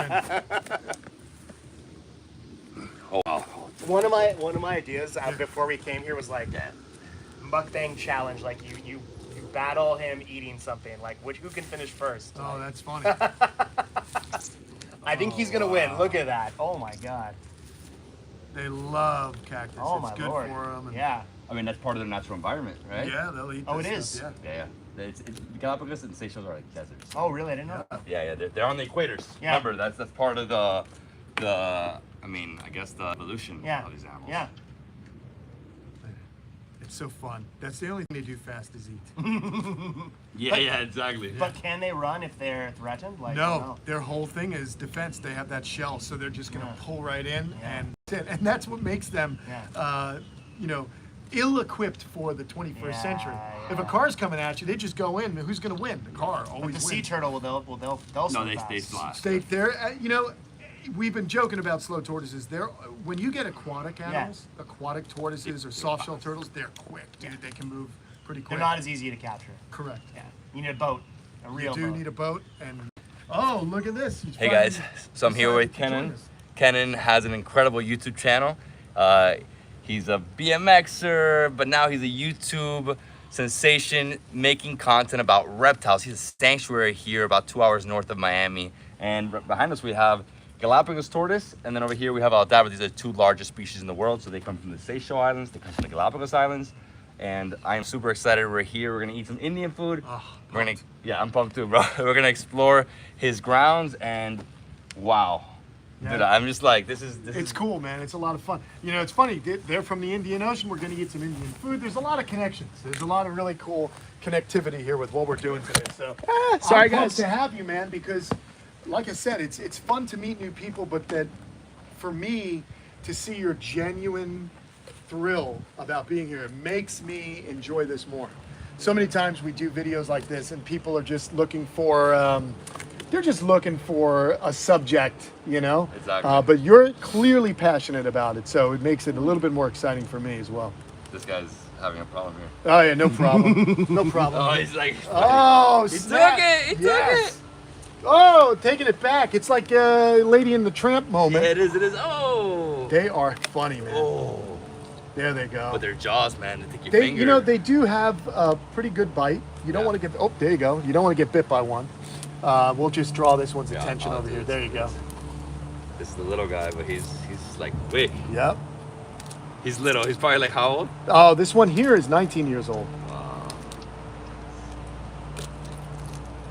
Cayman. Oh wow. One of my ideas before we came here was like mukbang challenge. Like you battle him eating something. Like who can finish first? Oh, that's funny. I think he's gonna win. Look at that. Oh my god. They love cactus. Oh it's my good lord. for them. Yeah. I mean, that's part of their natural environment, right? Yeah, they'll eat. Oh, this it is? stuff, Yeah. It's Galapagos and Seychelles are like deserts. Oh really? I didn't know. Yeah. They're on the equators. Yeah. Remember, that's part of the. I mean, I guess the evolution of these animals. Yeah. It's so fun. That's the only thing they do fast is eat. Yeah, exactly. But can they run if they're threatened? Like No, their whole thing is defense. They have that shell, so they're just gonna pull right in, Yeah. and that's what makes them, ill-equipped for the 21st Yeah, century. yeah. If a car's coming at you, they just go in. Who's gonna win? The car But always the wins. sea turtle they'll No, swim they fast. slide. Stay there. We've been joking about slow tortoises. When you get aquatic animals, aquatic tortoises or soft-shell turtles, they're quick, dude. They can move pretty quick. They're not as easy to capture. Correct. Yeah. You need a boat. A real You do boat. need a boat, and look at this. He's Hey finally guys, so I'm here decided with to join Kenan. us. Kenan has an incredible YouTube channel. He's a BMXer, but now he's a YouTube sensation making content about reptiles. He's a sanctuary here about 2 hours north of Miami. And behind us we have Galapagos tortoise, and then over here we have Alligator. These are the two largest species in the world. So they come from the Seychelles Islands, they come from the Galapagos Islands. And I'm super excited. We're here. We're gonna eat some Indian food. I'm pumped too, bro. We're gonna explore his grounds, and wow, dude, I'm just like, this is. It's cool, man. It's a lot of fun. It's funny. They're from the Indian Ocean. We're gonna eat some Indian food. There's a lot of connections. There's a lot of really cool connectivity here with what we're doing today. So, sorry, I'm pumped guys. to have you, man, because, like I said, it's fun to meet new people, but that, for me, to see your genuine thrill about being here, it makes me enjoy this more. So many times we do videos like this and people are just looking for they're just looking for a subject, Exactly. But you're clearly passionate about it, so it makes it a little bit more exciting for me as well. This guy's having a problem here. Oh yeah, no problem. No problem. Oh, he's like. Oh, He snap. took it. He took Yes. it. Oh, taking it back. It's like a Lady and the Tramp moment. Yeah, it is. It is. Oh. They are funny, man. Oh. There they go. But their jaws, man, they take your They, finger. they do have a pretty good bite. You don't want to get. Oh, there you go. You don't want to get bit by one. We'll just draw this one's attention over here. There you go. This is the little guy, but he's like big. Yep. He's little. He's probably like how old? Oh, this one here is 19 years old. Wow.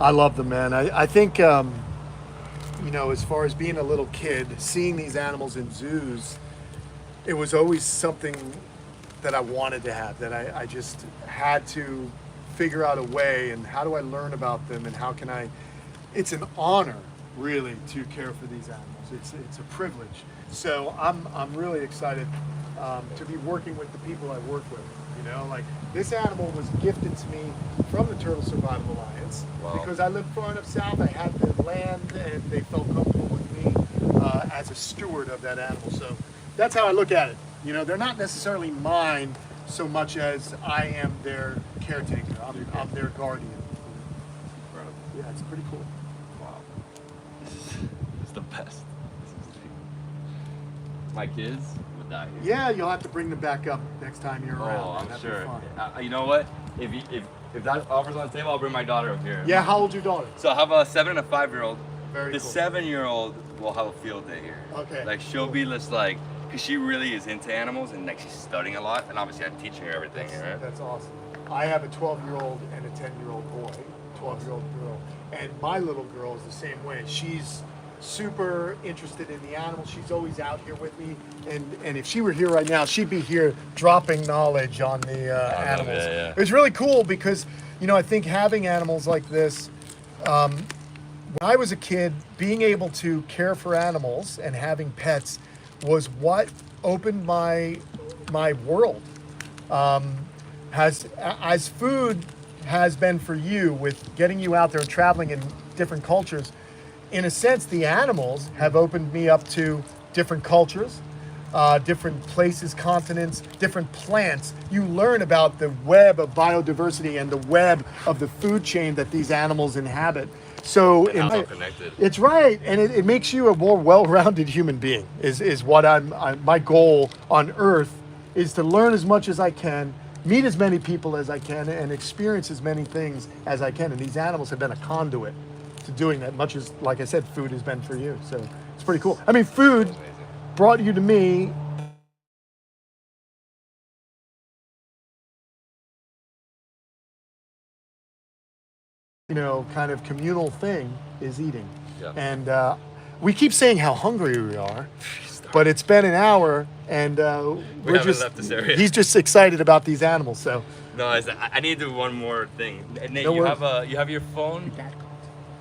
I love them, man. I think, as far as being a little kid, seeing these animals in zoos, it was always something that I wanted to have, that I just had to figure out a way, and how do I learn about them, and how can I, it's an honor, really, to care for these animals. It's a privilege. So I'm really excited to be working with the people I work with. Like this animal was gifted to me from the Turtle Survival Alliance. Wow. Because I lived far enough south, I had the land, and they felt comfortable with me as a steward of that animal. So that's how I look at it. They're not necessarily mine so much as I am their caretaker. I'm their guardian. Incredible. Yeah, it's pretty cool. Wow. This is the best. My kids would die here. Yeah, you'll have to bring them back up next time you're around. Oh, I'm That'd be sure. fun. You know what? If that offer's on the table, I'll bring my daughter up here. Yeah, how old's your daughter? So I have a 7 and a 5-year-old. Very The cool. 7-year-old will have a field day here. Okay. Like she'll be just like, cause she really is into animals and like she's studying a lot, and obviously I'm teaching her everything. Right? That's awesome. I have a 12-year-old and a 10-year-old boy, 12-year-old girl, and my little girl is the same way. She's super interested in the animals. She's always out here with me, and if she were here right now, she'd be here dropping knowledge on the animals. yeah. It's really cool because I think having animals like this. When I was a kid, being able to care for animals and having pets was what opened my world. As food has been for you with getting you out there and traveling in different cultures, in a sense, the animals have opened me up to different cultures, different places, continents, different plants. You learn about the web of biodiversity and the web of the food chain that these animals inhabit. So And how it's all connected. it's right, and it makes you a more well-rounded human being. Is what my goal on Earth is to learn as much as I can, meet as many people as I can, and experience as many things as I can. And these animals have been a conduit to doing that, much as, like I said, food has been for you. So it's pretty cool. I mean, food brought you to me. You know, kind of communal thing is eating. Yeah. And we keep saying how hungry we are, but it's been an hour, and We haven't left this area. He's just excited about these animals. So No, I need to do one more thing. Nate, No you worries. have your phone? Dad called.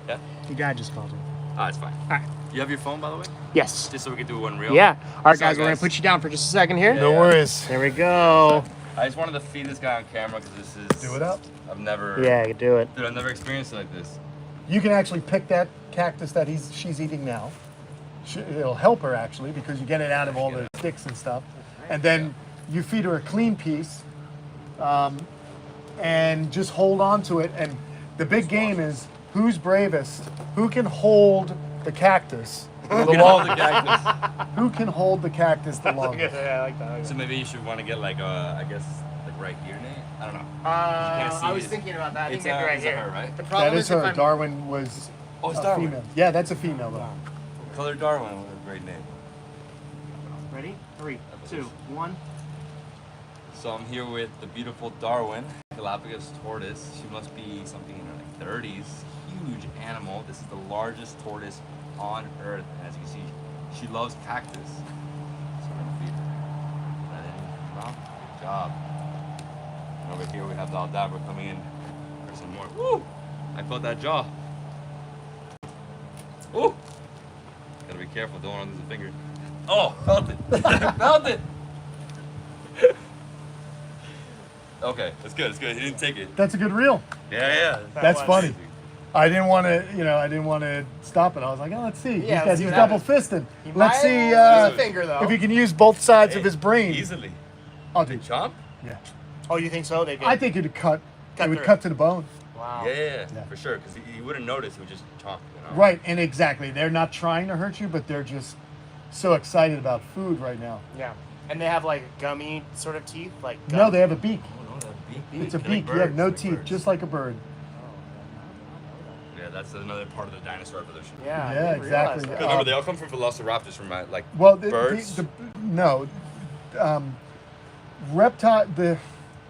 Yeah? Your dad just called me. Oh, it's fine. All right. You have your phone, by the way? Yes. Just so we can do one reel? Yeah. All right, Sorry, guys, we're gonna put you down for just a second here. no worries. There we go. I just wanted to feed this guy on camera because this is... Do it up. I've never... Yeah, you can do it. Dude, I've never experienced it like this. You can actually pick that cactus that she's eating now. It'll help her actually because you get it out of all the sticks and stuff, and then you feed her a clean piece, and just hold on to it. And the big game is who's bravest, who can hold the cactus the Hold longest. the cactus. Who can hold the cactus the longest? Yeah, I like that. So maybe you should want to get like I guess like right here, Nate. I don't know. I see was it. thinking about that. I think It's, maybe right is here. her, right? The That problem is is if her. I'm Darwin was Oh, it's a Darwin. female. Yeah, that's a female though. Color Darwin. What a great name. ready. 3, 2, 1. So I'm here with the beautiful Darwin, Galapagos tortoise. She must be something in her like 30s. Huge animal. This is the largest tortoise on Earth. And as you can see, she loves cactus. So we're gonna feed her. That in. Well, good job. And over here we have the Aldabra coming in for some more. Woo! I felt that jaw. Ooh! Gotta be careful, don't want to lose a finger. Oh, felt it. Felt it. Okay, it's good. It's good. He didn't take it. That's a good reel. Yeah. That's was. funny. I didn't want to, stop it. I was like, oh, let's see. Yeah, let's see he's what double happens. fisted. He Let's might see lose a finger, though. if he can use both sides of his brain. Easily. I'll do. Chomp? Yeah. Oh, you think so? They did. I think it'd cut. Cut It would through. cut to the bone. Wow. Yeah, Yeah. for sure. Because he wouldn't notice. He would just chomp. You know? Right, and exactly. They're not trying to hurt you, but they're just so excited about food right now. Yeah. And they have like gummy sort of teeth, like No, gum. they have a beak. Oh, no, that beak. It's a Like beak. birds, Yeah, no like teeth, birds. just like a bird. Yeah, that's another part of the dinosaur evolution. Yeah. I Yeah, didn't realize exactly. that. Remember, they all come from velociraptors, from like Well, birds. no. The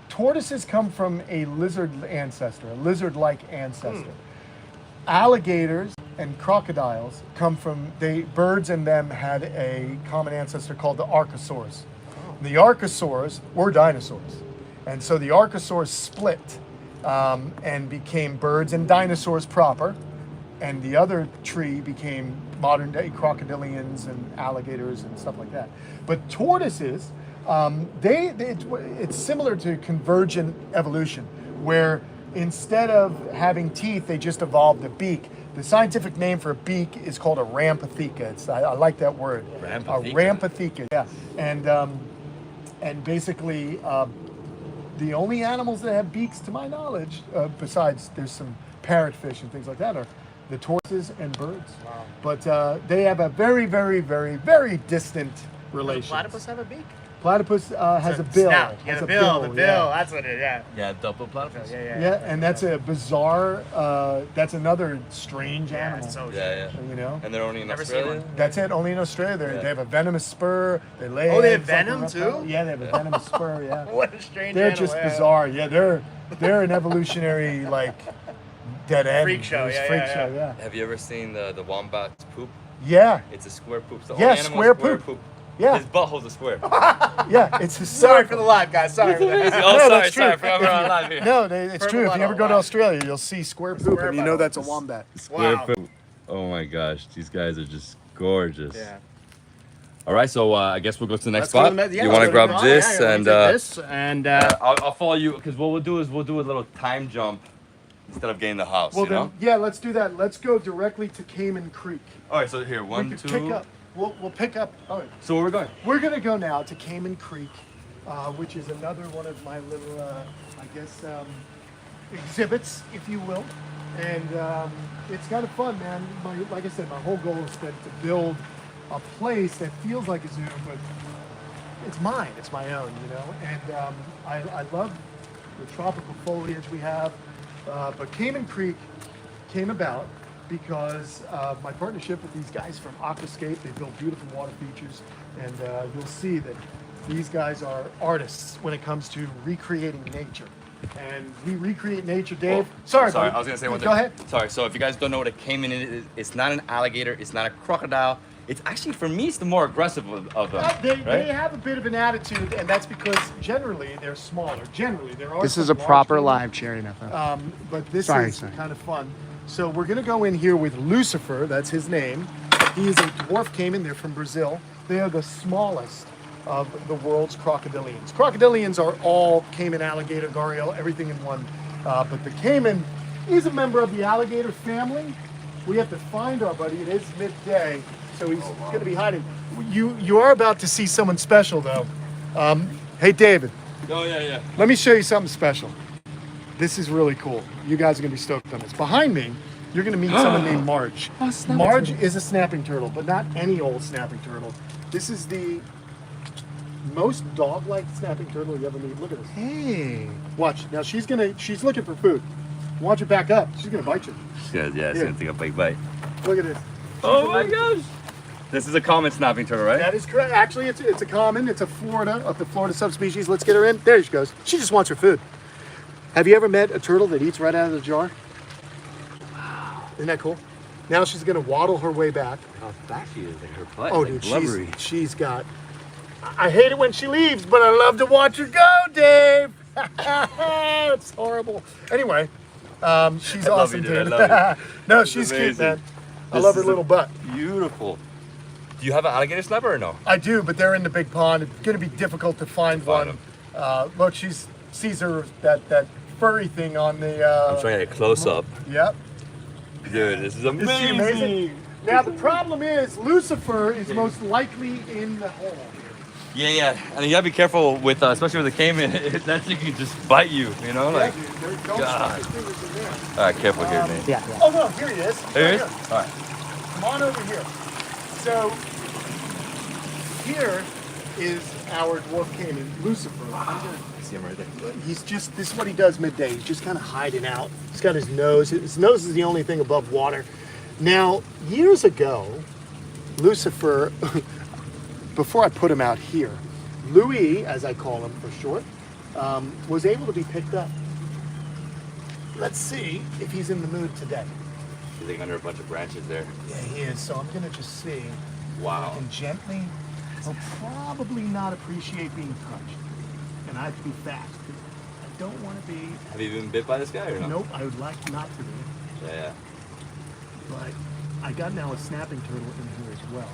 tortoises come from a lizard ancestor, a lizard-like ancestor. Alligators and crocodiles come from birds and them had a common ancestor called the archosaurs. The archosaurs were dinosaurs, and so the archosaurs split and became birds and dinosaurs proper, and the other tree became modern day crocodilians and alligators and stuff like that. But tortoises, it's similar to convergent evolution, where instead of having teeth, they just evolved a beak. The scientific name for a beak is called a rampatheca. I like that word. Rampatheca. A rampatheca, yeah. And basically, the only animals that have beaks, to my knowledge, besides there's some parrotfish and things like that, are the tortoises and birds. Wow. But they have a very, very, very, very distant Does relation. platypus have a beak? Platypus has a bill. Snout. Yeah, Has the a bill. The yeah. bill. That's what it is. Yeah. Yeah, double platypus. Yeah, and that's a bizarre. That's another strange Yeah. animal. It's so Yeah. You know, And they're only in Never seen Australia. one. that's it. Only in Australia, Yeah. they have a venomous spur. They lay. Oh, they have eggs like a venom, reptile. too? Yeah, they have a venomous spur. Yeah, What a strange they're animal. just yeah. bizarre. Yeah, they're an evolutionary like dead end. Freak show, It's yeah, freak yeah, show. Yeah, Have you ever seen the wombat's poop? yeah, It's a square poop. It's the Yeah, only animal square with poop. Yeah. His butthole's a square. yeah. It's Sorry for the live, guys. Sorry. Oh, No, sorry, that's true. sorry. I forgot we're on live here. No, it's true. If you ever go to Wow. Australia, you'll see square poop, Square and you know buttle. that's a wombat. Square Wow. poop. Oh my gosh, these guys are just gorgeous. Yeah. All right, so I guess we'll go to the next Let's go to spot. the- yeah, you let's want to go grab the- this yeah, let me and take this and I'll follow you because what we'll do is we'll do a little time jump instead of getting the house. Well, you then, know? yeah, let's do that. Let's go directly to Cayman Creek. All right, so here We one, could two. pick up. We'll pick up. All right. So where we're going? We're gonna go now to Cayman Creek, which is another one of my little, I guess, exhibits, if you will. And it's kind of fun, man. Like I said, my whole goal is to build a place that feels like a zoo, but it's mine. It's my own, you know. And I love the tropical foliage we have. But Cayman Creek came about because of my partnership with these guys from Aquascape. They build beautiful water features, and you'll see that these guys are artists when it comes to recreating nature. And we recreate nature, Dave. Sorry, Sorry, buddy. I was gonna say one thing. Go ahead. Sorry, so if you guys don't know what a Cayman is, it's not an alligator, it's not a crocodile. It's actually, for me, it's the more aggressive of them. They have a bit of an attitude, and that's because generally they're smaller. Generally, there are. This is some a proper large live cherry nothing. but this Sorry, is sorry. kind of fun. So we're gonna go in here with Lucifer. That's his name. He is a dwarf cayman. They're from Brazil. They are the smallest of the world's crocodilians. Crocodilians are all cayman, alligator, gharial, everything in one. But the cayman is a member of the alligator family. We have to find our buddy. It is midday, so he's going to be hiding. You are about to see someone special, though. Hey, David. Oh, yeah. Let me show you something special. This is really cool. You guys are going to be stoked on this. Behind me, you're going to meet someone named Marge. Marge is a snapping turtle, but not any old snapping turtle. This is the most dog-like snapping turtle you ever meet. Look at this. Hey. Watch. Now she's looking for food. Watch it back up. She's gonna bite you. Yeah, it's Here. gonna take a big bite. Look at this. Oh my gosh! This is a common snapping turtle, right? That is correct. Actually, it's a common. It's a Florida subspecies. Let's get her in. There she goes. She just wants her food. Have you ever met a turtle that eats right out of the jar? Wow. Isn't that cool? Now she's gonna waddle her way back. How fat she is, like her butt. Oh, like dude, blubbery. she's got. I hate it when she leaves, but I love to watch her go, Dave. It's horrible. Anyway, she's I love awesome, you, dude. dude. I love you. No, This is she's cute, amazing. man. I This love her is little butt. Beautiful. Do you have an alligator snapper or no? I do, but they're in the big pond. It's going to be difficult to find one. Look, sees her that furry thing on the. I'm trying to get a close up. Yep. Dude, this is Isn't she amazing. amazing? Now the problem is Lucifer is most likely in the hole. Yeah. And you gotta be careful with, especially with the cayman. That thing can just bite you, you know? Yeah, Like, dude, don't God. stick your fingers in there. all right, careful here, Nate. Yeah. Oh no, here he is. He's Here right he is? All right. Come on over here. So here is our dwarf cayman, Lucifer. I see him right there. This is what he does midday. He's just kind of hiding out. He's got his nose. His nose is the only thing above water. Now, years ago, Lucifer, before I put him out here, Louis, as I call him for short, was able to be picked up. Let's see if he's in the mood today. He's like under a bunch of branches there. Yeah, he is. So I'm going to just see. Wow. And gently, he'll probably not appreciate being touched. And I have to be fast. I don't want to be. Have you been bit by this guy or no? Nope, I would like not to be. Yeah. But I got now a snapping turtle in here as well.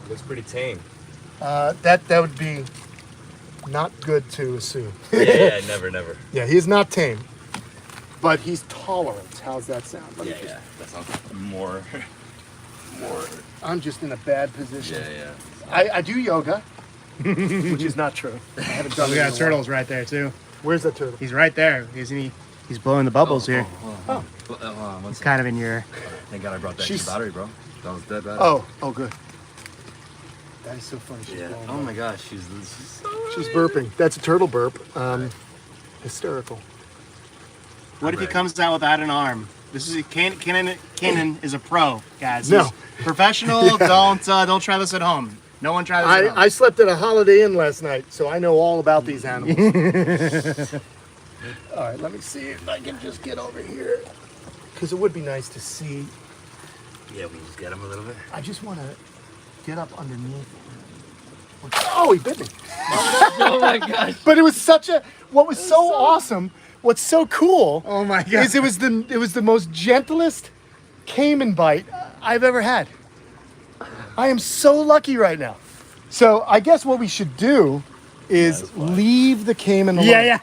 Looks pretty tame. That would be not good to assume. Yeah, never. Yeah, he's not tame, but he's tolerant. How's that sound? Let me just- Yeah. That sounds more. I'm just in a bad position. Yeah. I do yoga, which is not true. I haven't done We it in a got while. turtles right there too. Where's that turtle? He's right there, isn't he? He's blowing the bubbles here. Oh. He's kind of in your. Thank God I brought that She's- extra battery, bro. That was dead bad. Oh, good. That is so funny. She's Yeah. blowing Oh up. my gosh, she's She's burping. That's a turtle burp. Hysterical. What if he comes out without an arm? This is Kenan is a pro, guys. No. He's professional. Don't try this at home. No one try this at home. I slept at a Holiday Inn last night, so I know all about these animals. All right, let me see if I can just get over here. Because it would be nice to see. Yeah, we just get him a little bit. I just want to get up underneath. Oh, he bit me. Oh my gosh. But it was what was so awesome, what's so cool Oh my God. is it was the most gentlest cayman bite I've ever had. I am so lucky right now. So I guess what we should do is leave the cayman alone. Yeah.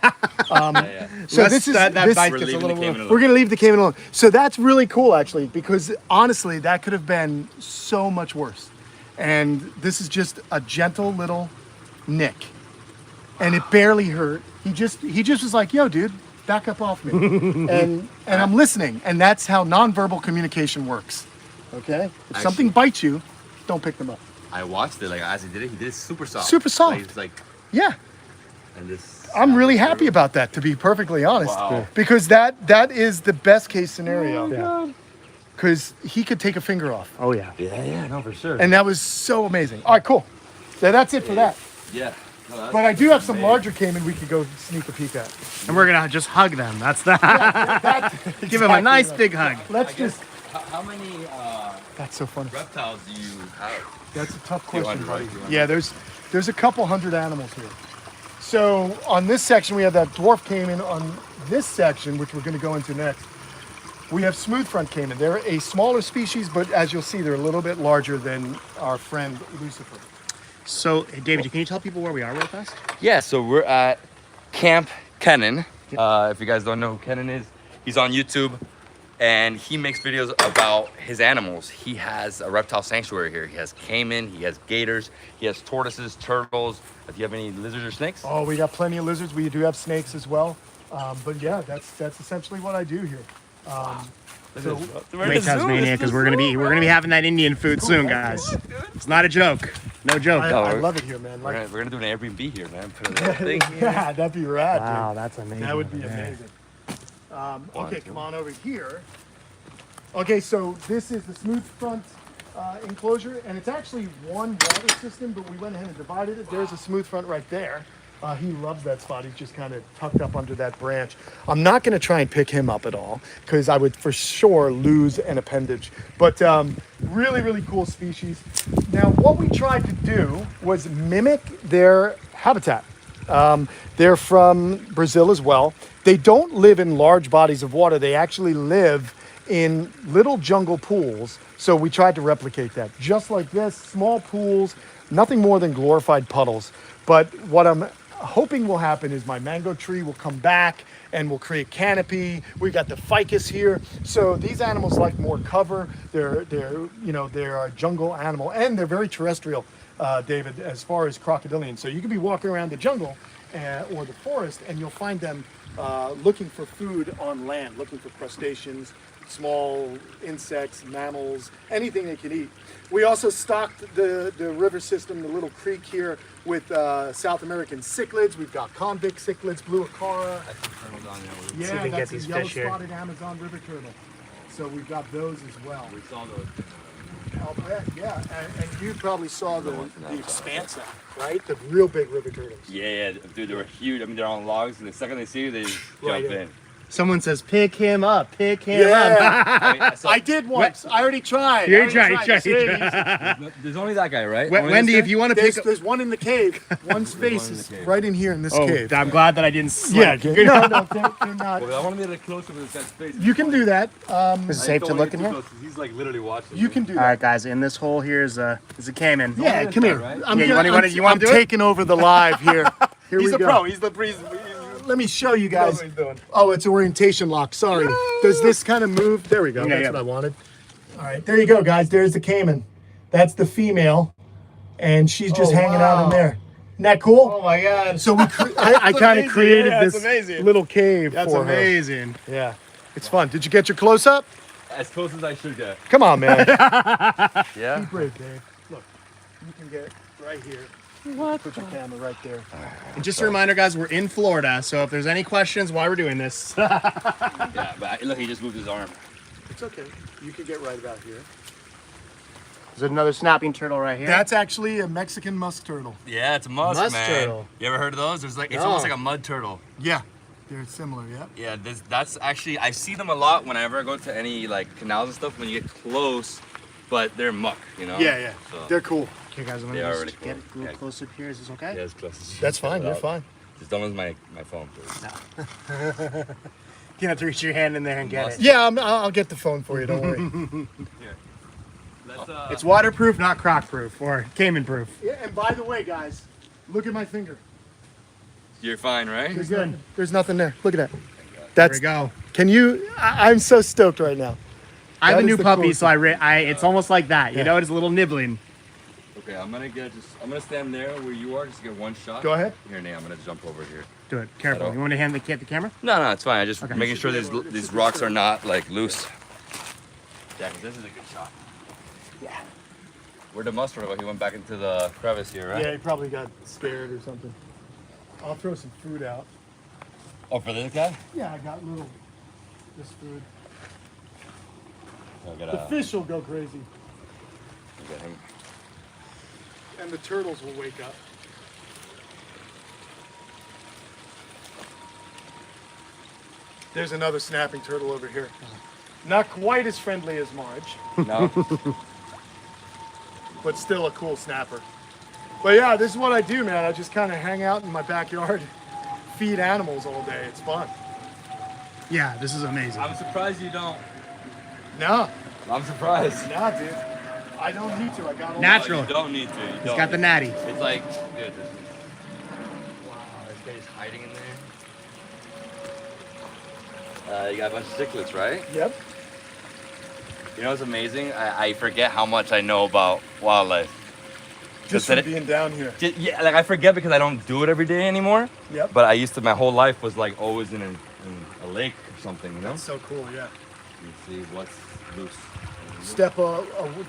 So Let's- this is that this, bite We're gets a leaving little. the cayman alone. we're gonna leave the cayman alone. So that's really cool actually, because honestly that could have been so much worse. And this is just a gentle little nick. And it barely hurt. He just was like, yo, dude, back up off me. and I'm listening. And that's how nonverbal communication works. Okay? If something bites you, don't pick them up. I watched it, like as he did it super soft. Super soft. Like, it's like, Yeah. and this. I'm really happy about that, to be perfectly honest. Wow. Because that is the best case scenario. Because he could take a finger off. Oh yeah. Yeah, no, for sure. And that was so amazing. All right, cool. So that's it for that. Yeah. No, that's But I do have some larger caiman we could go sneak a peek at. And we're gonna just hug them. That's the give him a Exactly nice right. big hug. Let's just. How many That's so funny. reptiles do you have? That's a tough Few question, hundred, buddy. right? Few hundred. Yeah, there's a couple hundred animals here. So on this section we have that dwarf caiman. On this section, which we're going to go into next, we have smooth front caiman. They're a smaller species, but as you'll see, they're a little bit larger than our friend Lucifer. So, hey, David, can you tell people where we are real fast? Yeah, so we're at Kamp Kenan. If you guys don't know who Kenan is, he's on YouTube and he makes videos about his animals. He has a reptile sanctuary here. He has caiman, he has gators, he has tortoises, turtles. Do you have any lizards or snakes? Oh, we got plenty of lizards. We do have snakes as well. But yeah, that's essentially what I do here. So Wait, Tasmania, because we're gonna be having that Indian food soon, guys. It's not a joke. No joke. I love it here, man. We're Like, gonna do an Airbnb here, man. Put a little thing. yeah, that'd be rad. Wow, Dude. that's amazing. That would be amazing. Okay, come on over here. Okay, so this is the smooth front enclosure, and it's actually one water system, but we went ahead and divided it. There's a smooth front right there. He loves that spot. He's just kind of tucked up under that branch. I'm not going to try and pick him up at all because I would for sure lose an appendage. But really, really cool species. Now, what we tried to do was mimic their habitat. They're from Brazil as well. They don't live in large bodies of water. They actually live in little jungle pools. So we tried to replicate that. Just like this, small pools, nothing more than glorified puddles. But what I'm hoping will happen is my mango tree will come back and we'll create canopy. We got the ficus here. So these animals like more cover. They're a jungle animal and they're very terrestrial, David, as far as crocodilians. So you can be walking around the jungle or the forest and you'll find them looking for food on land, looking for crustaceans, small insects, mammals, anything they can eat. We also stocked the river system, the little creek here, with South American cichlids. We've got convict cichlids, blue acara. we Yeah, can that's get these a yellow fish here. spotted Amazon river turtle. So we've got those as well. We saw those. I'll bet, yeah. And you probably saw the expanse, right? The real big river turtles. Yeah, dude, they were huge. I mean, they're on logs, and the second they see you, they just jump in. Someone says, pick him up, pick him up. Yeah, I mean, I did once. I already tried. You I already tried. there's only that guy, right? Wendy, if you want to pick up. There's one in the cave. One's face is cave. right in here in this Oh, cave. I'm glad that I didn't Yeah, slip. no, they're not. Well, I want to be a little closer with that space. You can do that. Is it safe to look in here? He's like literally watching. You can do All that. right, guys, in this hole here is a caiman. Yeah, come here. right? I'm, Yeah, gonna- you wanna I'm do it? taking over the live here. Here He's we the go. pro. He's the Let me show you guys. what he's doing. Oh, it's orientation lock. Sorry. Does this kind of move? There we go. Yeah, That's yeah. what I wanted. All right, there you go, guys. There's the caiman. That's the female, and she's just hanging out in there. Isn't that cool? Oh my God. So I kind of amazing. created Yeah, that's this amazing. little cave That's for her. amazing. Yeah, it's fun. Did you get your close up? As close as I should get. Come on, man. Yeah. Be brave, Dave. Look, you can get right here. Put your camera right there. And just a reminder, guys, we're in Florida, so if there's any questions why we're doing this. Yeah, but look, he just moved his arm. It's okay. You can get right about here. There's another snapping turtle right here. That's actually a Mexican musk turtle. Yeah, it's a musk, Musk man. turtle. You ever heard of those? There's like it's No. almost like a mud turtle. Yeah, they're similar. Yeah. Yeah, that's actually I see them a lot whenever I go to any like canals and stuff. When you get close, but they're muck, you know. Yeah, yeah. So, They're cool. Okay, guys, I'm They gonna are just really get cool. a little Yeah. close up here. Is this okay? yeah, as close as That's fine. Shut You're up. fine. Just don't use my phone, please. You have to reach your hand in there and get Must- it. Yeah, I'll get the phone for you. Don't worry. Let's It's waterproof, not croc proof, or caiman proof. Yeah, and by the way, guys, look at my finger. You're fine, right? There's nothing, there's nothing there. Look at that. There That's. we go. Can you? I'm so stoked right now. I have That a is new the puppy, coolest so it's almost like that. You Yeah. know, it's a little nibbling. Okay, I'm gonna stand there where you are, just get one shot. Go ahead. Here, Nate, I'm gonna jump over here. Do it. Careful. You want to hand the camera? No, it's fine. I just Okay. making sure these rocks are not like loose. Yeah, 'cause this is a good shot. Yeah. Where'd the mustard go? He went back into the crevice here, right? Yeah, he probably got scared or something. I'll throw some food out. Oh, for this guy? Yeah, I got this food. I The gotta fish will go crazy, get him. and the turtles will wake up. There's another snapping turtle over here. Not quite as friendly as Marge, No. but still a cool snapper. But yeah, this is what I do, man. I just kind of hang out in my backyard, feed animals all day. It's fun. Yeah, this is amazing. I'm surprised you don't. Nah, I'm surprised. nah, dude. I don't need to. I got all Natural. You don't need to. You He's don't. got the natty. It's like, dude, wow, this guy's hiding in there. You got a bunch of cichlids, right? Yep. You know what's amazing? I forget how much I know about wildlife. Just That from it- being down here. Yeah, like I forget because I don't do it every day anymore. Yep. But I used to. My whole life was like always in a lake or something, you know. That's so cool, yeah. You see what's loose.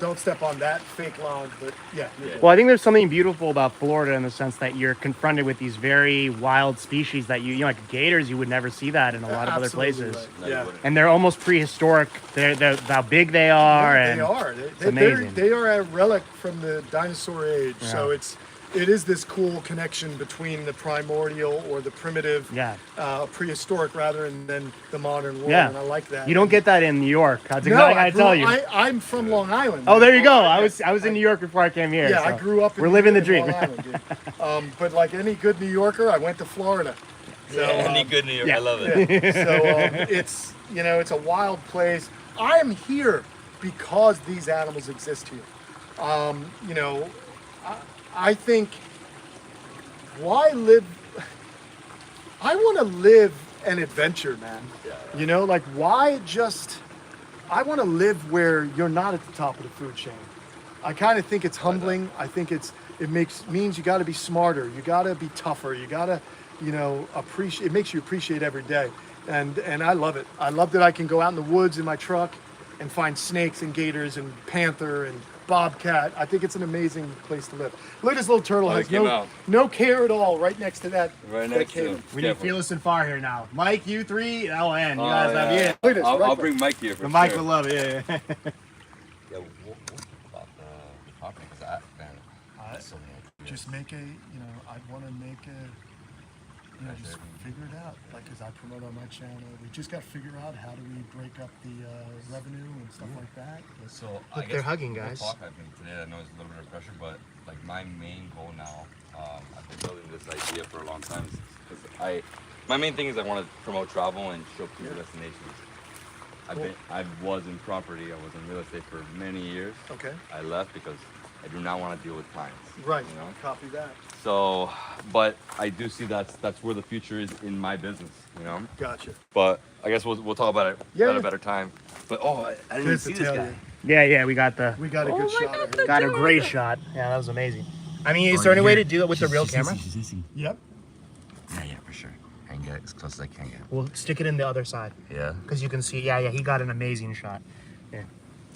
Don't step on that fake log, but yeah. you're good. Well, I think there's something beautiful about Florida in the sense that you're confronted with these very wild species that you know, like gators, you would never see that in a lot of other Absolutely places. right. No, you Yeah. wouldn't. And they're almost prehistoric. They're how big they are. Yeah, and they are. They, amazing. they are a relic from the dinosaur age. Yeah. So it is this cool connection between the primordial or the primitive, Yeah. prehistoric rather, and then the modern world. Yeah. And I like that. You don't get that in New York. That's No, exactly what I I tell you. I'm from Long Island. Oh, man. there you go. I was in New York before I came here. Yeah, so I grew up. We're living the in dream. Long Island, dude. But like any good New Yorker, I went to Florida. So, Any good New York, yeah. I love it. yeah. So it's it's a wild place. I am here because these animals exist here. I think why live? I want to live an adventure, man. Like why just? I want to live where you're not at the top of the food chain. I kind of think it's humbling. I think it means you got to be smarter. You got to be tougher. You got to, appreciate. It makes you appreciate every day, and I love it. I love that I can go out in the woods in my truck and find snakes and gators and panther and bobcat. I think it's an amazing place to live. Look at this little turtle. Oh, Has it came no, out. no care at all right next to that. Right that next to cave. him. We need Careful. Fearless and Far here now. Mike, you three, LN. You Oh, guys have yeah. it. Look at this. I'll right bring Mike here for The Mike sure. will love it. Yeah. Yeah, we'll about the topic because that, man, that's so many ideas. Just make I want to make just figure it out. Like, as I promote on my channel, we just got to figure out how do we break up the revenue and stuff like that. So Look, I they're guess hugging, we'll guys. talk, I think today. I know it's a little bit of pressure, but like my main goal now, I've been building this idea for a long time. Because my main thing is I want to promote travel and show people destinations. I was in property. I was in real estate for many years. Okay. I left because I do not want to deal with clients. Right. You know. Copy that. So, but I do see that's where the future is in my business. You know. Gotcha. But I guess we'll talk about it Yeah, at yeah. a better time. But I didn't even Here's see the this tail, guy. Yeah, we got We got a good shot of her. got a great shot. Yeah, that was amazing. I mean, is there any way to do it with the real camera? Yep. Yeah, for sure. I can get as close as I can get. We'll stick it in the other side Yeah, because you can see. Yeah, he got an amazing shot.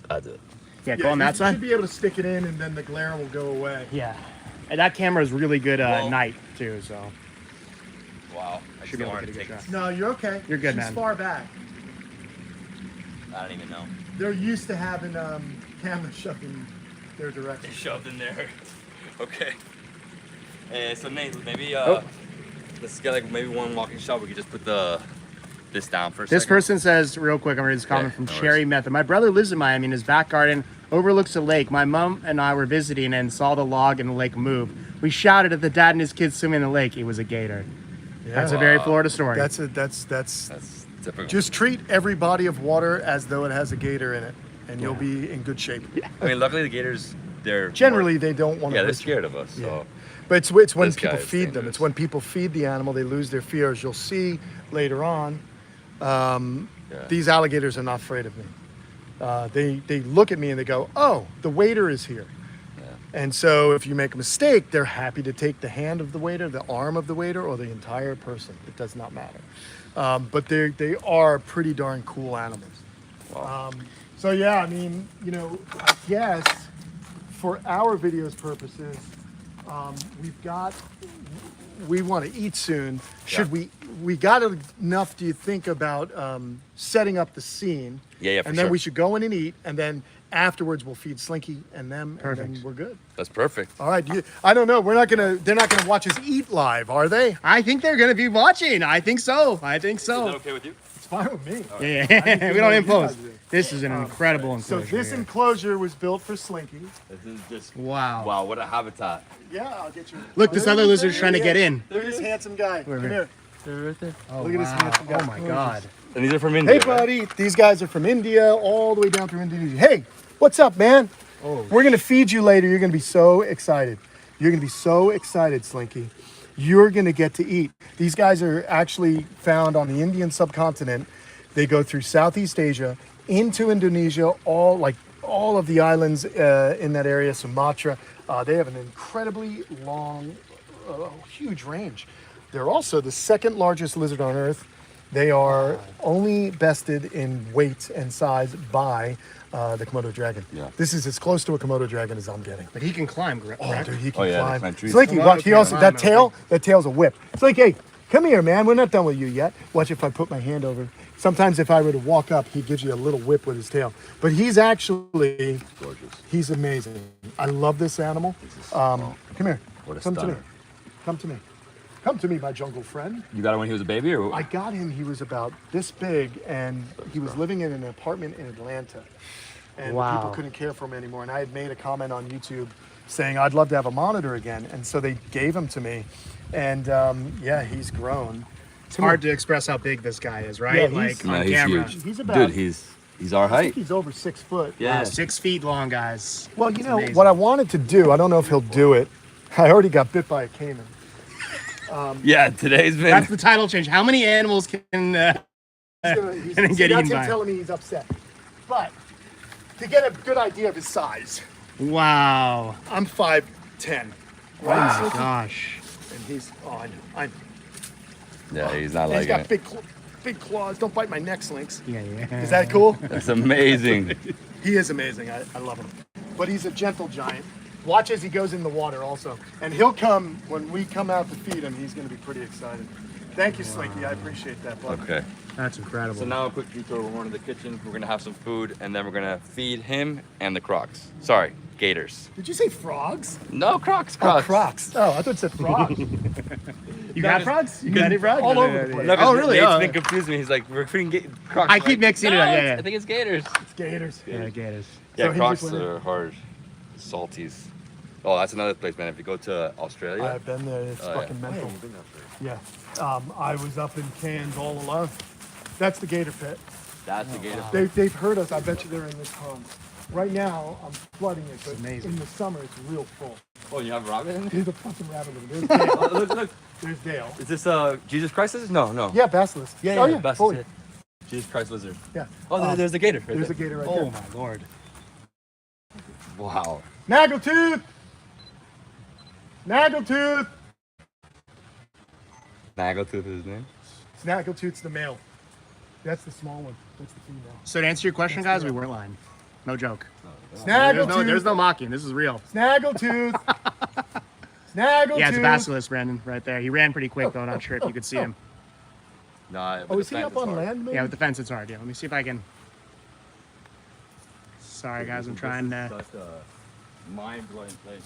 I did. Yeah, go on you that side. should be able to stick it in, and then the glare will go away. Yeah, and that camera is really good at Well- night too. So Wow. I Should be able to wanted get a good take shot. this. No, you're okay. You're good, She's man. far back. I don't even know. They're used to having cameras shoved in their direction. Shoved in there. Okay. So Nate, maybe Oh. let's get like maybe one walking shot. We could just put this down for a this second. person says, real quick, I'm reading this comment Yeah, from no worries. Cherry Method. My brother lives in Miami, and his back garden overlooks a lake. My mom and I were visiting and saw the log in the lake move. We shouted at the dad and his kids swimming in the lake. It was a gator. That's a very Wow. Florida story. That's That's typical. just treat every body of water as though it has a gator in it, and you'll be in good shape. I mean, luckily the gators, they're Generally, they don't want to. yeah, they're scared of us. So But it's when This guy people is feed them. dangerous. It's when people feed the animal they lose their fears. You'll see later on. These alligators are not afraid of me. They look at me and they go, "Oh, the waiter is here." And so if you make a mistake, they're happy to take the hand of the waiter, the arm of the waiter, or the entire person. It does not matter. But they are pretty darn cool animals. Wow. So yeah, I mean, you know, I guess for our videos purposes, we want to eat soon. Should we got enough, do you think, about setting up the scene? Yeah, for And then sure. we should go in and eat, and then afterwards we'll feed Slinky and them, Perfect. and then we're good. That's perfect. All right, I don't know. They're not gonna watch us eat live, are they? I think they're gonna be watching. I think so. Is that okay with you? It's fine with me. Yeah, we don't impose. guys do. This is an incredible So enclosure. this here. enclosure was built for Slinky. This is just Wow. wow, what a habitat. Yeah, I'll get you. Look, this other lizard's trying to get in. Look at this handsome guy. Come here. here. Oh, Look at this wow. handsome guy. Oh my God. And these are from India. Hey, buddy. These guys are from India, all the way down through Indonesia. Hey, what's up, man? Oh. We're gonna feed you later. You're gonna be so excited. You're gonna be so excited, Slinky. You're gonna get to eat. These guys are actually found on the Indian subcontinent. They go through Southeast Asia into Indonesia, all of the islands in that area, Sumatra. They have an incredibly long, huge range. They're also the second largest lizard on Earth. They are only bested in weight and size by the Komodo dragon. Yeah. This is as close to a Komodo dragon as I'm getting. But he can climb, correct? Oh, dude, he can Oh, yeah, they climb. climb trees. Slinky, Komodo watch. He can also climb, that tail's a whip. Slinky, hey, come here, man. We're not done with you yet. Watch if I put my hand over. Sometimes if I were to walk up, he gives you a little whip with his tail. But he's actually Gorgeous. he's amazing. I love this animal. Come here. What a Come to me. stunner. Come to me. Come to me, my jungle friend. You got it when he was a baby, or I got him. He was about this big, and he was living in an apartment in Atlanta. And Wow. people couldn't care for him anymore. And I had made a comment on YouTube saying I'd love to have a monitor again, and so they gave him to me. And yeah, he's grown. It's hard to express how big this guy is, right? Yeah, he's- like on he's camera. huge. He's about- Dude, he's our I height. think he's over 6 foot. Yeah. 6 feet long, guys. Well, you know amazing. what I wanted to do. I don't know if he'll do it. I already got bit by a Cayman. Yeah, today's been That's the title change. How many animals can He's and then see, get that's eaten him by? telling me he's upset. But to get a good idea of his size, Wow. I'm 5'10". Oh my gosh. And he's I know. yeah, he's not He's liking got it. big claws. Don't bite my neck, Slinks. Yeah, yeah. Is that cool? That's amazing. He is amazing. I love him. But he's a gentle giant. Watch as he goes in the water also. And he'll come, when we come out to feed him, he's going to be pretty excited. Thank you, Slinky. I appreciate that, bud. Okay. That's incredible. So now a quick detour. We're going to the kitchen. We're gonna have some food, and then we're gonna feed him and the crocs. Sorry, gators. Did you say frogs? No, crocs. Oh, crocs. Oh, I thought it said frogs. you got frogs? You got any frogs? all over the place. No, Oh, really? Nate's Oh. been confusing me. He's like, we're feeding crocs. I I'm keep like, mixing it "No, up. Yeah, it's- yeah. I think it's gators. It's gators. Yeah, gators. Yeah, So he crocs just went in. are hard. Salties. Oh, that's another place, man. If you go to Australia, I've been there. It's Oh, fucking yeah. mental. Yeah. I was up in Cairns all alone. That's the gator pit. that's the gator. They've heard us. I bet you they're in this pond. Right now, I'm flooding it, but amazing. in the summer, it's real full. Oh, you have rabbit in there? There's a fucking rabbit in there. There's Dale. Oh, look. There's Dale. Is this Jesus Christ lizard? No. Yeah, basilisk. Yeah, Oh, yeah, Best fully. is it. Jesus Christ lizard. Yeah. Oh, there's the gator. Right There's a there. gator right Oh there. my lord. Wow. Snaggletooth! Snaggletooth! Snaggletooth is his name. Snaggletooth's the male. That's the small one. That's the female. So to answer your question, guys, we weren't lying. No joke. Snaggletooth! There's no mocking. This is real. Snaggletooth! Snaggletooth! Yeah, it's a basilisk, Brandon, right there. He ran pretty quick, though. Not sure if you could see him. No. Oh, is he up on land, maybe? Yeah, with the fence, it's hard. Yeah, let me see if I can. Sorry, guys, I'm trying to. Such a mind-blowing place.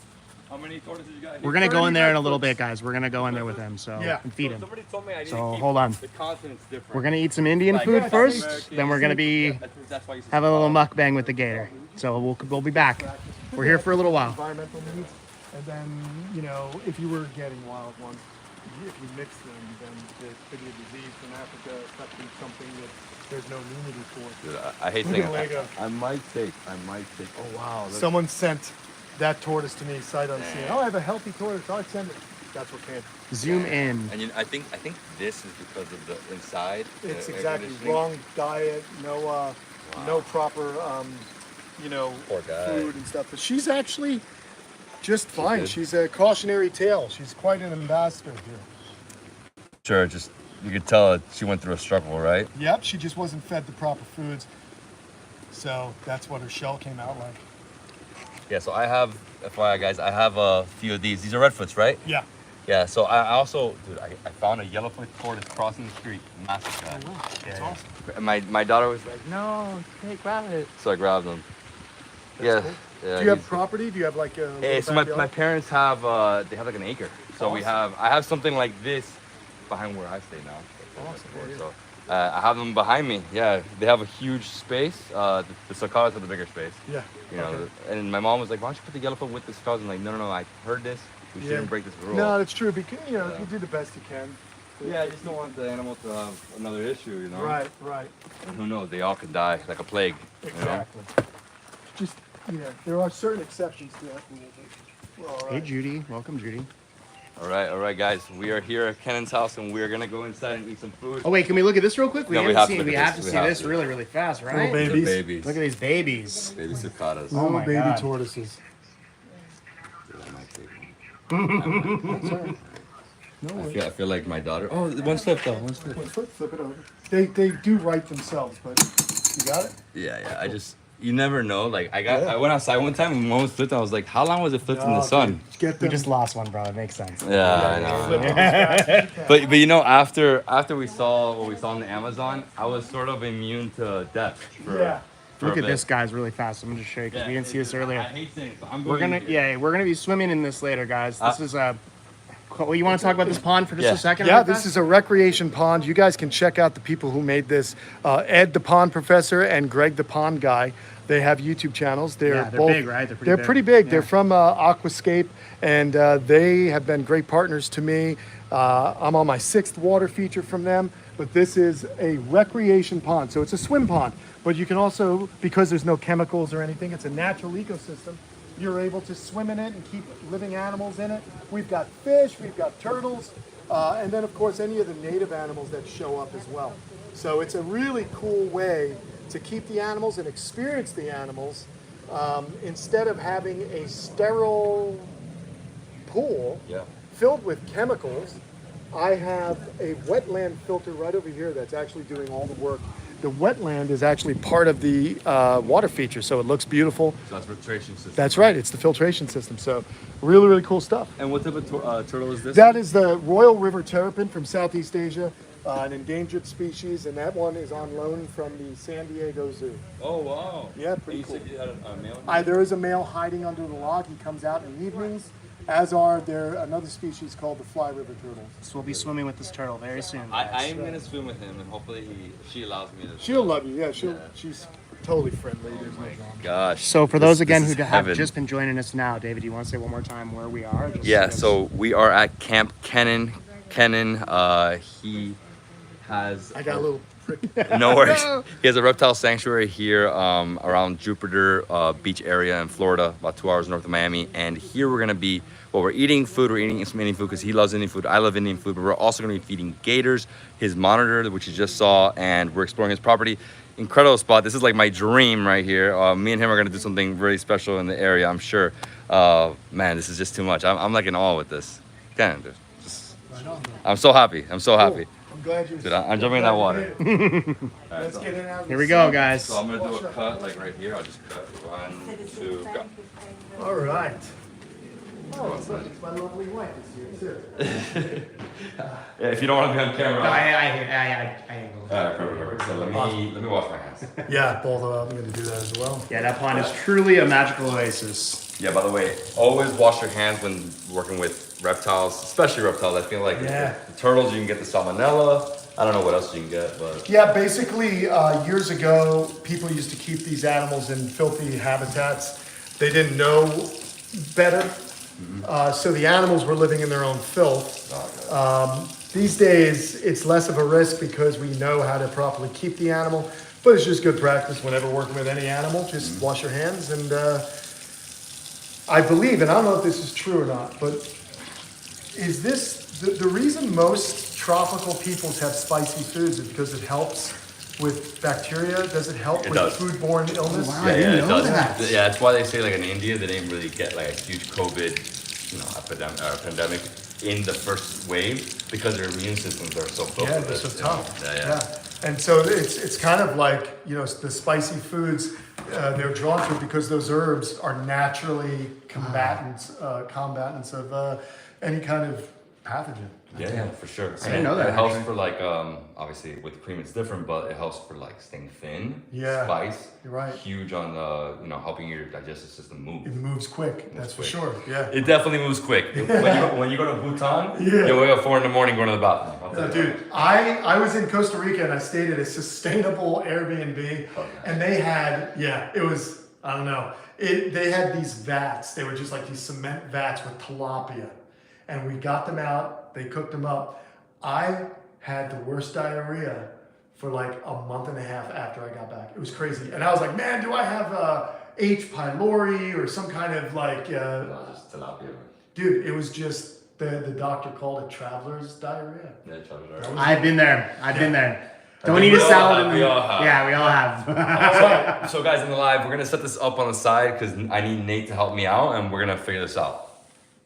How many tortoises you got? We're gonna go in there in a little bit, guys. We're gonna go in there with him, so Yeah. and feed him. Somebody told me I need So, to keep hold on. The continent's different. We're gonna eat some Indian Like, food yeah, first. American, Then we're gonna be That's why you said have a little small. mukbang with the gator. So we'll be back. We're here for a little while. Environmental needs. And then, you know, if you were getting wild ones, if you mix them, then there could be a disease from Africa affecting something that there's no immunity for. Dude, I hate Look saying at Lego. I might take. Oh wow. Look. Someone sent that tortoise to me sight unseen. Oh, I have a healthy tortoise. I'll send it. That's what came. Zoom in. And I think this is because of the inside. It's air exactly conditioning. wrong diet, no proper, Poor guy. food and stuff. But she's actually Just fine. good. She's a cautionary tale. She's quite an ambassador here. Sure, just you could tell she went through a struggle, right? Yep, she just wasn't fed the proper foods. So that's what her shell came out like. Yeah, so I have, FYI guys, I have a few of these. These are redfoots, right? Yeah. Yeah, so I also, dude, I found a yellowfoot tortoise crossing the street. Massive guy. Oh, wow. That's Yeah. awesome. And my daughter was like, no, hey, grab it. So I grabbed them. Yeah. cool. Yeah. Do you have he's- property? Do you have like a Hey, little so my backyard? parents have, they have like an acre. So I have something like this behind where I stay now. Awesome, yeah. So I have them behind me. Yeah, they have a huge space. The cicadas have the bigger space. Yeah. You know, Okay. and my mom was like, why don't you put the yellowfoot with the cicadas? I'm like, no, I heard this. We Yeah. shouldn't break this rule. No, that's true. Because you Yeah. you do the best you can. Yeah, I just don't want the animal to have another issue, you know? Right, right. And who knows, they all could die like a plague. You know? Exactly. Just there are certain exceptions to that rule. But we're all Hey, right. Judy. Welcome, Judy. All right, guys. We are here at Kenan's house and we're gonna go inside and eat some food. Oh wait, can we look at this real quick? No, we haven't have to seen- look we at have to this. We see have this to. really, really fast, right? Little The babies. babies. Look at these babies. Baby cicadas. Oh my baby God. tortoises. Dude, I might take one. I feel like my daughter. Oh, one slip though. One slip. Flip it over. They do right themselves, but you got it. Yeah. You never know. Like I Yeah. went outside one time and one was flipped. I was like, how long was it flipped in the Oh, sun? dude, Get We them. just lost one, bro. It makes sense. Yeah, I know. But you know, after we saw what we saw in the Amazon, I was sort of immune to death. Yeah. for a Look at bit. this guy's really fast. I'm gonna just show you because Yeah, we didn't see this I earlier. hate saying it, but I'm We're going gonna, here. we're gonna be swimming in this later, guys. This is a. Well, you want to talk about this pond for just Yeah. a second? Yeah, really this fast? is a recreation pond. You guys can check out the people who made this. Ed, the pond professor, and Greg, the pond guy. They have YouTube channels. They're they're both big, right? They're pretty big. big. Yeah. They're from Aquascape, and they have been great partners to me. I'm on my 6th water feature from them, but this is a recreation pond. So it's a swim pond, but you can also, because there's no chemicals or anything, it's a natural ecosystem. You're able to swim in it and keep living animals in it. We've got fish, we've got turtles, and then of course any of the native animals that show up as well. So it's a really cool way to keep the animals and experience the animals instead of having a sterile pool Yeah. filled with chemicals. I have a wetland filter right over here that's actually doing all the work. The wetland is actually part of the water feature, so it looks beautiful. So that's filtration system. That's right, it's the filtration system. So really, really cool stuff. And what type of turtle is this? That is the Royal River Terrapin from Southeast Asia, an endangered species, and that one is on loan from the San Diego Zoo. Oh wow. Yeah, pretty And you cool. said you had a male? There is a male hiding under the log. He comes out in the evenings, as are there another species called the Fly River turtle. So we'll be swimming with this turtle very soon. I guys. am gonna swim with him, and hopefully she allows me to. She'll love you, yeah. She's totally friendly. There's no drama. Gosh. So for those This again is who have heaven. just been joining us now, David, do you want to say one more time where we are? Just Yeah, so so we are at Kamp Kenan. He has. I got a little prick. No worries. He has a reptile sanctuary here around Jupiter Beach area in Florida, about 2 hours north of Miami. And here we're gonna be, well, we're eating food. We're eating some Indian food because he loves Indian food. I love Indian food, but we're also gonna be feeding gators, his monitor, which you just saw, and we're exploring his property. Incredible spot. This is like my dream right here. Me and him are gonna do something really special in the area, I'm sure. Man, this is just too much. I'm like in awe with this. Damn, dude. I'm so happy. I'm so happy. I'm glad you're. Dude, I'm jumping in that water. Let's get in out. Here we go, guys. So I'm gonna do a cut like right here. I'll just cut 1, 2, go. All right. Oh, it's my lovely wife is here too. Yeah, if you don't want to be on camera. No, I All right, perfect. So let me wash my hands. Yeah, both of them. I'm going to do that as well. Yeah, that pond is truly a magical oasis. Yeah, by the way, always wash your hands when working with reptiles, especially reptiles. I feel like Yeah. the turtles, you can get the salmonella. I don't know what else you can get, but Yeah, basically, years ago, people used to keep these animals in filthy habitats. They didn't know better, so the animals were living in their own filth. These days, it's less of a risk because we know how to properly keep the animal, but it's just good practice whenever working with any animal. Just wash your hands, and I believe, and I don't know if this is true or not, but is this the reason most tropical peoples have spicy foods is because it helps with bacteria? Does it help It with does. foodborne illness? wow. I didn't it know does. that. Yeah, that's why they say like in India they didn't really get like a huge COVID, pandemic in the first wave because their immune systems are so built. Yeah, for they're this, so you know? tough. Yeah. And so it's kind of like, you know, the spicy foods they're drawn to because those herbs are naturally combatants of any kind of pathogen. Yeah, for sure. I didn't know that, It helps actually. for like, obviously with cream it's different, but it helps for like staying thin. Yeah, Spice. you're right. Huge on helping your digestive system move. It moves quick, that's for quick. sure. Yeah. It definitely moves quick. When you go to Bhutan, Yeah. you wake up 4 in the morning going to the bathroom. I'll tell you Dude, I was in Costa Rica and I stayed at a sustainable Airbnb, and they had, it was, I don't know, they had these vats. They were just like these cement vats with tilapia, and we got them out. They cooked them up. I had the worst diarrhea for like a month and a half after I got back. It was crazy, and I was like, man, do I have H. pylori or some kind of like? No, just tilapia. Dude, it was just the doctor called it traveler's diarrhea. Yeah, chocolate. I've been there. I've been there. Don't think eat a we all salad. have, in the- we all have. Yeah, we all have. So guys in the live, we're gonna set this up on the side because I need Nate to help me out, and we're gonna figure this out.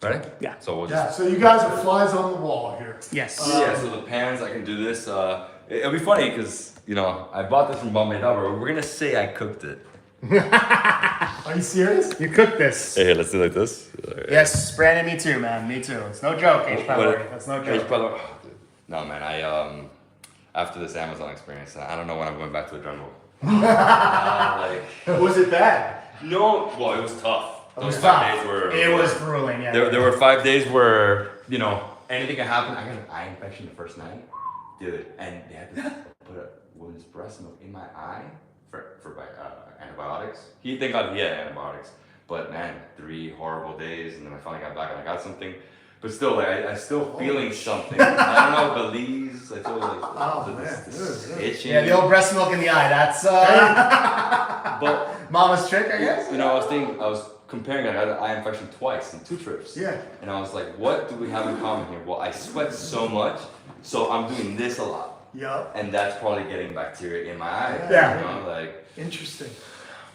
Ready? Yeah. So we'll Yeah, just. so you guys are flies on the wall here. Yes. Yeah. So the pans, I can do this. It'll be funny because I bought this from Bombay Dabber. We're gonna say I cooked it. Are you serious? You cooked this. Hey, let's do it like this. Yes, Brandon, me too, man. Me too. It's no joke, H. pylori. That's no joke. No man, I after this Amazon experience, I don't know when I'm going back to the jungle. Was it bad? No, well it was tough. It was Those tough. 5 days were. It was grueling, yeah. There were 5 days where anything can happen. I got an eye infection the first night, dude, and they had to put a woman's breast milk in my eye for antibiotics. Thank God he had antibiotics, but man, 3 horrible days, and then I finally got back and I got something. But still, like I still feeling something. I don't know, Belize. I feel like this itching. Yeah, the old breast milk in the eye. That's But mama's trick, I guess. I was comparing it. I had an eye infection twice in 2 trips. Yeah. And I was like, what do we have in common here? Well, I sweat so much, so I'm doing this a lot. Yup. And that's probably getting bacteria in my eye. Yeah. Interesting.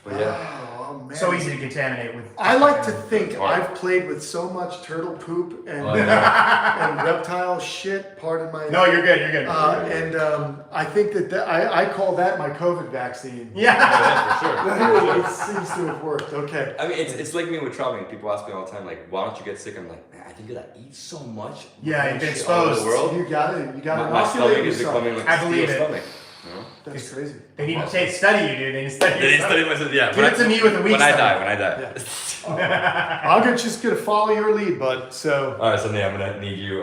But yeah. Oh man. So easy to contaminate with. I like to think Hard. I've played with so much turtle poop and Oh, yeah. and reptile shit. Pardon my. No, you're good. You're good. I think that I call that my COVID vaccine. Yeah. Yeah, for sure. It seems to have worked. Okay. I mean, it's like me with traveling. People ask me all the time, like, why don't you get sick? I'm like, man, I think that I eat so much. Yeah, you've been shit all over exposed. The world. You got it. You got to My stomach inoculate is yourself. becoming like I a believe steel it. stomach. That's crazy. They need to study you, dude. They need to study They you. didn't study myself. Yeah. Give it to me with a week When I study. die. I'm just gonna follow your lead, bud. So. All right, so Nate, I'm gonna need you.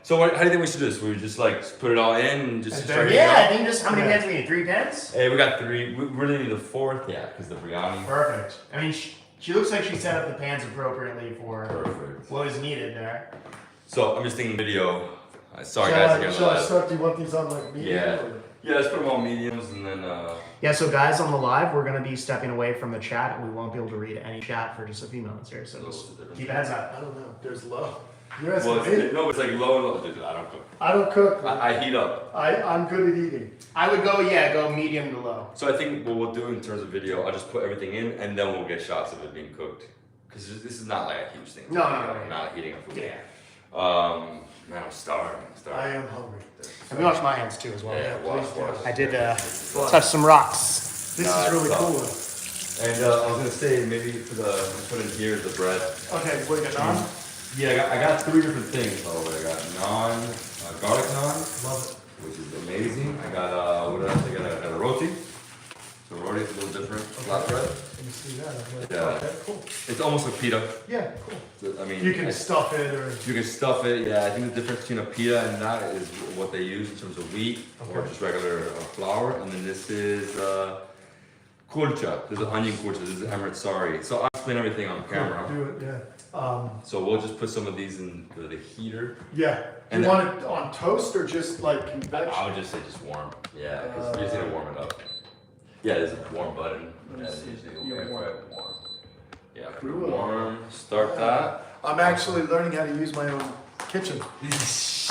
So how do you think we should do this? We just like put it all in and just And start. then- Yeah, I think just how many pans we need? 3 pans? Hey, we got 3. We really need the 4th, yeah, because the biryani. Perfect. I mean, she looks like she set up the pans appropriately for Perfect. what is needed there. So I'm just thinking video. Sorry guys, again. Shall I start? Do you want these on like medium? Yeah. or- Yeah, let's put them on mediums and then. Yeah, so guys on the live, we're going to be stepping away from the chat and we won't be able to read any chat for just a few minutes here. So just keep a heads up. I don't know. There's low. You're asking Well, me? no, it's like low and low. Dude, I don't cook. I don't cook. I heat up. I'm good at eating. I would go medium to low. So I think what we'll do in terms of video, I'll just put everything in and then we'll get shots of it being cooked. Because this is not like a huge thing. No. I'm not heating up food. Yeah. Man, I'm starving. I am hungry. And we wash my hands too as well. Yeah, wash. I did touch some rocks. This Nah, is really it's cool. And I was gonna say maybe put in here the bread. Okay, what you got naan? Yeah, I got 3 different things. By the way, I got naan, garlic naan, Love it. which is amazing. I got what else? I got a roti. So roti is a little different. Flatbread. Let me see that. I'm like, Yeah. Okay, cool. It's almost like pita. Yeah, cool. So, I mean, You can stuff it or. you can stuff it. Yeah, I think the difference between a pita and that is what they use in terms of wheat or Okay. just regular flour. And then this is kulcha. This is onion kulcha. This is Emirates sari. So I'll explain everything on camera. Do it, yeah. So we'll just put some of these in the heater. Yeah. And you then- want it on toast or just like I convection? would just say just warm. Yeah, because you just need to warm it up. Yeah, there's a warm button. Yeah, usually Yeah, air warm. fry it warm. Yeah, put it Cool. warm. Start that. I'm actually learning how to use my own kitchen.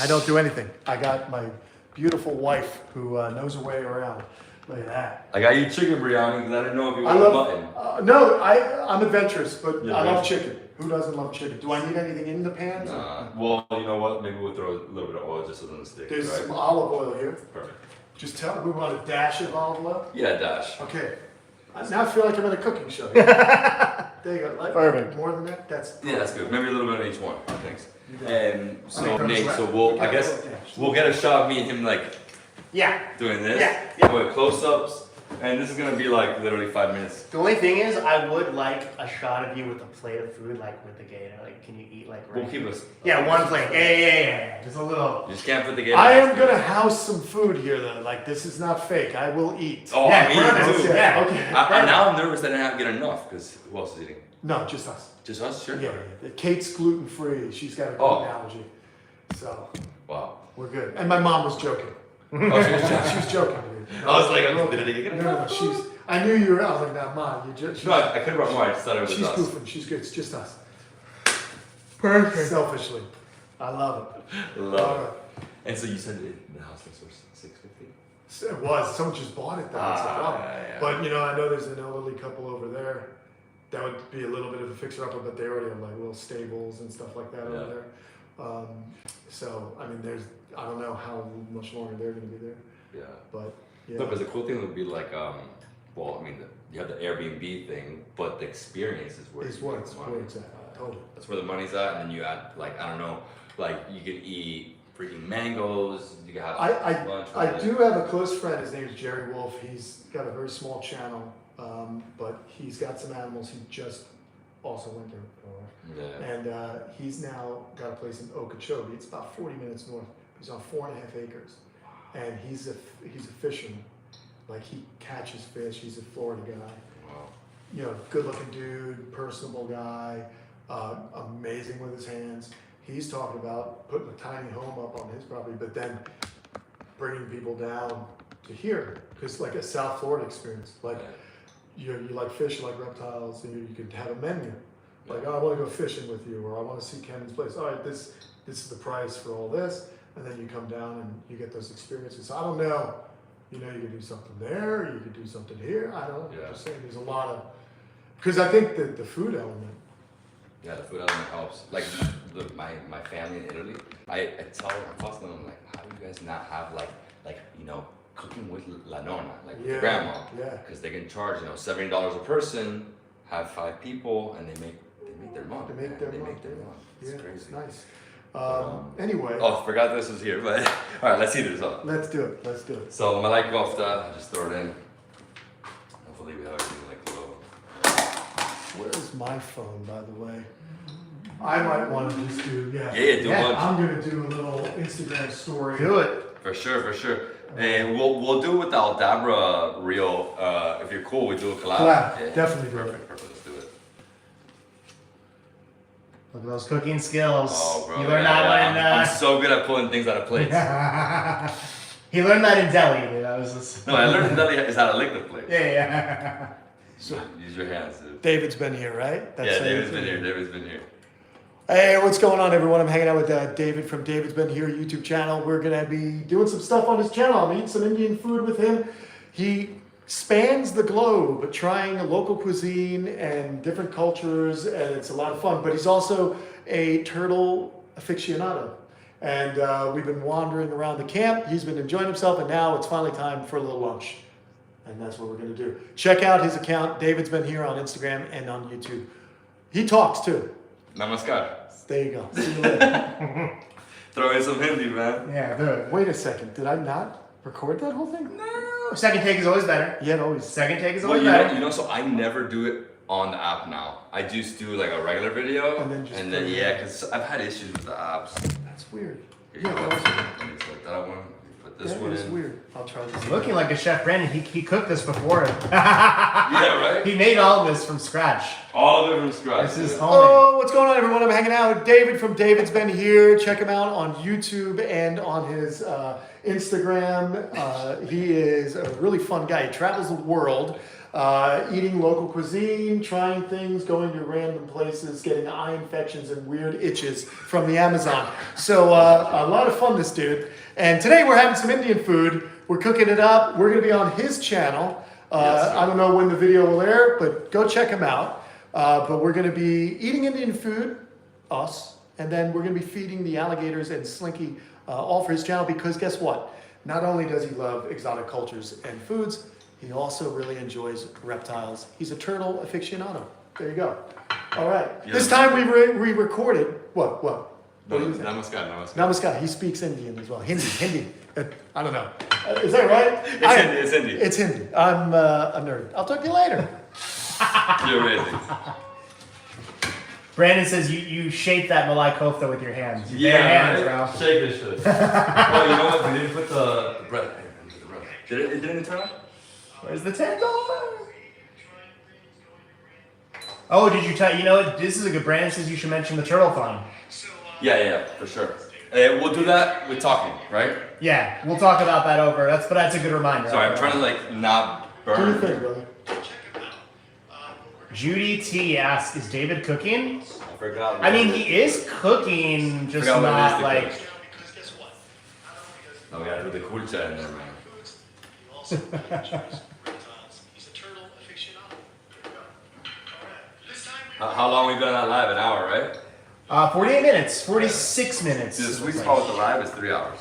I don't do anything. I got my beautiful wife who knows her way around. Look at that. I got you chicken biryani because I didn't know if you I wanted love. mutton. No, I'm adventurous, but Yeah, I love right. chicken. Who doesn't love chicken? Do I need anything in the pans? Well, you know what? Maybe we'll throw a little bit of oil just so it doesn't stick. There's right? some olive oil here. Perfect. Just tell me, we want a dash of olive oil. Yeah, dash. Okay. Now I feel like I'm in a cooking show. There you go. Like, Perfect. More than that? That's Yeah, that's good. Maybe a little bit on each one. Thanks. got it. So Nate, so I guess we'll get a shot of me and him like Yeah. doing this. Yeah. With close-ups, and this is gonna be like literally 5 minutes. The only thing is, I would like a shot of you with a plate of food, like with the gator. Like, can you eat like? We'll keep us. Yeah, one plate. Yeah. Just a little. You just can't put the gator. I am next gonna to it. house some food here though. Like this is not fake. I will eat. Oh, Yeah, me perfect. too. Yeah. Okay. Now I'm nervous that I didn't get enough because who else is eating? No, just us. Just us, sure. Yeah. Kate's gluten free. She's got a gluten Oh. allergy, so Wow. we're good. And my mom was joking. Oh, she was just- She was joking. Dude. I was like, No, did it get no, no, she's. I knew you were. I was like, nah, mom, you just. No, I could have brought more. I just thought it was She's us. goofing. She's good. It's just us. Perfect. Selfishly, I love it. All Love right. it. And so you said the house next door is $650. It was. Someone just bought it though. That's the problem. Yeah. But you know, I know there's an elderly couple over there. That would be a little bit of a fixer-upper, but they already have like little stables and stuff like that over there. So I mean, I don't know how much longer they're going to be there, Yeah. but yeah. No, because the cool thing would be like, well, I mean, you have the Airbnb thing, but the experience is where Is you what make it's the where money. it's at. Totally. That's where the money's at, and then you add like I don't know, like you could eat freaking mangoes. You could have lunch. I with it. do have a close friend. His name is Jerry Wolf. He's got a very small channel, but he's got some animals. He just also went there. Yeah. And he's now got a place in Okeechobee. It's about 40 minutes north. He's on 4.5 acres, and he's a fisherman. Like he catches fish. He's a Florida guy. Wow. You know, good-looking dude, personable guy, amazing with his hands. He's talking about putting a tiny home up on his property, but then bringing people down to here, because like a South Florida experience. Like you like fish, you like reptiles, and you could have a menu. Like, oh, I want to go fishing with you, or I want to see Kenan's place. All right, this is the price for all this, and then you come down and you get those experiences. I don't know, you know, you could do something there, you could do something here. I don't know. Yeah. I'm just saying, there's a lot of, because I think that the food element. Yeah, the food element helps. Like my family in Italy, I tell them, I'm like, how do you guys not have like you know, cooking with la nonna, like with Yeah, the grandma? yeah. Because they can charge, you know, $70 a person, have 5 people, and they make their money. They make their money. It's Yeah, crazy. it's nice. Anyway, Oh, I forgot this was here, but all right, let's see this up. let's do it. Let's do it. So Malay kofta, just throw it in. Hopefully we have everything like low. Where's my phone, by the way? I might want to just do, Yeah, do a bunch. I'm going to do a little Instagram story. Do it. For sure. And we'll do it with the Aldabra reel. If you're cool, we do a collab. Collab, definitely do it. Perfect. Let's do it. Look at those cooking skills. Oh, bro. You learned that when I'm so good at pulling things out of plates. he learned that in Delhi, dude. That was just... No, I learned in Delhi is how to lick the plate. Yeah. So use your hands, dude. David's been here, right? That's Yeah, how David's you been do here. it. David's been here. Hey, what's going on, everyone? I'm hanging out with David from Davidsbeenhere YouTube channel. We're going to be doing some stuff on his channel. I'm eating some Indian food with him. He spans the globe trying local cuisine and different cultures, and it's a lot of fun. But he's also a turtle aficionado. And we've been wandering around the camp. He's been enjoying himself, and now it's finally time for a little lunch. And that's what we're going to do. Check out his account, Davidsbeenhere, on Instagram and on YouTube. He talks too. Namaskar. There you go. See you later. Throw in some Hindi, man. Yeah, do it. Wait a second. Did I not record that whole thing? No. Second take is always better. Yeah, always. Second take is Well, always you better. know, so I never do it on the app now. I just do like a regular video, And then just put it yeah, in. because I've had issues with the apps. That's weird. Here you Yeah, go. that was- Let me put that one. Put this that one is in. weird. I'll try this. Looking like a chef Brandon. He cooked this before. Yeah, right. He made all of this from scratch. All of it from scratch. This is dude. homemade. Oh, what's going on, everyone? I'm hanging out with David from Davidsbeenhere. Check him out on YouTube and on his Instagram. He is a really fun guy. He travels the world. Eating local cuisine, trying things, going to random places, getting eye infections and weird itches from the Amazon. So a lot of fun, this dude. And today we're having some Indian food. We're cooking it up. We're going to be on his channel. I don't know when the video will air, but go check him out. But we're going to be eating Indian food, us, and then we're going to be feeding the alligators and Slinky all for his channel because guess what? Not only does he love exotic cultures and foods, he also really enjoys reptiles. He's a turtle aficionado. There you go. All right. Yeah. This time we recorded. What? Namaskar. Namaskar. He speaks Indian as well. Hindi. I don't know. Is that right? It's Hindi. It's Hindi. I'm a nerd. I'll talk to you later. You're amazing. Brandon says you shape that malai kofta with your hands. Your bare hands, bro. Shake this shit. Well, you know what? We didn't put the bread. Did it didn't turn on? Where's the $10? Oh, did you tell? You know what? This is a good. Brandon says you should mention the turtle fun. Yeah, for sure. We'll do that with talking, right? Yeah, we'll talk about that over. That's a good reminder. Sorry, I'm trying to like not burn. Do your thing, brother. Judy T asks, "Is David cooking?" I forgot. I mean, he is cooking, just Forgot what it is not to like. cook. Oh, we gotta do the kulcha in there, man. How long we been on live? An hour, right? 48 minutes, 46 minutes. See, the sweet spot with the live is 3 hours.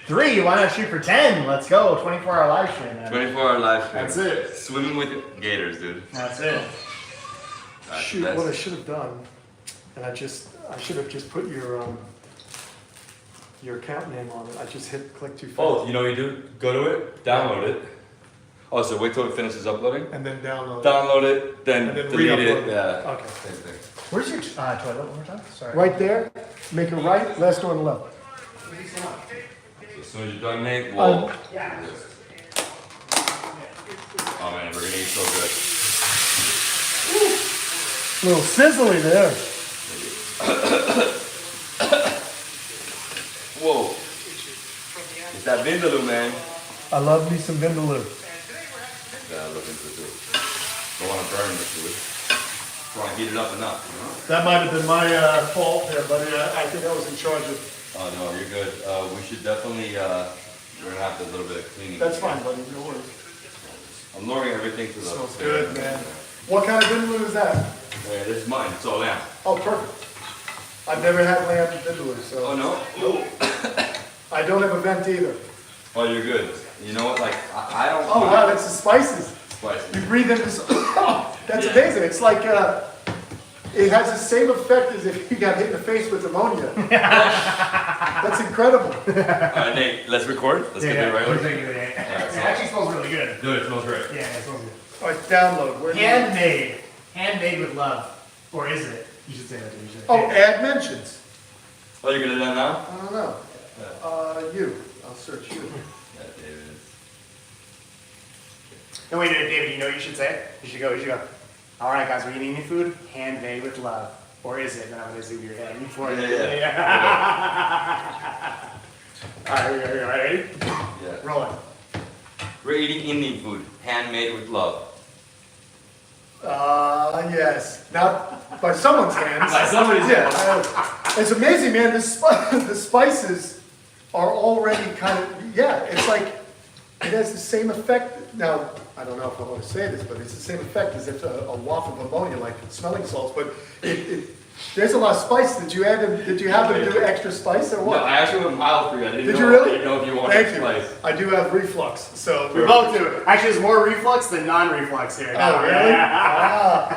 3, why not shoot for 10? Let's go, 24-hour live stream. Man. 24-hour live stream. That's it. Swimming with gators, dude. That's it. That's Shoot, the best. what I should have done, and I should have just put your account name on it. I just click too fast. Oh, you know what you do? Go to it, download it. Oh, so wait till it finishes uploading? And then download. Download it, then And then delete it. re-upload it. Yeah. Okay. Same thing. Where's your toilet one more time? Sorry. Right there. Make a right. Last door on the left. As soon as you're done, Nate, we'll. Yeah. Oh man, we're gonna eat so good. Little sizzly there. Whoa. It's that vindaloo, man. I love me some vindaloo. Yeah, I love vindaloo too. Don't want to burn the food. Just want to heat it up enough, you know? That might have been my fault there, buddy. I think I was in charge of. Oh no, you're good. We should definitely, we're gonna have to do a little bit of cleaning. That's fine, buddy. No worries. I'm lowering everything to the. Smells good, man. What kind of vindaloo is that? Yeah, this is mine. It's all lamb. Oh, perfect. I've never had lamb vindaloo, so. Oh no? Ooh. I don't have a vent either. Oh, you're good. You know what? Like I don't. Oh wow, that's the spices. Spicy. You breathe in this. That's amazing. It's like it has the same effect as if you got hit in the face with ammonia. That's incredible. All right, Nate. Let's record. Let's get it right. It actually smells really good. Dude, it smells great. Yeah, it smells good. All right, download. Where do you- Handmade with love. Or is it? You should say that to me. Oh, add mentions. Oh, you're gonna do that now? I don't know. You. I'll search you. Yeah, David. No, wait, David, you know what you should say? You should go. All right, guys, we're eating Indian food, handmade with love. Or is it? Then I'm going to zoom your head. You for it. Yeah. All right, ready? Yeah. Roll it. We're eating Indian food, handmade with love. Yes. Not by someone's hands. By somebody's hands. It's amazing, man. The spices are already kind of, it's like, it has the same effect. Now, I don't know if I want to say this, but it's the same effect as if a waft of ammonia, like smelling salts, but there's a lot of spice. Did you happen to do extra spice or what? No, I actually went mild for you. I didn't Did know, you really? I didn't know if you wanted Thank you. spice. I do have reflux, so We both do. Actually, there's more reflux than non-reflux here. Oh, really?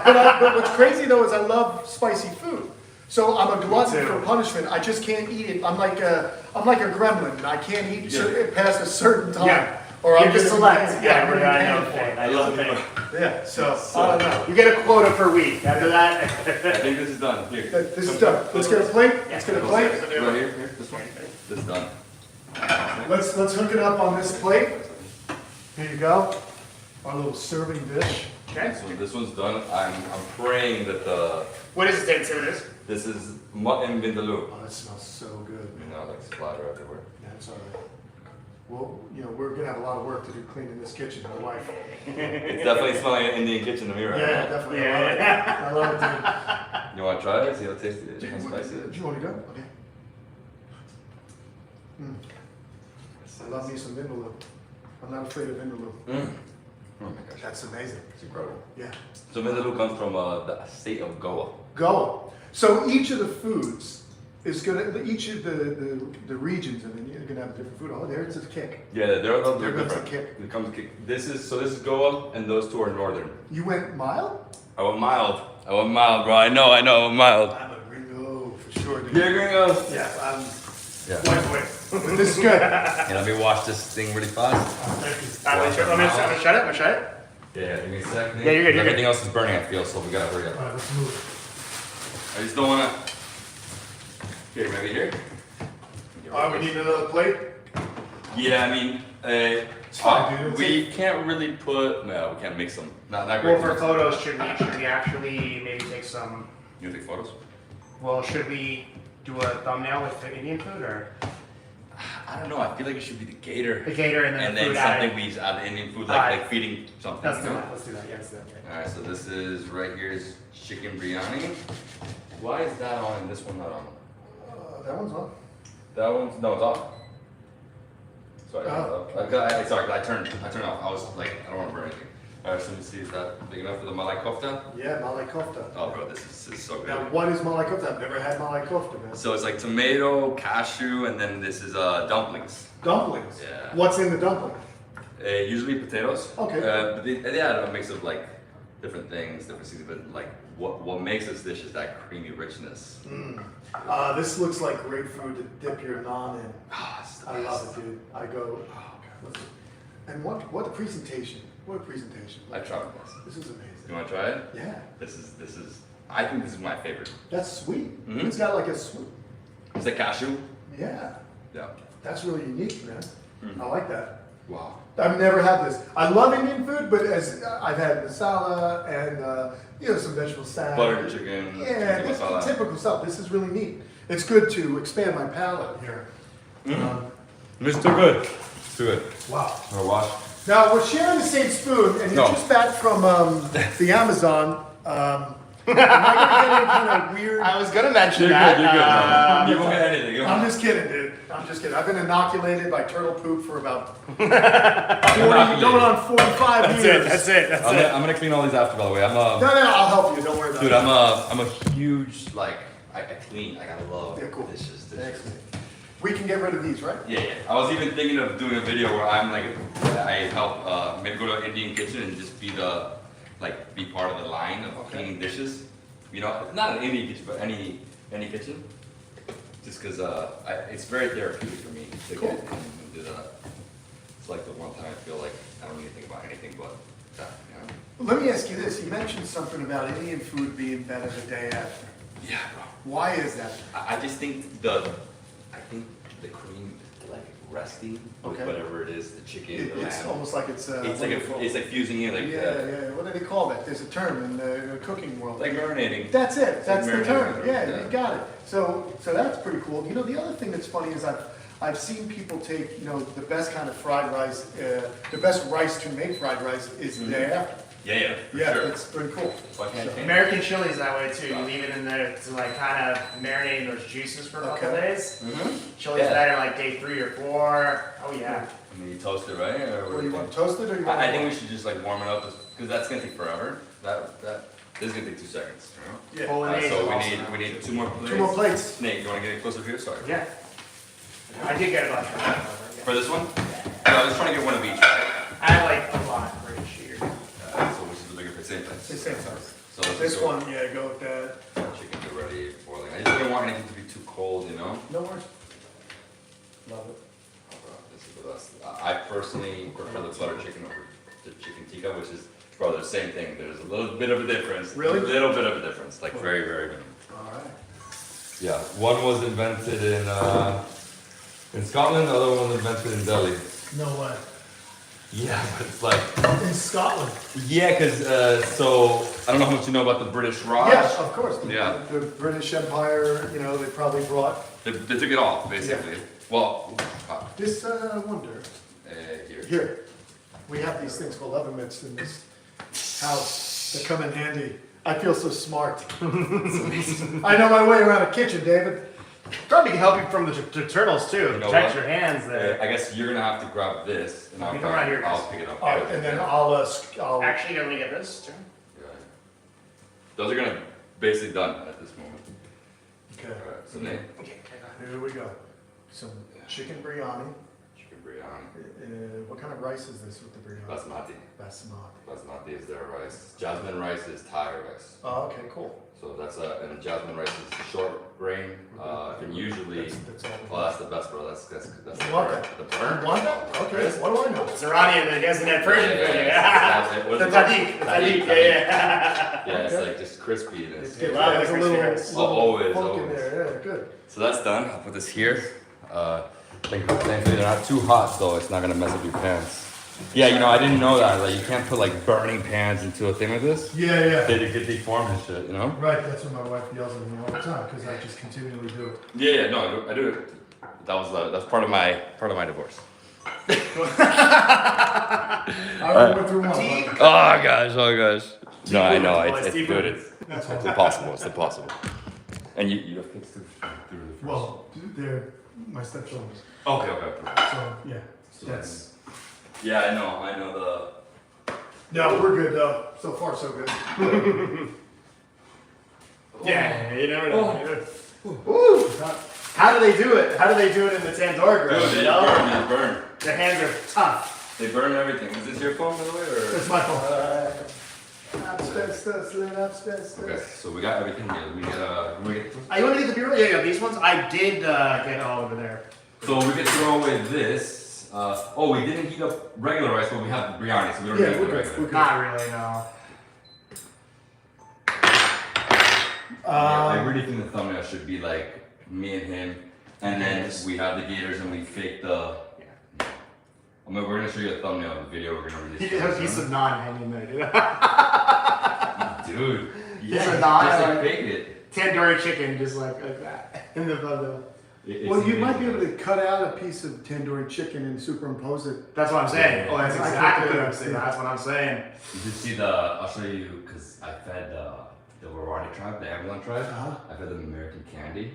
But what's crazy though is I love spicy food. So I'm a glutton for punishment. I just can't eat it. I'm like a gremlin. I can't eat past a certain time. Yeah. Or You I'm have to gonna be select. paying- Yeah, I'm gonna be I paying know. for it. I love it. Yeah, so I don't know. You get a quota per week. After that, I think this is done. Here. This is done. Let's get a plate. Let's get a plate. Right here, this one. This is done. Let's hook it up on this plate. Here you go. Our little serving dish. okay. So this one's done. I'm praying that What is it, David? Say what it is. this is mutton vindaloo. Oh, that smells so good. You know, like splatter everywhere. Yeah, it's all right. well, you know, we're gonna have a lot of work to do cleaning this kitchen. My wife. It's definitely smelling like Indian kitchen to me right Yeah, now. definitely. Yeah. I love it, dude. You want to try it? See how tasty it is? How spicy it Do is? you want to go? Okay. I love me some vindaloo. I'm not afraid of vindaloo. Mm. Oh my gosh, That's amazing. it's incredible. Yeah. So Vindaloo comes from the state of Goa. Go. So each of the foods is gonna, each of the regions, and then you're gonna have a different food. Oh, there's a kick. Yeah, they're There goes different. the kick. It comes kick. This is Goa, and those two are northern. You went mild? I went mild, bro. I know, I went mild. I'm a gringo for sure, dude. Here, gringos. Yeah, I'm. Yeah. Wait. But this is good. Yeah, let me wash this thing really fast. Thank you. I'm gonna shut it. I'm gonna shut it. Yeah, give me a second. Yeah, you're good, you're Everything good. else is burning, I feel, so we gotta hurry up. All right, let's move. I just don't wanna. Here, maybe here. All right, we need another plate. Yeah, I mean, fine, dude. It's we can't really put. No, we can't mix them. Not Well, great. for photos, should we actually maybe take some? You take photos? Well, should we do a thumbnail with the Indian food or I don't know. I feel like it should be the gator. the gator and then And the then food something added? we add Indian food, Alright. like feeding something. Let's you do know? that. Let's do that. Yeah, let's do that. Alright, so this is right here is chicken biryani. Why is that on and this one not on? That one's on. That one's no, it's off. Sorry, Oh. sorry, I turned off. I was like, I don't want to burn anything. Alright, so let me see, is that big enough for the malai kofta? Yeah, malai kofta. Oh, bro, this is so good. Now, what is malai kofta? I've never had malai kofta, man. So it's like tomato, cashew, and then this is dumplings. Dumplings. Yeah. What's in the dumpling? Usually potatoes. Okay. But they add a mix of like different things, different seasons. But like what makes this dish is that creamy richness. This looks like great food to dip your naan in. Ah, it's the I love best. it, dude. I go, oh god. And what a presentation. What a presentation. I tried this. This is You amazing. want to try it? Yeah. This is. I think this is my favorite. That's sweet. Mhm. It's got like a sweet. It's the cashew. Yeah. Yeah. That's really unique, man. Mhm. I like that. Wow. I've never had this. I love Indian food, but as I've had masala and some vegetable salad. Butter chicken. Yeah, tikka this masala. typical stuff. This is really neat. It's good to expand my palate here. It's too good. It's too good. Wow. Or wash. Now we're sharing the same spoon, and you're No. just back from the Amazon. Am I gonna get any kind of weird? I was gonna mention You're that. good. You're good. You won't get anything. You I'm won't. just kidding, dude. I'm just kidding. I've been inoculated by turtle poop for about 40, going on 45 years. That's I'm gonna clean all these after, by the way. No, I'll help you. Don't worry about Dude, it. I'm a huge I clean. Like I love Yeah, cool. dishes. Excellent. We can get rid of these, right? Yeah. I was even thinking of doing a video where I'm like, I help maybe go to an Indian kitchen and just be part of the line of cleaning dishes. You know, not an Indian kitchen, but any kitchen. Just because it's very therapeutic for me to Cool. get in and do that. It's like the one time I feel like I don't need to think about anything but that. You know? Let me ask you this. You mentioned something about Indian food being better the day after. Yeah, bro. Why is that? I just think the cream like resting with Okay. whatever it is, the chicken, the It's lamb. almost like it's It's like fusing it, like yeah. What do they call that? There's a term in the cooking world. like marinating. That's it. That's the Marinating, term. Yeah, yeah. you got it. So that's pretty cool. You know, the other thing that's funny is I've seen people take the best kind of fried rice, the best rice to make fried rice is the day after. Yeah, for Yeah, sure. it's pretty cool. Why can't I change? American chili is that way too. You leave it in there to like kind of marinate in those juices for a couple Okay. days. Mm-hmm. Chili's Yeah. better like day 3 or 4. Oh yeah. I mean, you toast it, right? Or What do you want, toasted or you want? I think we should just like warm it up because that's gonna take forever. This is gonna take 2 seconds. You know? Yeah. Bolognese So is awesome. we need 2 more plates. 2 more plates. Nate, you wanna get it closer here? Sorry. Yeah. I did get a bunch of that. For this one? I was trying to get one of each. I had like a lot for each year. So which is the bigger plate? Same It's the place. same size. So let's This just go. one, yeah, go with that. Chicken's already boiling. I just didn't want anything to be too cold, you know? No worries. Love it. Oh, bro, this is the best. I personally prefer the butter chicken over the chicken tikka, which is, bro, the same thing. There's a little bit of a difference. Really? A little bit of a difference. Like very, very minimal. All right. Yeah, one was invented in Scotland, the other one was invented in Delhi. No way. Yeah, but it's like, In Scotland. yeah, because, so, I don't know how much you know about the British Raj. Yes, of course. Yeah. The British Empire, they probably brought They took it off, basically. Well, this wonder. Here, we have these things called oven mitts in this house that come in handy. I feel so smart. I know my way around a kitchen, David. Probably can help you from the turtles too. You know Protect what? your hands there. I guess you're gonna have to grab this, and You come around here, I'll guys. pick it up. All right, and then I'll Actually, let me get this too. Yeah. Those are gonna basically done at this moment. okay. All right, so Nate, Here we go. Some chicken biryani. chicken biryani. What kind of rice is this with the biryani? Basmati. Basmati. Is their rice. Jasmine rice is Thai rice. Oh, okay, cool. So that's and jasmine rice is short grain, and usually, That's all. well, that's the best, bro. That's the You want burn. that? The burn. You want that? Okay, what do I know? It's Iranian, it hasn't had Persian food Yeah, yet. what's The it tahdig, called? the tahdig, Tahdig. yeah. Yeah, it's like just crispy and it's It Love has a the little, crispy rice. Always, funk in always. there. Yeah, good. So that's done. I'll put this here. Thankfully they're not too hot, so it's not gonna mess up your pans. Yeah, you know, I didn't know that. Like, you can't put like burning pans into a thing like this. Yeah. They get deformed and shit, you know? Right, that's what my wife yells at me all the time because I just continually do it. Yeah, no, I do it. That's part of my divorce. I went through one. but- Oh gosh. No, I know. It's Deep good. roots. It's impossible. It's impossible. And you have kids through the first. Well, they're my stepchildren. Okay. So, yeah, that's. Yeah, I know No, we're good though. So far, so good. Yeah, you never know. Ooh. How do they do it? How do they do it in the Tandoor grill? Dude, You they know? burn. Their hands are tough. They burn everything. Is this your phone, by the way, or? That's my fault. Okay, so we got everything here. We get You want to get the beer? Yeah, these ones. I did get all over there. So we can throw away this. We didn't heat up regular rice, but we have the biryani, so we don't Yeah, need we're the good. regular. We're good. Not really, no. I really think the thumbnail should be like me and him, and then we have the gators and we fake the. I mean, we're gonna show you a thumbnail of the video. We're gonna release. He did have a piece of naan hanging there, Dude, Piece yeah, of naan, just like like- fake it. Tandoori chicken, just like that. In the photo. It's Well, you might be amazing. able to cut out a piece of tandoori chicken and superimpose it. That's what I'm saying. Oh, that's I exactly can't what I'm do saying. that. That's what I'm saying. You should see I'll show you, because I fed the Warani tribe, the Amazon tribe. Uh-huh. I fed them American candy.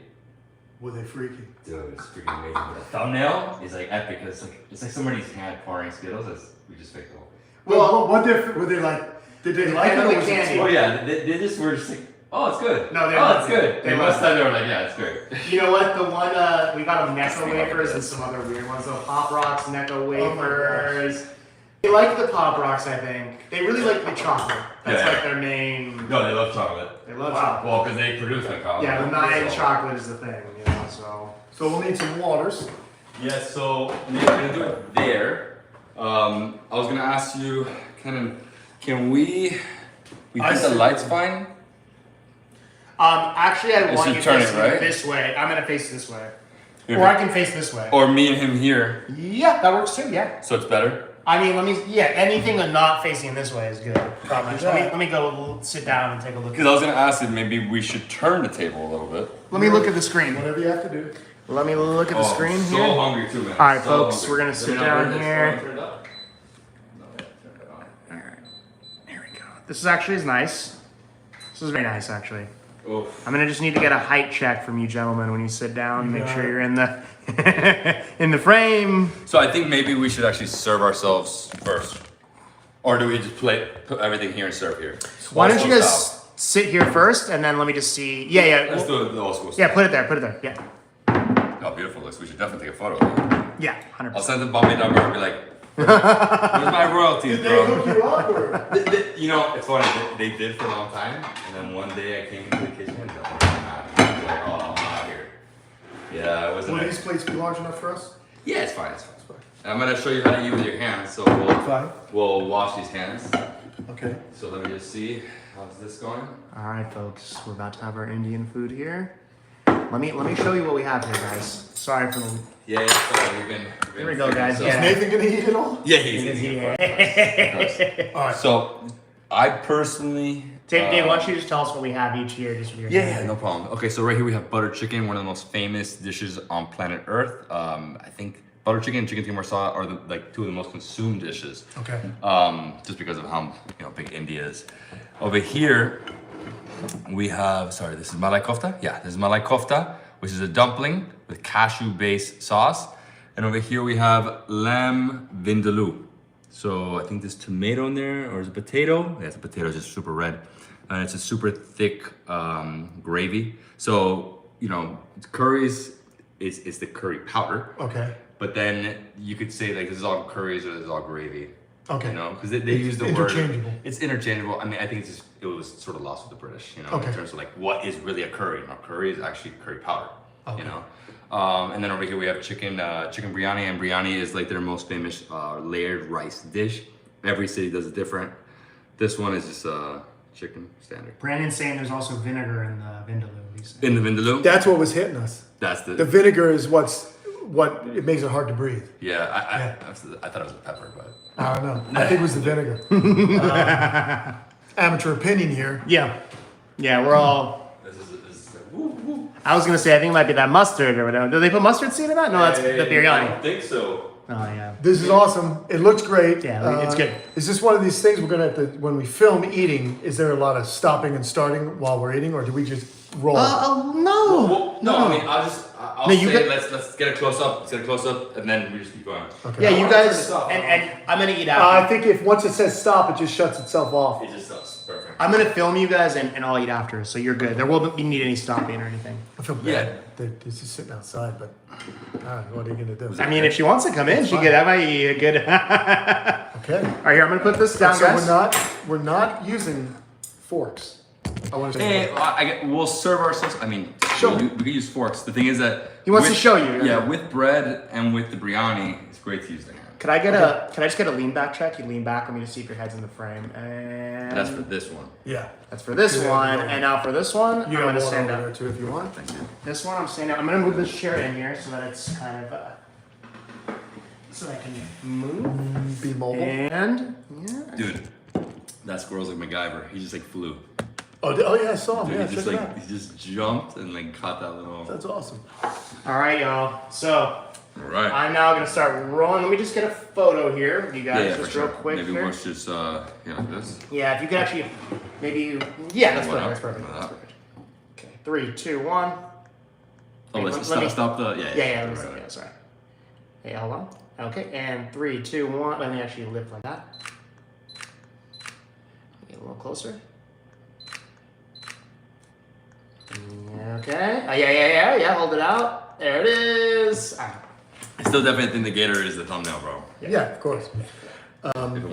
Were they freaky? Dude, it's freaking amazing. But the thumbnail is like epic. It's like somebody's hand pouring Skittles. We just faked the whole. Well, what were they like? Did they like it I or know was the it candy. Oh yeah, they just were just like, oh, it's good. No, they oh, loved it's it. good. They They loved must have. They were like, yeah, it's great. You know what? The one we got them Necco me wafers like and this. some other weird ones. So Pop Rocks, Necco Oh my wafers. They like the Pop Rocks, I think. They really like the chocolate. That's Yeah. like their main. No, they love chocolate. They love chocolate. Well, because they produce like chocolate. Yeah, the nine So- chocolate is the thing, you know. So So we'll need some waters. Yeah, so we're gonna do it there. I was gonna ask you, can we I think the see. light's fine? actually, I You want should you turn facing it, right? this way. I'm gonna face this way, Here, or I can face this way. Or me and him here, Yeah, that works too. Yeah. so it's better. I mean, anything that's not facing this way is good. Promise. Let me go sit down and take a look. Because I was gonna ask if maybe we should turn the table a little bit. Let me look at the screen. Whatever you have to do. Let me look at the Oh, screen so here. hungry too, man. All right, So folks, hungry. we're gonna Let sit me know down when this here. phone turned up. No, yeah, turn it on. All right, here we go. This is actually nice. This is very nice, actually. Oof. I'm gonna just need to get a height check from you gentlemen when you sit down. Make got sure it. you're in the in the frame. So I think maybe we should actually serve ourselves first. Or do we just put everything here and serve here? Why don't you Old guys school sit here first, and then let me just see. Yeah, style. yeah. Let's do it the old school Yeah, style. put it there. Put it there. Yeah, Oh, beautiful looks. We should definitely take a photo of it. yeah, I'll 100%. send the Bobby number and be like, where's my royalties, Did they hook bro? you up or? You know, it's funny. They did for a long time, and then one day I came into the kitchen and they're like, oh, I'm out here. Yeah, it wasn't. Will these plates be large enough for us? Yeah, it's fine. It's fine. It's fine. And I'm gonna show you how to eat with your hands. So Fine. we'll wash these hands. Okay. So let me just see. How's this going? All right, folks, we're about to have our Indian food here. Let me show you what we have here, guys. Sorry for the. Yeah, so we've been Here we go, guys. Is Yeah. Nathan gonna eat it all? Yeah, he's eating it. All right. So I personally. Dave, why don't you just tell us what we have each year, just with your Yeah, no problem. Okay, so right here we have butter chicken, one of the most famous dishes on planet Earth. I think butter chicken and chicken tikka masala are like two of the most consumed dishes. Okay. Just because of how big India is. Over here, we have this is malai kofta. Yeah, this is malai kofta, which is a dumpling with cashew-based sauce. And over here we have lamb vindaloo. So I think there's tomato in there, or is it potato? Yeah, it's a potato, just super red. And it's a super thick gravy. So, curries is the curry powder. Okay. But then you could say like this is all curries or this is all gravy. Okay. Because they use the word. Interchangeable. It's interchangeable. I mean, I think it was sort of lost with the British, Okay. in terms of like what is really a curry. Now, curry is actually curry powder, Okay. And then over here we have chicken biryani, and biryani is like their most famous layered rice dish. Every city does it different. This one is just chicken standard. Brandon's saying there's also vinegar in the vindaloo. In the vindaloo? That's what was hitting us. That's The vinegar is what it makes it hard to breathe. Yeah, I thought it was a pepper, but. I don't know. I think it was the vinegar. Amateur opinion here. Yeah. Yeah, we're all... This is woo, woo. I was going to say, I think it might be that mustard or whatever. Do they put mustard seed in that? No, that's the I biryani. don't think so. Oh, yeah. This is awesome. It looks great. Yeah, it's good. Is this one of these things we're gonna have to, when we film eating, is there a lot of stopping and starting while we're eating, or do we just roll? No. Well, no, I mean, I'll No, you say, get- let's get a close up. Let's get a close up, and then we just keep going. Okay. Yeah, you I wanna turn guys... this off. And I'm going to eat I after. think if once it says stop, it just shuts itself off. It just does. Perfect. I'm going to film you guys and I'll eat after, so you're good. There won't be need any stopping or anything. I feel bad. This is sitting outside, but what are you gonna do? I mean, if she wants to come in, she could have a good... Okay. All right, here, I'm going to put this down, So guys. we're not using forks. I want to say. Hey, we'll serve ourselves. I mean, Show we me. could use forks. The thing is that He wants to show you. Yeah, with bread and with the biryani, it's great to use the hand. Can I just get a lean back check? You lean back for me to see if your head's in the frame. And That's for this one. Yeah. that's for this Yeah, one. yeah. And now for this one, You I'm got going to one stand over up. there too if you want. Thank you. This one, I'm standing up. I'm going to move this chair in here so that it's kind of... so I can move. Be mobile. And... Yeah. Dude, that squirrel's like MacGyver. He just like flew. Oh yeah, I saw him. Dude, Yeah, he just check it like out. he just jumped and like caught that little. That's awesome. All right, y'all. So... All right. I'm now gonna start rolling. Let me just get a photo here with you guys, Yeah, just for real sure. quick Maybe here. we'll just like this. Yeah, if you could actually, maybe, yeah, that's Why perfect. not? That's perfect. Why That's not? perfect. Okay, 3, 2, 1. Oh, Okay, let's let me- stop the Yeah, right, let's, right. yeah, sorry. Hey, hold on. Okay, and 3, 2, 1. Let me actually lift like that. Get a little closer. Okay. Yeah. Hold it out. There it is. Ah. I still definitely think the gator is the thumbnail, bro. Yeah, of course. You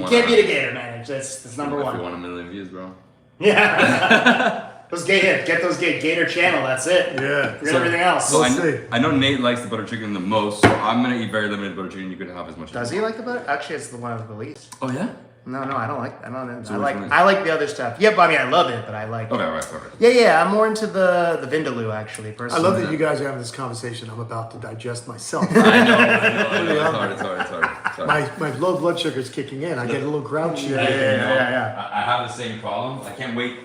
can't beat a gator, man. That's number If one. you want 1 million views, bro. Yeah. Get those Gator channel. That's it. Yeah. Forget everything else. So We'll see. I know Nate likes the butter chicken the most, so I'm gonna eat very limited butter chicken. You can have as much. Does as he you like the butter? Actually, it's the one of the least. want. Oh yeah. No, I don't like. I don't. So I which like. one is- I like the other stuff. Yeah, but I mean, I love it, but I like. Okay, all right, perfect. Yeah. I'm more into the vindaloo actually. I Personally. love that you guys are having this conversation. I'm about to digest myself. I know. It's hard. my low blood sugar's kicking in. I get a little grouchy. Yeah. I have the same problem. I can't wait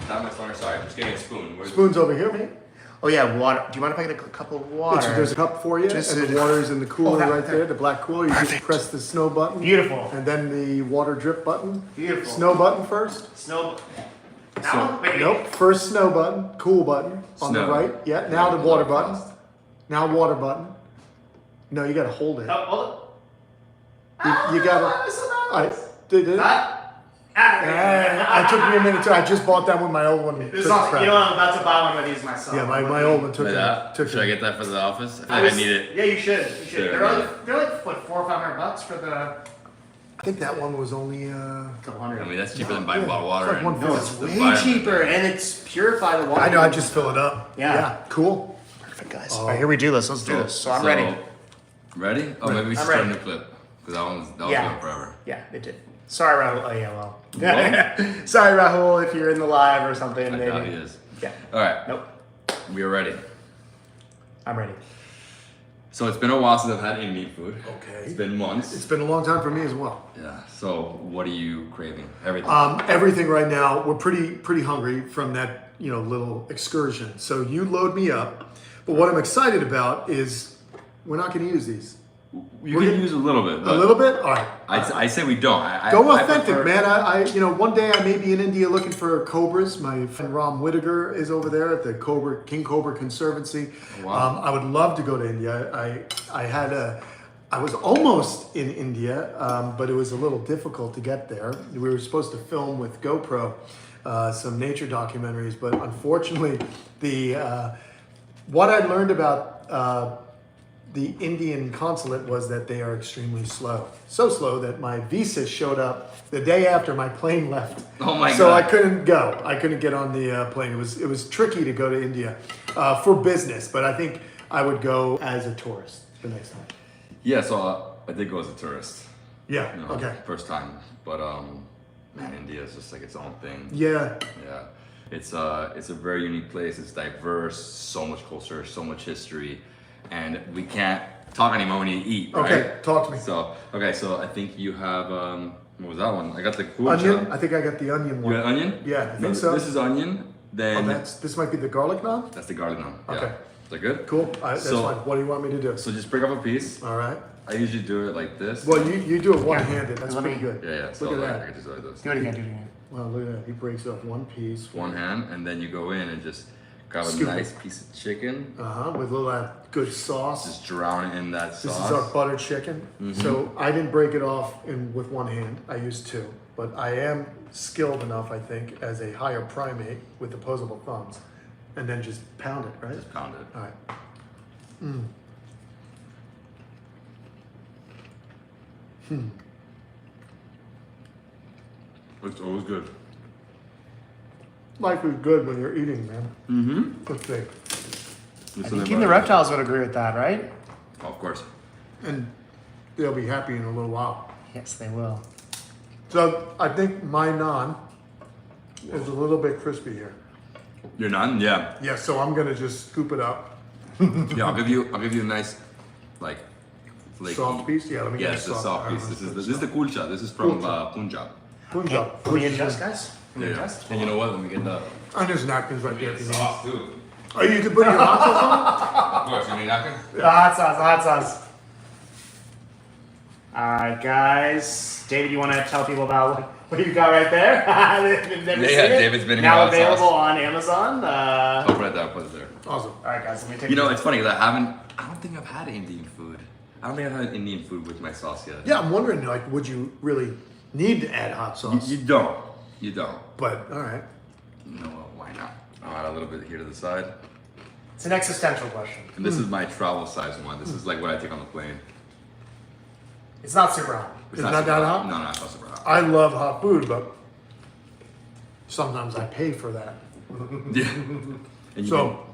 that much longer. Sorry, I'm just getting a spoon. Where's Spoon's over here, mate. Oh yeah, water. Do you mind if I get a cup of water? There's a cup for you, Just- and the water's in the cooler that- right there, the black cooler. You just press the snow button. Beautiful. And then the water drip button. Beautiful. Snow button first. Snow. That So- one? Wait. Nope. First snow button, cool button on the Snow. right. Yeah. Now the water button. Now water button. No, you gotta hold it. Oh, hold You gotta. I did it. I took me a minute too. I just bought that one. My old one. This is took awesome. crap. You know what? I'm about to buy one of these myself. Yeah, my old one took Like that? took Should I get that for the office? I I feel like was- I need it. Yeah, you should. You should. Sure, They're yeah. like what, $400 or $500 for the I think that one was only couple hundred. I mean, that's cheaper than buying Yeah, bottled water. it's like and $150. No, it's the way environment. cheaper, and it's purified the water. I know. I just fill it up. Yeah. Cool. Perfect, guys. All right, here we do this. Let's do this. So I'm ready. Ready? Oh, maybe we should I'm start a ready. new clip because that was Yeah. going forever. Yeah, it did. Sorry, Rahul. Oh yeah, well. Sorry, Rahul, if you're in the live or something. I Maybe. doubt he is. Yeah. All right, Nope. we are ready. I'm ready. So it's been a while since I've had any meat food. Okay. It's been months. It's been a long time for me as well. Yeah. So what are you craving? Everything. Everything right now. We're pretty hungry from that little excursion. So you load me up. But what I'm excited about is we're not going to use these. You can use a little bit. A But little bit? All right. I say we don't. Go I authentic, prefer- man. One day I may be in India looking for cobras. My friend Ram Whittaker is over there at the King Cobra Conservancy. Wow. I would love to go to India. I was almost in India, but it was a little difficult to get there. We were supposed to film with GoPro some nature documentaries, but unfortunately, what I learned about the Indian consulate was that they are extremely slow. So slow that my visa showed up the day after my plane left. Oh my So God. I couldn't go. I couldn't get on the plane. It was tricky to go to India for business, but I think I would go as a tourist the next time. Yeah, so I did go as a tourist. Yeah. You know, Okay. First time, but man, India is just like its own thing. Yeah. Yeah, it's a very unique place. It's diverse, so much culture, so much history, and we can't talk anymore when you eat. Right? Okay. Talk to me. So I think you have what was that one? I got the cool Onion. I think I got the onion You one. got onion? Yeah, I think so. This is onion. Then This might be the garlic naan. that's the garlic naan. Yeah. Okay. Is that good? Cool. That's So- fine. What do you want me to do? So just break up a piece. All right. I usually do it like this. Well, you do it one-handed. That's Let me- pretty good. Yeah, yeah. So Look at like, that. I can just do it like this. Do it again. Do it again. Well, look at that. He breaks off one piece. One hand, and then you go in and just grab a Scoop it. nice piece of chicken. With a little good sauce. Just drown it in that sauce. This is our butter chicken. So I didn't break it off with one hand. I used two. But I am skilled enough, I think, as a higher primate with opposable thumbs. And then just pound it, right? Just pound it. All right. It's always good. Life is good when you're eating, man. Mm-hmm. Good thing. I think even the reptiles would agree with that, right? Oh, of course. And they'll be happy in a little while. Yes, they will. So I think my naan is a little bit crispy here. You're none? Yeah. Yeah, so I'm gonna just scoop it up. Yeah, I'll give you a nice, like, flaky. Soft piece? Yeah, let me get Yes, a the soft piece. This is the kulcha. This is from Punjab. Punjab. Can we adjust, guys? Can we Yeah. adjust? And you know what? Let me get the And there's napkins right there if you need. sauce too. Oh, you can put your hot sauce Of course, you need napkin? The hot sauce, the hot sauce. All right, guys. David, you want to tell people about what you got right there? They've never Yeah, seen yeah, it. Davidsbeenhere Now hot available sauce. on Amazon. I'll put it there. I'll put it there. on? Awesome. All right, guys. Let me take. You know, it's funny because I don't think I've had Indian food. I don't think I've had Indian food with my sauce yet. Yeah, I'm wondering, like, would you really need to add hot sauce? You don't. You don't. But, all right. No, why not? I'll add a little bit here to the side. It's an existential question. And this is my travel size one. This is like what I take on the plane. It's not super hot. It's not super that hot? No, it's not super hot. I love hot food, but sometimes I pay for that. Yeah. And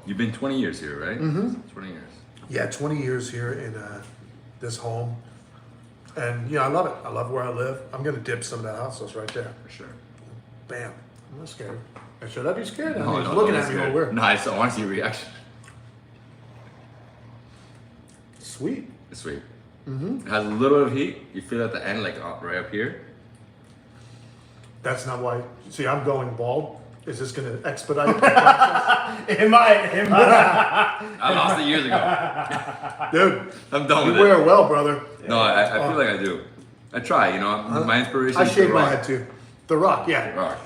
you've been 20 years here, right? Mm-hmm. 20 years. Yeah, 20 years here in this home. And, I love it. I love where I live. I'm going to dip some of that hot sauce right there. For sure. Bam. I'm not scared. Should I be scared? No, He's no, looking don't at be me all scared. weird. No, I just want to see your reaction. Sweet. It's sweet. Mm-hmm. It has a little bit of heat. You feel it at the end, like right up here. That's not why. See, I'm going bald. Is this going to expedite the process? It might. I lost it years ago. Dude, I'm done you with wear it. well, brother. No, I feel like I do. I try, my inspiration I is shave The my Rock. head too. The Rock, yeah. The Rock.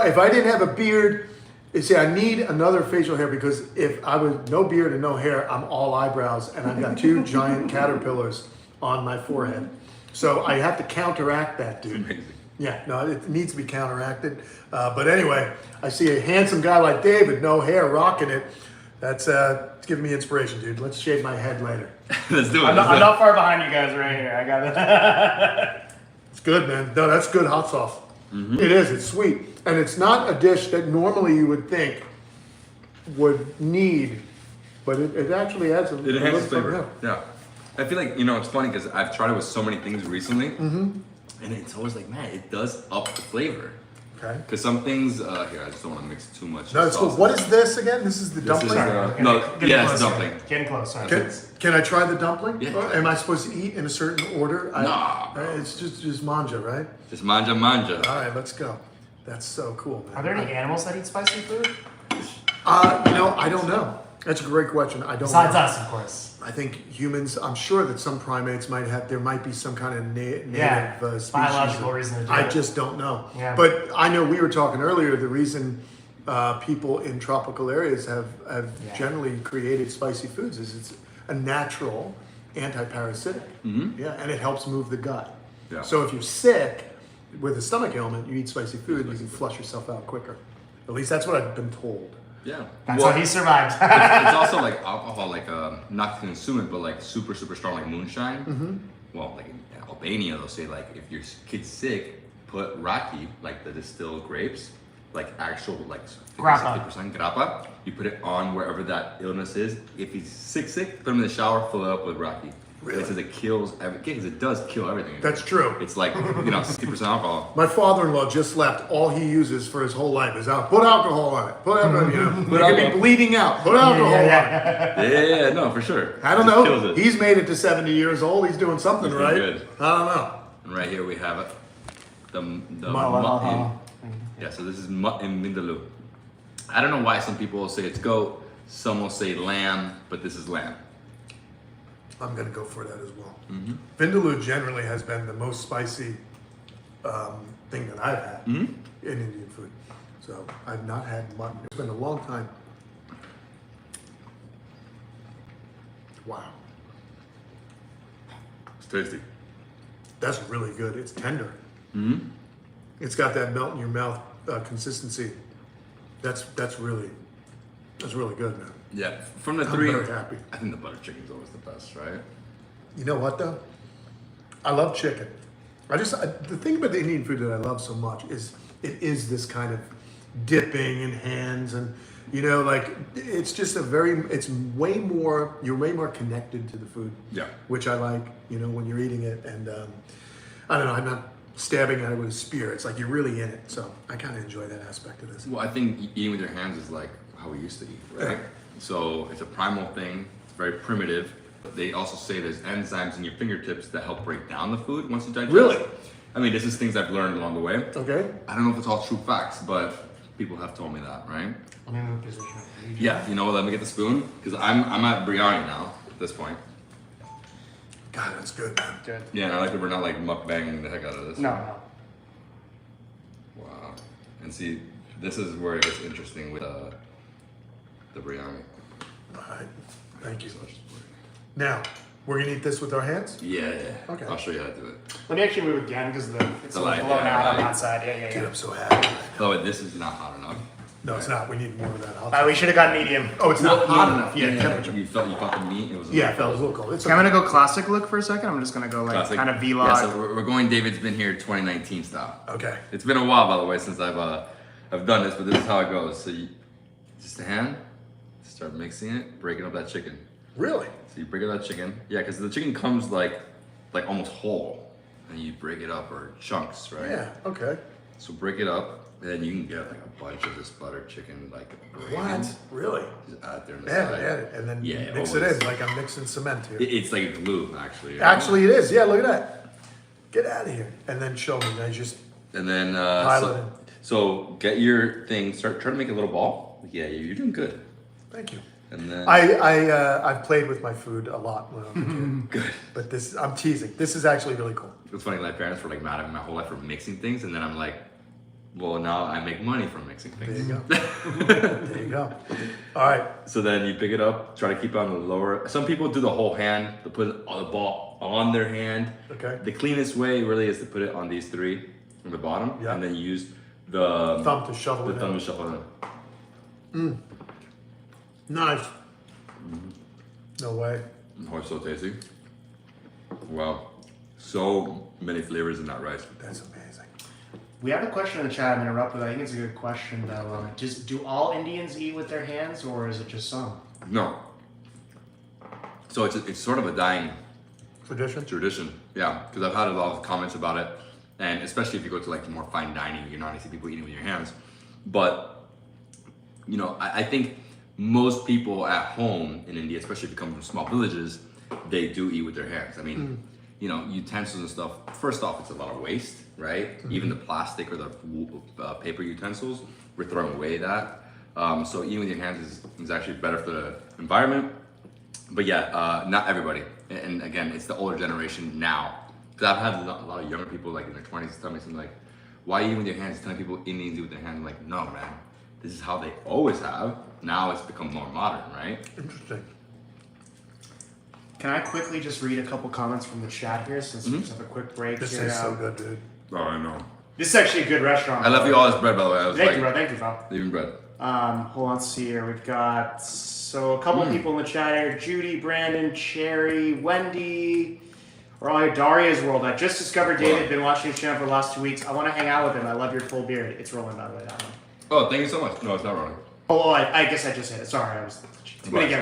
If I didn't have a beard, you see, I need another facial hair because if I was no beard and no hair, I'm all eyebrows and I've got two giant caterpillars on my forehead. So I have to counteract that, dude. Amazing. Yeah, no, it needs to be counteracted. But anyway, I see a handsome guy like David, no hair, rocking it. That's it's giving me inspiration, dude. Let's shave my head later. Let's do it. I'm let's do it. not far behind you guys right here. I got it. It's good, man. No, that's good hot sauce. Mm-hmm. It is. It's sweet. And it's not a dish that normally you would think would need, but it actually adds a It enhances little flavor. Yeah. I feel like, it's funny because I've tried it with so many things recently. Mm-hmm. And it's always like, man, it does up the flavor. Okay. Because some things, here, I just don't want to mix too much. No, it's cool. sauce. What is this again? This is the This is, dumpling? no, Getting yeah, it's closer. dumpling. Getting closer. Can I try the dumpling? Yeah. Or am I supposed to eat in a certain order? Nah, bro. It's just manja, right? Just manja. All right, let's go. That's so cool, man. Are there any animals that eat spicy food? I don't know. That's a great question. I don't Besides know. us, of course. I think humans, I'm sure that some primates there might be some kind of native Yeah, species. biological reason to do I it. just don't know. Yeah. But I know we were talking earlier, the reason people in tropical areas have generally created spicy foods is it's a natural anti-parasitic. Yeah, and it helps move the gut. Yeah. So if you're sick with a stomach ailment, you eat spicy food, you can flush yourself out quicker. At least that's what I've been told. Yeah. That's how he survived. It's also like alcohol, like not to consume it, but like super strong, like moonshine. Well, like in Albania, they'll say like if your kid's sick, put raki, like the distilled grapes, like actual like Grappa. 60% grappa. You put it on wherever that illness is. If he's sick, put him in the shower, fill it up with raki. Really? It says it kills everything, because it does kill everything. That's true. It's like 60% alcohol. My father-in-law just left. All he uses for his whole life is put alcohol on it. Put alcohol, you know. Put It could be alcohol. bleeding out. Put alcohol on it. Yeah, no, for sure. I don't It just kills know. it. He's made it to 70 years old. He's doing something He's doing right. good. I don't know. And right here we have it. The Malaha. Yeah, so this is mut in Vindaloo. I don't know why some people will say it's goat, some will say lamb, but this is lamb. I'm going to go for that as well. Vindaloo generally has been the most spicy thing that I've had in Indian food. So I've not had mutton. It's been a long time. Wow. It's tasty. That's really good. It's tender. It's got that melt in your mouth consistency. That's really good, man. Yeah, from the I'm three, very happy. I think the butter chicken's always the best, right? You know what though? I love chicken. The thing about the Indian food that I love so much is it is this kind of dipping in hands, and like it's just you're way more connected to the food. Yeah. Which I like, when you're eating it, and I don't know, I'm not stabbing at it with a spear. It's like you're really in it. So I kind of enjoy that aspect of this. Well, I think eating with your hands is like how we used to eat, right? Yeah. So it's a primal thing. It's very primitive. They also say there's enzymes in your fingertips that help break down the food once you digest. Really? I mean, this is things I've learned along the way. Okay. I don't know if it's all true facts, but people have told me that, right? I'm in a position. Yeah, you know what? Let me get the spoon, because I'm at biryani now at this point. God, that's good, man. Good. Yeah, and I like that we're not like mukbanging the heck out of this. No. Wow. And see, this is where it gets interesting with the biryani. All right. Thank you. Now, we're gonna eat this with our hands? Yeah. Okay. I'll show you how to do it. Let me actually move again because it's The a light, blown yeah, out on right. that side. Dude, Yeah. I'm so happy. Oh, this is not hot enough. No, it's not. We need more of that. We should have gone medium. Oh, it's not hot enough. Yeah, Yeah, temperature. you felt the meat. It was Yeah, it felt a little cold. It's Okay, I'm gonna go classic look for a second. I'm just gonna go like classic. kind of Yeah, vlog. so we're going Davidsbeenhere 2019 style. Okay. It's been a while, by the way, since I've done this, but this is how it goes. So you just a hand, start mixing it, breaking up that chicken. Really? So you break up that chicken. Yeah, because the chicken comes like almost whole, and you break it up or chunks, right? Yeah. Okay. So break it up, and then you can get like a bunch of this butter chicken, like gravy. What? Really? Just add there on the Yeah, side. yeah. And then Yeah, mix always. it in like I'm mixing cement here. It's like glue, actually. Actually, it is. Yeah, look at that. Get out of here. And then show me. I just. And then Pile it in. so get your thing. Try to make a little ball. Yeah, you're doing good. Thank you. And then I've played with my food a lot when I was a kid. good. But I'm teasing. This is actually really cool. It's funny. My parents were like mad at me my whole life for mixing things, and then I'm like, well, now I make money from mixing There things. you go. There you go. All right. So then you pick it up. Try to keep it on the lower. Some people do the whole hand. They put the ball on their hand. Okay. The cleanest way really is to put it on these three on the bottom, Yeah. and then use the Thumb to shovel the it thumb in. to shuffle in. Nice. No way. Oh, it's so tasty. Wow. So many flavors in that rice. That's amazing. We have a question in the chat. I'm interrupted. I think it's a good question though. Do all Indians eat with their hands, or is it just some? No. So it's sort of a dying Tradition? tradition. Yeah, because I've had a lot of comments about it, and especially if you go to like more fine dining, you're not gonna see people eating with your hands. But I think most people at home in India, especially if you come from small villages, they do eat with their hands. I mean, utensils and stuff. First off, it's a lot of waste, right? Even the plastic or the paper utensils, we're throwing away that. So eating with your hands is actually better for the environment. But yeah, not everybody. And again, it's the older generation now. Because I've had a lot of younger people like in their 20s tell me something like, why eat with your hands? Telling people Indians eat with their hands. I'm like, no, man. This is how they always have. Now it's become more modern, right? Interesting. Can I quickly just read a couple comments from the chat here since we just have a quick break This here? tastes so good, dude. Oh, I know. This is actually a good restaurant. I left you all this bread, by the way. I was Thank like, you, bro. Thank you, bro. leaving bread. Hold on, let's see here. We've got a couple people in the chat here: Judy, Brandon, Cherry, Wendy. We're all here. Daria's World. I just discovered David. Been watching his channel for the last 2 weeks. I want to hang out with him. I love your full beard. It's rolling, by the way. That one. Oh, thank you so much. No, it's not wrong. Oh, I guess I just hit it. Sorry, I was. I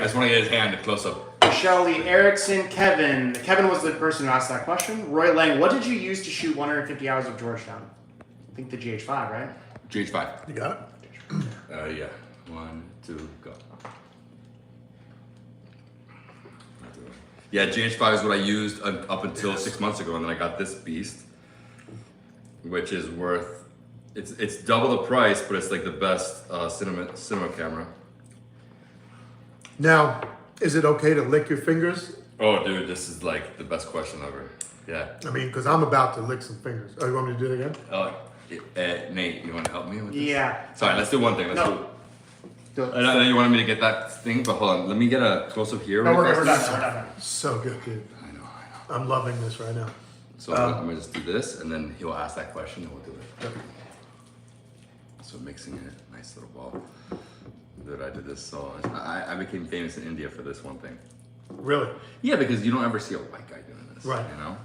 just want to get his hand close up. Shelly Erickson, Kevin. Kevin was the person who asked that question. Roy Lang, what did you use to shoot 150 hours of Georgetown? I think the GH5, right? GH5. You got it? Yeah. 1, 2, go. Yeah, GH5 is what I used up until 6 months ago, and then I got this beast, which is worth. It's double the price, but it's like the best cinema camera. Now, is it okay to lick your fingers? Oh, dude, this is like the best question ever. Yeah. I mean, because I'm about to lick some fingers. Oh, you want me to do it again? Nate, you want to help me with this? Yeah. Sorry, let's do one thing. Let's No. do. I know you wanted me to get that thing, but hold on. Let me get a close up here. No, really we're fast. done. We're done. So good, dude. I know. I'm loving this right now. So I'm gonna just do this, and then he'll ask that question, and we'll do it. Yep. So mixing it, nice little ball. Dude, I did this so I became famous in India for this one thing. Really? Yeah, because you don't ever see a white guy doing this. Right. You know?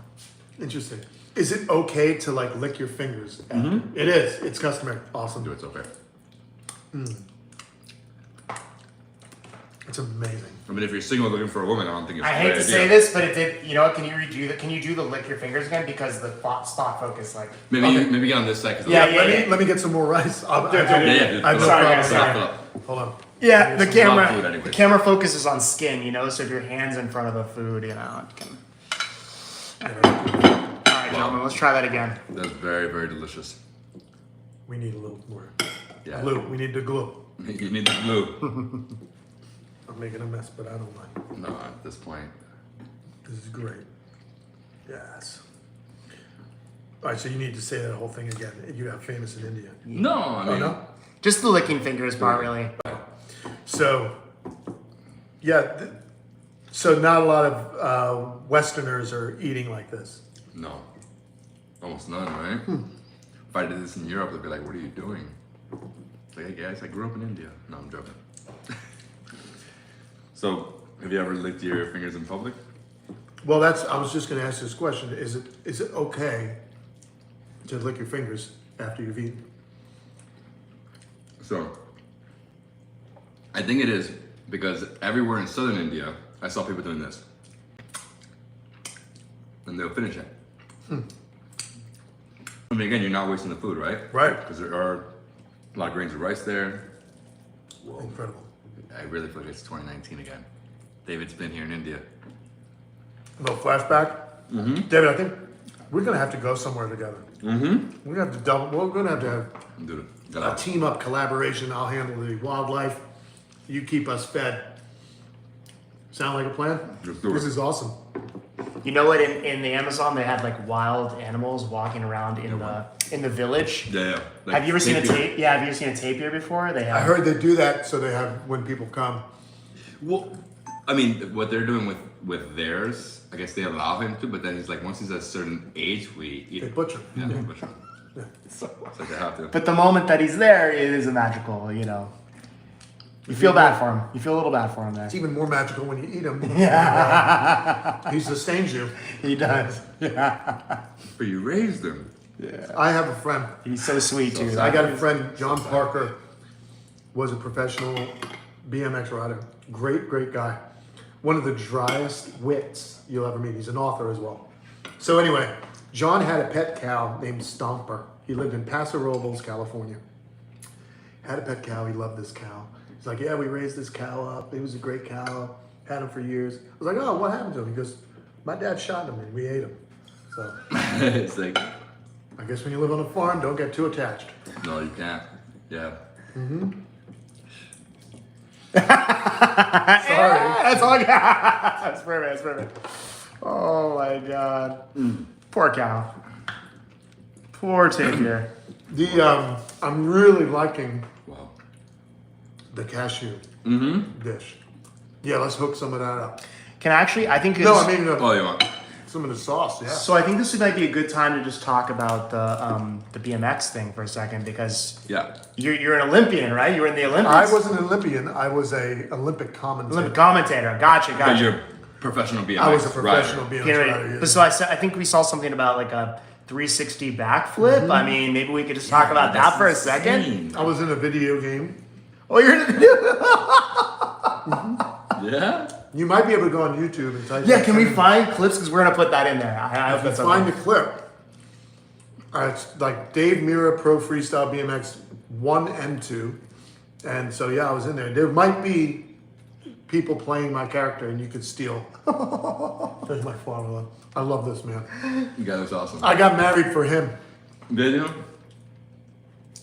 Interesting. Is it okay to like lick your fingers? It is. It's customary. Awesome. Do it so fair. It's amazing. I mean, if you're single looking for a woman, I don't think it's I a hate great to idea. say this, but it did. You know what? Can you redo that? Can you do the lick your fingers again because the stock focus like? Maybe Okay. maybe get on this side. 'Cause Yeah, Let me get some more rice. yeah, dude. I have no Sorry, problem. guys, sorry. Fill up. Hold on. Yeah, the Food camera. anyway. The camera focuses on skin. You know, so if your hand's in front of the food, you know. It can... All right, gentlemen, let's try that again. That's very, very delicious. We need a little more Yeah. glue. We need the glue. You need the glue. I'm making a mess, but I don't mind. No, at this point. This is great. Yes. All right, so you need to say that whole thing again. You got famous in India. No, I Oh, mean, no? Just the licking fingers part, really. So, yeah, so not a lot of Westerners are eating like this. no. Almost none, right? If I did this in Europe, they'd be like, what are you doing? It's like, hey guys, I grew up in India. No, I'm joking. So, have you ever licked your fingers in public? Well, I was just going to ask this question. Is it okay to lick your fingers after you've eaten? So, I think it is because everywhere in southern India, I saw people doing this. And they'll finish it. I mean, again, you're not wasting the food, right? Right. Because there are a lot of grains of rice there. Incredible. I really feel like it's 2019 again. Davidsbeenhere in India. A little flashback. David, I think we're going to have to go somewhere together. We're going to have to we're going to have Dude, a team up collaboration. I'll handle the wildlife. You keep us fed. Sound like a plan? Let's do it. This is awesome. You know what? In the Amazon, they had like wild animals walking around in the village. Yeah. Like, Have you ever seen a tapir. tape? Yeah, have you ever seen a tapir before? They have. I heard they do that so they have when people come. Well, I mein, what they're doing with theirs, I guess they allow him to, but then he's like, once he's at a certain age, we eat They him. butcher. Yeah, they butcher him. Yeah. It's like they have to. But the moment that he's there, it is a magical. You know, you feel bad for him. You feel a little bad for him there. It's even more magical when you eat him. Yeah, He sustains you. he does. But you raised them. I have a friend. He's so sweet too. I got a friend, John Parker, was a professional BMX rider. Great, great guy. One of the driest wits you'll ever meet. He's an author as well. So anyway, John had a pet cow named Stomper. He lived in Paso Robles, California. Had a pet cow. He loved this cow. He's like, yeah, we raised this cow up. He was a great cow. Had him for years. I was like, oh, what happened to him? He goes, my dad shot him and we ate him. So It's like, I guess when you live on a farm, don't get too attached. no, you can't. Yeah. Sorry. That's all I got. That's perfect. That's perfect. Oh my god. Poor cow. Poor Tigger. I'm really liking Wow. the cashew Mm-hmm. dish. Yeah, let's hook some of that up. Can actually, I think. No, it's- I mean Oh, you want? some of the sauce. Yeah. So I think this might be a good time to just talk about the BMX thing for a second because Yeah. you're an Olympian, right? You were in the Olympics. I was an Olympian. I was a Olympic commentator. Olympic commentator. Gotcha. But you're professional BMX I was a professional rider. BMX Okay, rider. but so I think we saw something about like a 360 backflip. I mean, maybe we could just talk about that for a second. Insane. I was in a video game. Oh, you're in the Yeah. You might be able to go on YouTube and type. Yeah, can we find clips? Because we're gonna put that in there. I hope that's find okay. the clip? It's like Davidsbeenhere Pro Freestyle BMX 1 and 2, and so yeah, I was in there. There might be people playing my character, and you could steal. There's my formula. I love this man. You guy looks awesome. I got married for him. Did you?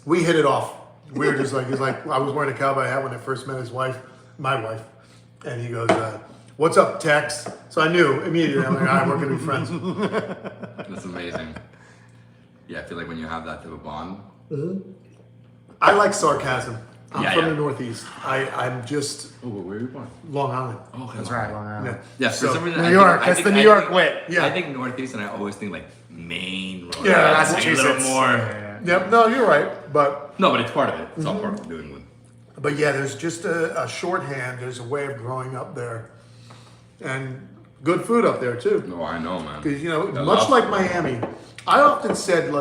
We hit it off. We were just like, he's like, I was wearing a cowboy hat when I first met his wife, my wife, and he goes, "What's up, Tex?" So I knew immediately. I'm like, all right, we're gonna be friends. That's amazing. Yeah, I feel like when you have that type of bond. I like sarcasm. I'm Yeah, from yeah. the Northeast. I'm just Oh, where are you born? Long Island. Oh, That's right. Long Island. Yeah. Yeah, for So, some reason, New I York. Think, That's the New York wit. Yeah. I think Northeast, and I always think like Maine. Rhode Yeah, Island, Massachusetts. like a little more. Yep. No, you're right. But No, but it's part of it. It's all part of New England. yeah, there's just a shorthand. There's a way of growing up there, and good food up there too. No, I know, man. Because I much love like food. Miami, I often said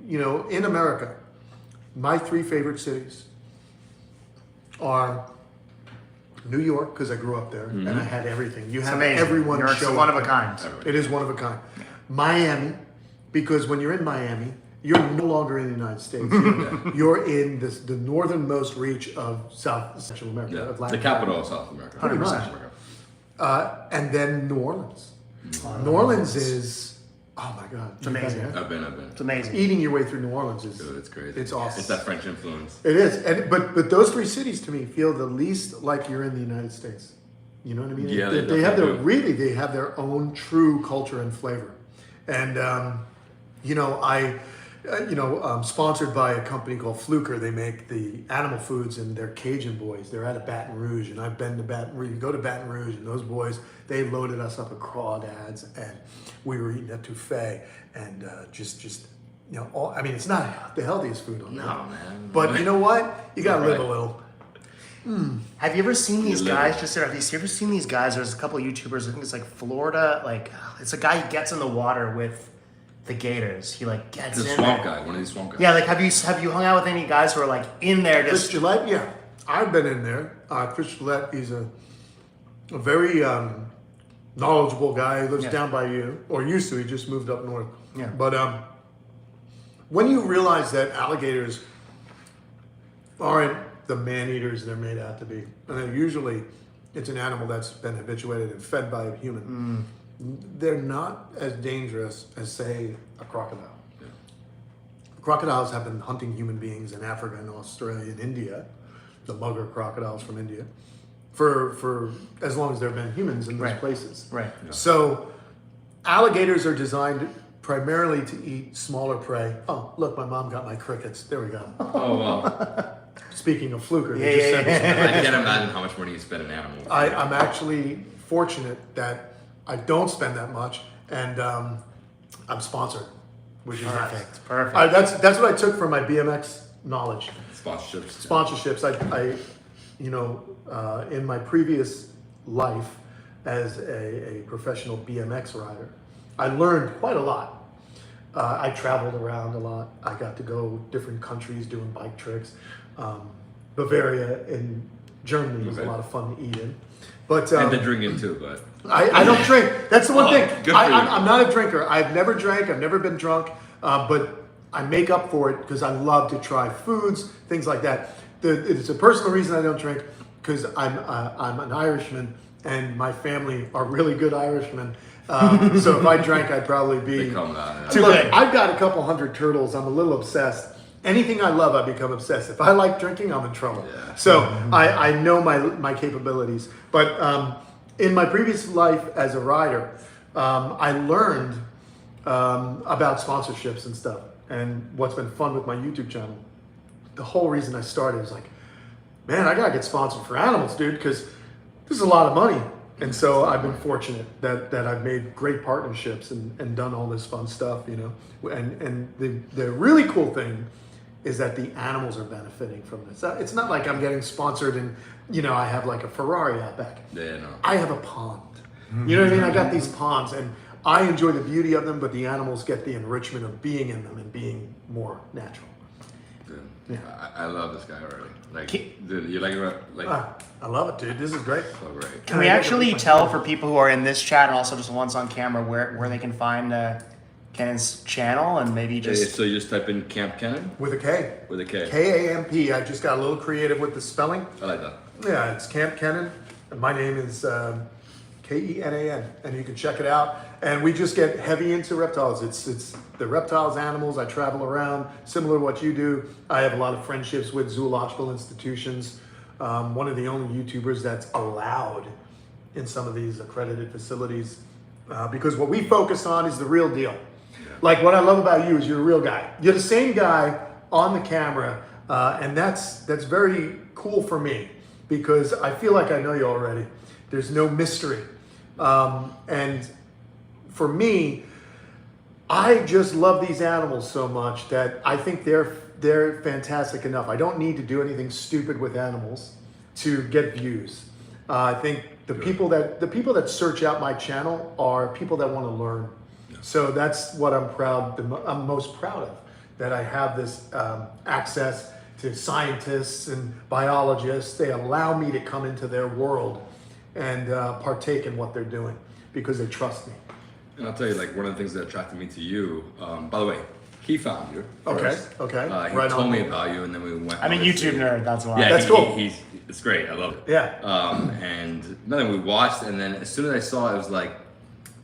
in America, my 3 favorite cities are New York because I grew up there and I had everything. You It's have amazing. everyone New York's show one up of a there. kind. It is one of a kind. Miami, because when you're in Miami, you're no longer in the United States. You're in the northernmost reach of South Central America, Yeah, of the Latin capital America. of South America. 100%. And then New Orleans. New Orleans is, oh my God. It's amazing. I've been. It's amazing. Eating your way through New Orleans is, Dude, it's crazy. it's awesome. It's that French influence. It is, but those 3 cities to me feel the least like you're in the United States. You know what I mean? Yeah, they have their definitely do. they have their own true culture and flavor, and sponsored by a company called Fluker. They make the animal foods, and they're Cajun boys. They're out of Baton Rouge, and I've been to Baton Rouge. You go to Baton Rouge, and those boys, they loaded us up with crawdads, and we were eating etouffee, and it's not the healthiest food on No, earth. man. But you know what? You gotta live a Right. little. Have you ever seen these live guys? it. Have you ever seen these guys? There's a couple of YouTubers. I think it's like Florida. Like it's a guy who gets in the water with the Gators. He like gets The in swamp there. guy, one of these swamp guys. Yeah, like have you hung out with any guys who are like in there Chris just? Gillette, yeah. I've been in there. Chris Gillette, he's a very knowledgeable guy. He lives Yeah. down by you, or used to. He just moved up north. Yeah. But when you realize that alligators aren't the man-eaters they're made out to be, and then usually it's an animal that's been habituated and fed by a human, they're not as dangerous as, say, a crocodile. Yeah. Crocodiles have been hunting human beings in Africa and Australia and India, the mugger crocodiles from India, for as long as there have been humans in those Right. places. Right. So alligators are designed primarily to eat smaller prey. Oh, look, my mom got my crickets. There we go. Oh, wow. Speaking of Fluker, Yeah, they just yeah, sent me some. I can't imagine how much money you spend in animals. I'm actually fortunate that I don't spend that much, and I'm sponsored, which is nice. Perfect. That's what I took from my BMX knowledge. Sponsorships. Sponsorships. In my previous life as a professional BMX rider, I learned quite a lot. I traveled around a lot. I got to go different countries doing bike tricks. Bavaria in Germany was a Okay. lot of fun to eat in. But And the drinking too, but I don't drink. That's the one Oh, thing. good for you. I'm not a drinker. I've never drank. I've never been drunk. But I make up for it because I love to try foods, things like that. It's a personal reason I don't drink because I'm an Irishman and my family are really good Irishmen. So if I drank, I'd probably be. they come that. Look, I've got a couple hundred turtles. I'm a little obsessed. anything I love, I become obsessed. If I like drinking, I'm in trouble. Yeah. So I know my capabilities. But in my previous life as a rider, I learned about sponsorships and stuff. And what's been fun with my YouTube channel, the whole reason I started was like, man, I gotta get sponsored for animals, dude, because this is a lot of money. And so I've been fortunate that I've made great partnerships and done all this fun stuff, you know. And the really cool thing is that the animals are benefiting from this. It's not like I'm getting sponsored and, you know, I have like a Ferrari out back. Yeah, no. I have a pond. You know what I mean? I got these ponds and I enjoy the beauty of them, but the animals get the enrichment of being in them and being more natural. Dude, Yeah. I love this guy already. Like, dude, you like it? I love it, dude. This is great. So great. Can we actually tell for people who are in this chat and also just once on camera where they can find Kenan's channel and maybe just... So you just type in Kamp Kenan? With a K. With a K. K-A-M-P. I just got a little creative with the spelling. I like that. Yeah, it's Kamp Kenan. And my name is Kenan. And you can check it out. And we just get heavy into reptiles. It's the reptiles, animals. I travel around, similar to what you do. I have a lot of friendships with zoological institutions. One of the only YouTubers that's allowed in some of these accredited facilities. Because what we focus on is the real deal. Like what I love about you is you're a real guy. You're the same guy on the camera, and that's very cool for me because I feel like I know you already. There's no mystery, and for me, I just love these animals so much that I think they're fantastic enough. I don't need to do anything stupid with animals to get views. I think the people that search out my channel are people that want to learn. So that's what I'm most proud of, that I have this access to scientists and biologists. They allow me to come into their world and partake in what they're doing because they trust me. And I'll tell you, like, one of the things that attracted me to you, by the way, he found you. First. Okay. He Right told on. me about you, and then we went. I'm a YouTube nerd, that's why. Yeah, That's cool. It's great. I love it. Yeah. And then we watched, and then as soon as I saw it, it was like,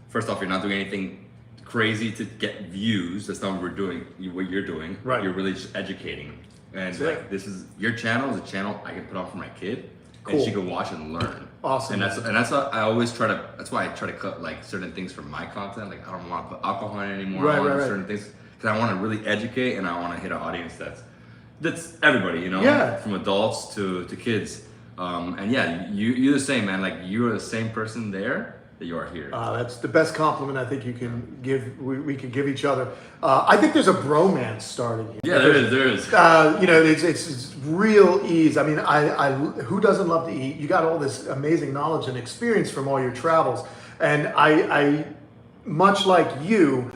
first off, you're not doing anything crazy to get views. That's not what we're doing. What you're doing. Right. You're really just educating. And That's like, it. this is your channel is a channel I can put on for my kid, Cool. and she can watch and learn. Awesome. And that's what I always try to. That's why I try to cut like certain things from my content. Like I don't want to put alcohol in it anymore. Right, I want right, right. certain things because I want to really educate and I want to hit an audience that's everybody, you know, Yeah. from adults to kids. And yeah, you're the same, man. Like you are the same person there that you are here. That's the best compliment I think you can give. We can give each other. I think there's a bromance starting here. Yeah, there is. You know, it's real ease. I mean, I who doesn't love to eat? You got all this amazing knowledge and experience from all your travels, and I much like you,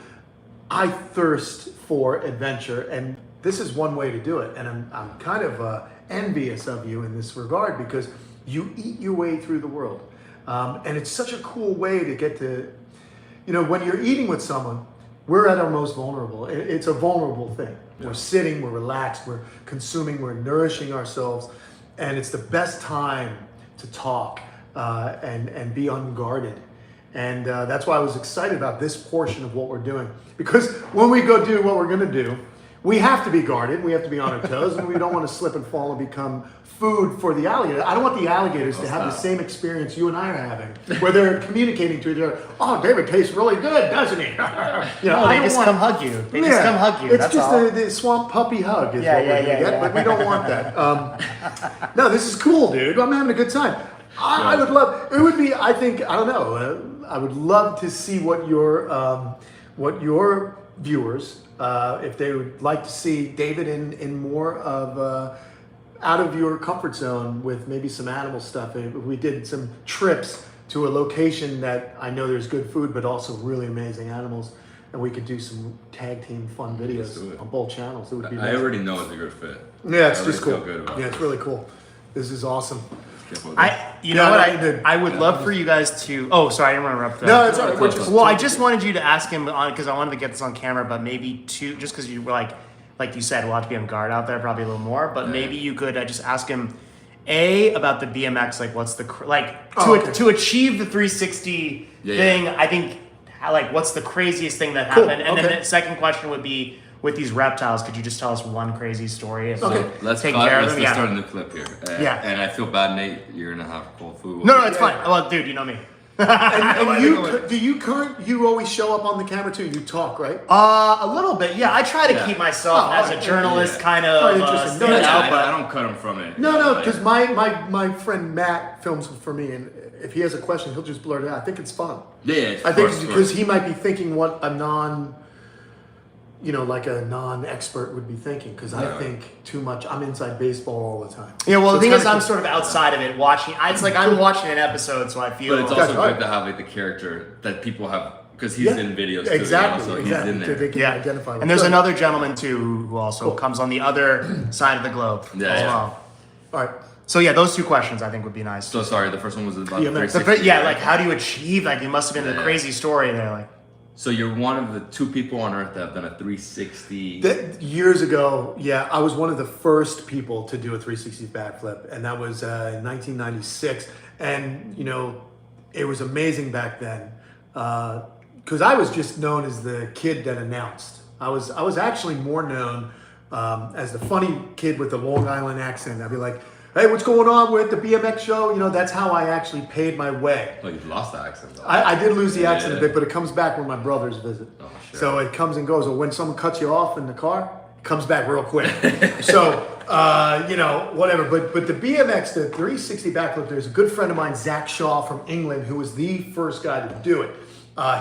I thirst for adventure, and this is one way to do it. And I'm kind of envious of you in this regard because you eat your way through the world, and it's such a cool way to get to, you know, when you're eating with someone. We're at our most vulnerable. It's a vulnerable thing. We're sitting, we're relaxed, we're consuming, we're nourishing ourselves, and it's the best time to talk and be unguarded. And that's why I was excited about this portion of what we're doing. Because when we go do what we're gonna do, we have to be guarded, we have to be on our toes, and we don't want to slip and fall and become food for the alligator. I don't want the alligators to have the same experience you and I are having, where they're communicating to each other. Oh, David tastes really good, doesn't he? You know, No, they just come hug you. They just come hug you. It's That's just all. the swamp puppy hug is Yeah, what we're yeah, gonna yeah, get, yeah. but we don't want that. No, this is cool, dude. I'm having a good time. I would love. It would be. I think. I don't know. I would love to see what your viewers, if they would like to see David in more of out of your comfort zone with maybe some animal stuff. If we did some trips to a location that I know there's good food, but also really amazing animals, and we could do some tag team fun Let's do videos it. on both channels. It would be. I already know it's a good fit. Yeah, it's I just already cool. feel good about Yeah, it's this. really cool. This is awesome. Careful with You Yeah, know what? no, you did. I would love for you guys to. Oh, sorry, I didn't want to interrupt. No, it's all right. We're just- Well, I just wanted you to ask him on because I wanted to get this on camera, but maybe two, just because you were like you said, we'll have to be on guard out there, probably a little more. But maybe you could just ask him, about the BMX, like what's the to achieve the 360 Yeah, thing. I think like what's the craziest thing that happened, and okay. then the second question would be, with these reptiles, could you just tell us one crazy story? Of, Okay. like, Let's taking care of them? let's start a new clip here. Yeah. And I feel bad, Nate. You're gonna have cold food. No, it's fine. Well, dude, you know me. And you always show up on the camera too? You talk, right? A little bit, yeah. I try to Yeah. keep myself as a journalist, Yeah. kind of interesting. stand No, out, I but don't cut him from it. No, Like, because my friend Matt films for me, and if he has a question, he'll just blurt it out. I think it's fun. Yeah, I think because he might be thinking what a non-expert would be thinking. Because I think too much. I'm inside baseball all the time. yeah. Well, So the thing it's is, kinda I'm cool. sort of outside of it, watching. It's like I'm watching an episode, so I feel. But it's That's also right. good to have like the character that people have because he's Yeah. in videos too. Exactly. You know, so Exactly. he's in So there. they can Yeah, identify. and there's Good. another gentleman too who also Cool. comes on the other side of the globe Yeah, as yeah. well. All right. So yeah, those two questions I think would be nice. So sorry, the first one was about Yeah, man. 360. Yeah, like how do you achieve? Like it must have been a Yeah. crazy story there. Like So you're one of the 2 people on Earth that have done a 360. Years ago, yeah, I was one of the first people to do a 360 backflip, and that was in 1996. And it was amazing back then because I was just known as the kid that announced. I was actually more known as the funny kid with the Long Island accent. I'd be like, "Hey, what's going on with the BMX show?" That's how I actually paid my way. Oh, you've lost the accent though. I did lose the accent Yeah. a bit, but it comes back when my brothers visit. Oh, sure. So it comes and goes. Or when someone cuts you off in the car, it comes back real quick. So, whatever. But the BMX, the 360 backflip, there's a good friend of mine, Zach Shaw from England, who was the first guy to do it.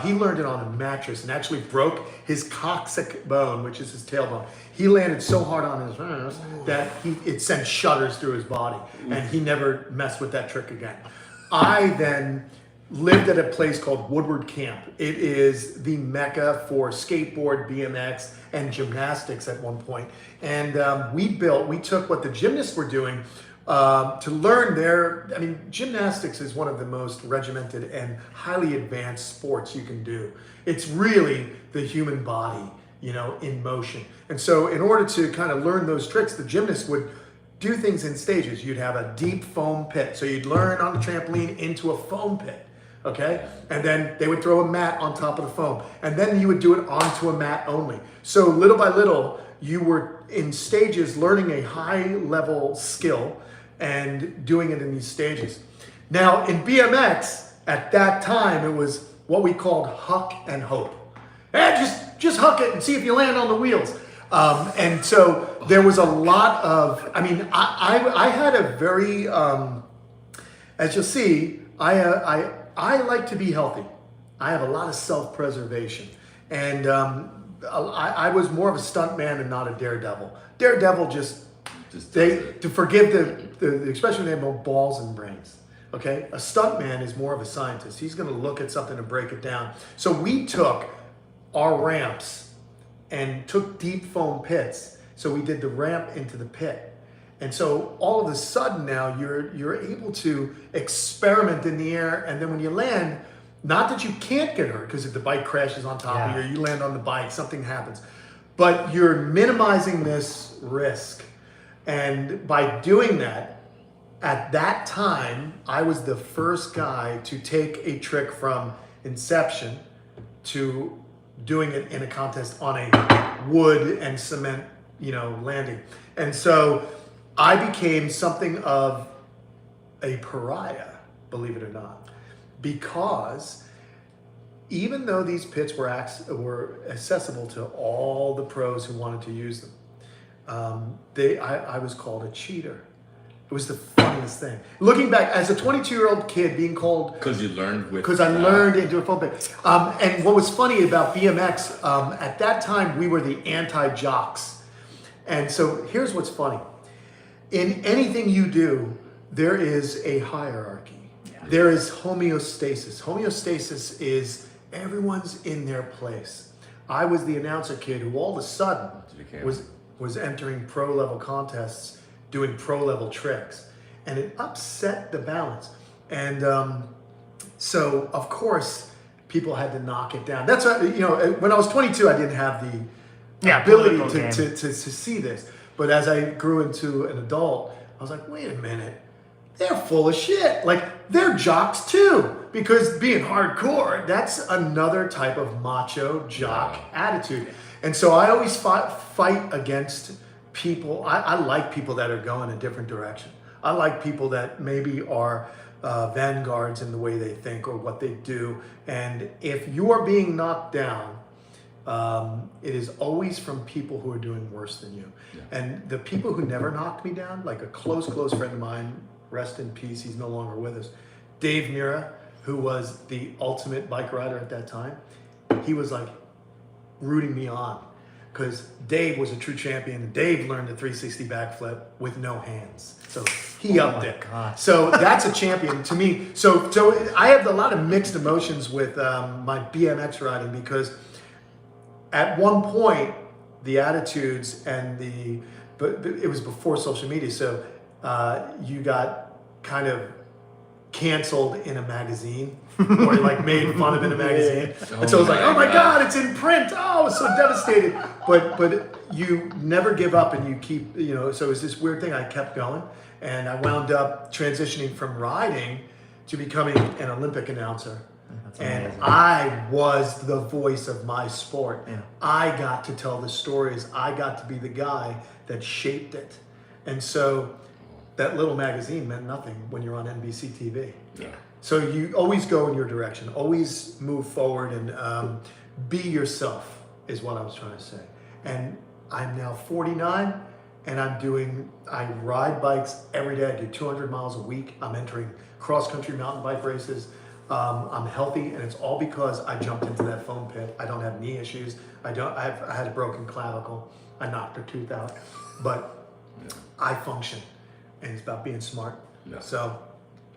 He learned it on a mattress and actually broke his coccyx bone, which is his tailbone. He landed so hard on his ass that it sent shudders through his body, and he never messed with that trick again. I then lived at a place called Woodward Camp. It is the mecca for skateboard, BMX, and gymnastics at one point. And we took what the gymnasts were doing to learn gymnastics is one of the most regimented and highly advanced sports you can do. It's really the human body, in motion. And so in order to kind of learn those tricks, the gymnasts would do things in stages. You'd have a deep foam pit. So you'd learn on the trampoline into a foam pit, okay? And then they would throw a mat on top of the foam. And then you would do it onto a mat only. So little by little, you were in stages learning a high level skill and doing it in these stages. Now in BMX, at that time, it was what we called huck and hope. Just huck it and see if you land on the wheels. And so there was a lot of, I had a very, as you'll see, I like to be healthy. I have a lot of self-preservation. And I was more of a stunt man and not a daredevil. Daredevil to forgive the expression, they have no balls and brains. Okay? A stunt man is more of a scientist. He's going to look at something and break it down. So we took our ramps and took deep foam pits. So we did the ramp into the pit. And so all of a sudden now you're able to experiment in the air, and then when you land, not that you can't get hurt, because if the bike crashes on top of you land on the bike, something happens. But you're minimizing this risk. And by doing that, at that time, I was the first guy to take a trick from inception to doing it in a contest on a wood and cement, landing. And so I became something of a pariah, believe it or not, because even though these pits were accessible to all the pros who wanted to use them, I was called a cheater. It was the funniest thing. Looking back, as a 22-year-old kid being called... Because you learned with... Because I learned into a foam pit. And what was funny about BMX, at that time, we were the anti-jocks. And so here's what's funny. In anything you do, there is a hierarchy. Yeah. There is homeostasis. Homeostasis is everyone's in their place. I was the announcer kid who all of a sudden was entering pro-level contests, doing pro-level tricks, and it upset the balance. And so, of course, people had to knock it down. That's why, when I was 22, I didn't have the ability to see this. But as I grew into an adult, I was like, wait a minute, they're full of shit. Like, they're jocks too. Because being hardcore, that's another type of macho jock attitude. And so I always fight against people. I like people that are going a different direction. I like people that maybe are vanguards in the way they think or what they do. And if you are being knocked down, it is always from people who are doing worse than you. Yeah. And the people who never knocked me down, like a close friend of mine, rest in peace, he's no longer with us, Davidsbeenhere, who was the ultimate bike rider at that time, he was like rooting me on because Dave was a true champion. And Dave learned a 360 backflip with no hands. So he upped it. God. So that's a champion to me. So I have a lot of mixed emotions with my BMX riding because at one point, the attitudes and but it was before social media, so you got kind of canceled in a magazine or like made fun of in a magazine. And so it was like, oh my God, it's in print. Oh, I was so devastated. But you never give up and you keep, so it's this weird thing. I kept going and I wound up transitioning from riding to becoming an Olympic announcer. And I was the voice of my sport. Yeah. I got to tell the stories. I got to be the guy that shaped it. And so that little magazine meant nothing when you're on NBC TV. Yeah. So you always go in your direction. Always move forward and be yourself is what I was trying to say. And I'm now 49 and I ride bikes every day. I do 200 miles a week. I'm entering cross-country mountain bike races. I'm healthy, and it's all because I jumped into that foam pit. I don't have knee issues. I had a broken clavicle. I knocked a tooth out, but I function, and it's about being smart. Yeah. So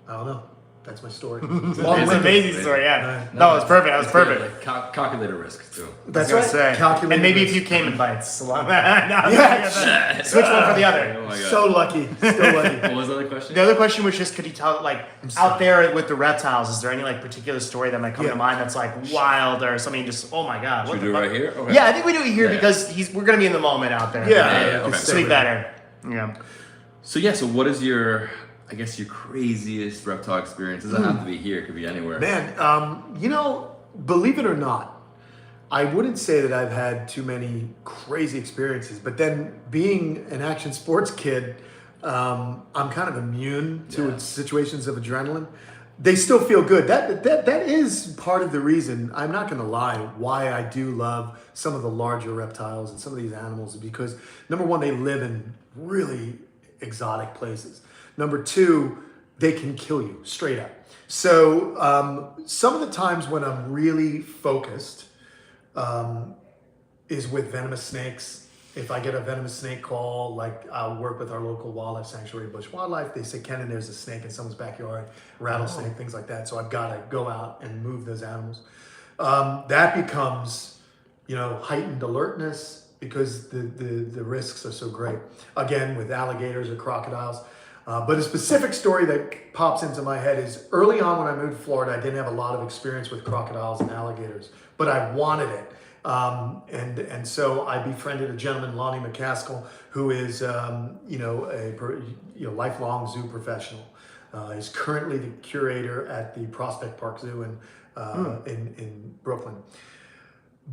I don't know. That's my story. It's an amazing story, yeah. No, it was perfect. That was perfect. Like calculated risk too. That's right. Calculated and maybe risk. If you came in bites. Switch one for the other. Oh my God. So lucky. Still lucky. What was the other question? The other question was just, could you tell, like, out there with the reptiles, is there any like particular story that might come to mind that's like wild or something just, oh my God. Should we do it right here? Okay. Yeah, I think we do it here because we're going to be in the moment out there. Yeah. Okay. Sleep better. Yeah. So what is your craziest reptile experience? It doesn't have to be here. It could be anywhere. Man, believe it or not, I wouldn't say that I've had too many crazy experiences, but then being an action sports kid, I'm kind of immune to situations of adrenaline. They still feel good. That is part of the reason, I'm not going to lie, why I do love some of the larger reptiles and some of these animals, because number one, they live in really exotic places. Number two, they can kill you straight up. So some of the times when I'm really focused is with venomous snakes. If I get a venomous snake call, like I'll work with our local wildlife sanctuary, Bush Wildlife, they say, Kenan, there's a snake in someone's backyard, rattlesnake, things like that. So I've got to go out and move those animals. That becomes, heightened alertness because the risks are so great. Again, with alligators or crocodiles. But a specific story that pops into my head is early on when I moved to Florida, I didn't have a lot of experience with crocodiles and alligators, but I wanted it. And so I befriended a gentleman, Lonnie McCaskill, who is, a lifelong zoo professional. He's currently the curator at the Prospect Park Zoo in Brooklyn.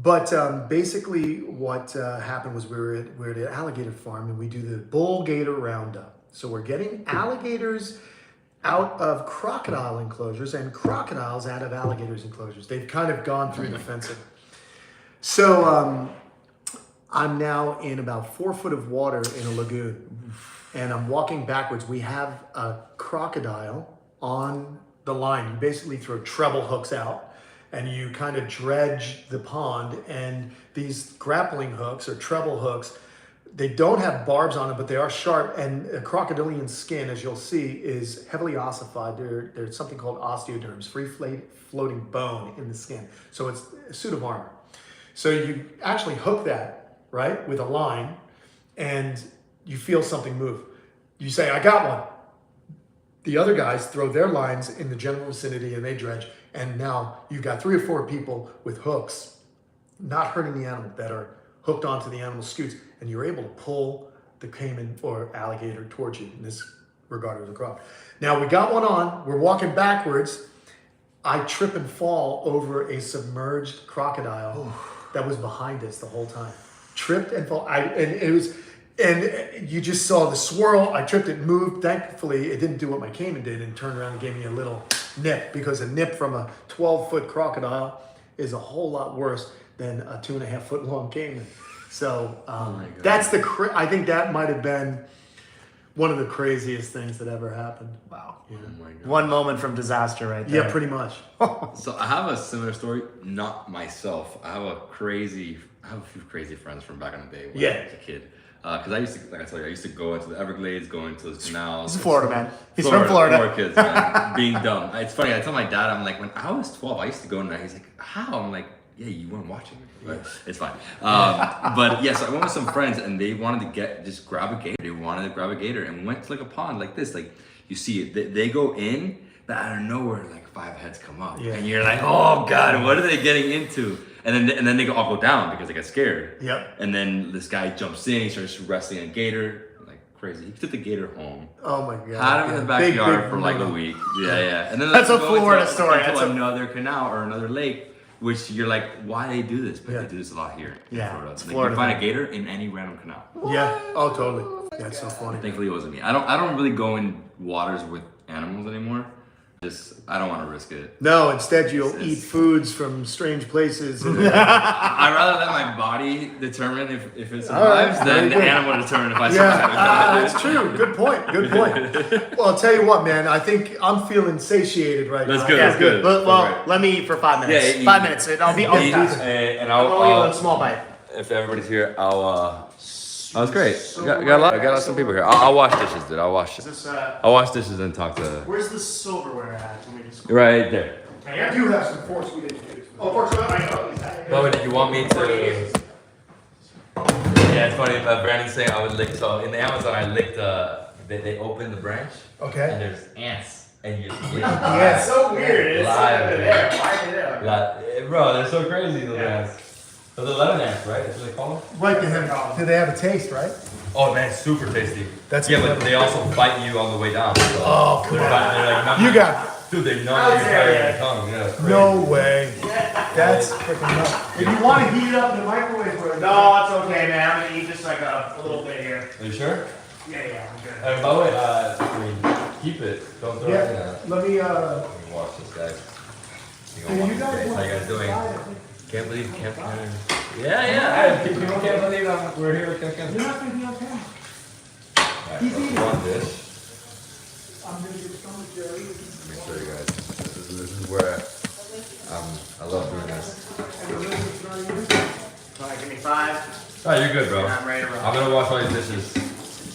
But basically what happened was we were at an alligator farm and we do the bull gator roundup. So we're getting alligators out of crocodile enclosures and crocodiles out of alligators enclosures. They've kind of gone through the fencing. So I'm now in about 4 foot of water in a lagoon and I'm walking backwards. We have a crocodile on the line. You basically throw treble hooks out and you kind of dredge the pond, and these grappling hooks or treble hooks, they don't have barbs on them, but they are sharp, and a crocodilian skin, as you'll see, is heavily ossified. There's something called osteoderms, free floating bone in the skin. So it's a suit of armor. So you actually hook that, right, with a line, and you feel something move. You say, I got one. The other guys throw their lines in the general vicinity and they dredge, and now you've got 3 or 4 people with hooks, not hurting the animal, that are hooked onto the animal's scutes, and you're able to pull the cayman or alligator towards you. In this regard, it was a croc. Now we got one on, we're walking backwards. I trip and fall over a submerged crocodile that was behind us the whole time. Tripped and fall. And you just saw the swirl. I tripped, it moved. Thankfully, it didn't do what my Cayman did and turned around and gave me a little nip, because a nip from a 12-foot crocodile is a whole lot worse than a 2.5-foot long Cayman. So that's I think that might have been one of the craziest things that ever happened. Wow. Yeah. Oh my God. One moment from disaster right there. Yeah, pretty much. So I have a similar story, not myself. I have a few crazy friends from back in the day when I was a kid. Because I used to, like I told you, I used to go into the Everglades, go into the canals. He's Florida, man. He's from Florida. Florida kids, man, being dumb. It's funny, I tell my dad, I'm like, when I was 12, I used to go in there. He's like, how? I'm like, yeah, you weren't watching. But it's fine. But yeah, so I went with some friends and they wanted to grab a gator. They wanted to grab a gator, and we went to like a pond like this. Like you see it, they go in, but out of nowhere, like 5 heads come up, and you're like, oh God, what are they getting into? And then they all go down because they get scared. Yep. And then this guy jumps in, he starts wrestling a gator like crazy. He took the gator home. Oh my God. Had him in the backyard Big for like a week. Yeah. And then That's a go into Florida story. into That's a- another canal or another lake, which you're like, why do they do this? But Yeah. they do this a lot here in Yeah, Florida. it's Like, Florida. you find a gator in any random canal. Yeah. Oh, totally. That's so funny. Thankfully, it wasn't me. I don't really go in waters with animals anymore. I don't want to risk it. No, instead you'll It's- eat foods from strange places. And I'd rather let my body determine if it All right, survives than very the good. animal determine if I yeah, survive. that's true. Good point. Good point. Well, I'll tell you what, man. I think I'm feeling satiated right Let's now. go. Yeah, That's good. Well, Alright. let me eat for 5 minutes. Yeah, eat. 5 minutes. I'll be Eat, fast. and I'll I'll eat a small bite. if everybody's here, I'll. Oh, that's great. Got a lot. Some people here. I'll wash dishes, dude. I'll wash. Is this, I'll wash dishes and talk to. where's the silverware at? Let me just... Right there. I do have some forks we didn't use. Oh, forks, I know. Well, did you want me to? Yeah, it's funny. Brandon's saying I would lick. So in the Amazon, I licked. They opened the branch. Okay. And there's ants, and you. Yeah, it's so weird. It's Live, over dude. there. Why are they there? Bro, they're so crazy, those Yeah. ants. So the lemon ants, right? That's what they call them? Right, do they have a taste, right? Oh man, super tasty. That's yeah, but incredible. they also bite you on the way down. So Oh, come they're on. like, You got dude, they numb How's your that, entire yeah? tongue. Yeah, it's crazy. no way. That's freaking nuts. If you want to heat it up in the microwave, bro. No, it's okay, man. I'm gonna eat just like a little bit here. Are you sure? Yeah, I'm good. And by the way, I mean, keep it. Don't throw it in Yeah. there. Let me. Let me watch this guy. Hey, you guys How want you guys to doing? try it? Can't believe Kamp Kenan. Yeah. People can't believe we're here with Kamp Kenan. You're not going to be on camera. Alright, He's so eating. one dish. I'm going to get stomach, Jerry. Let me show you guys. This is where I love doing this. Alright, give me 5. Oh, you're good, bro. And I'm ready to roll. I'm gonna wash all these dishes.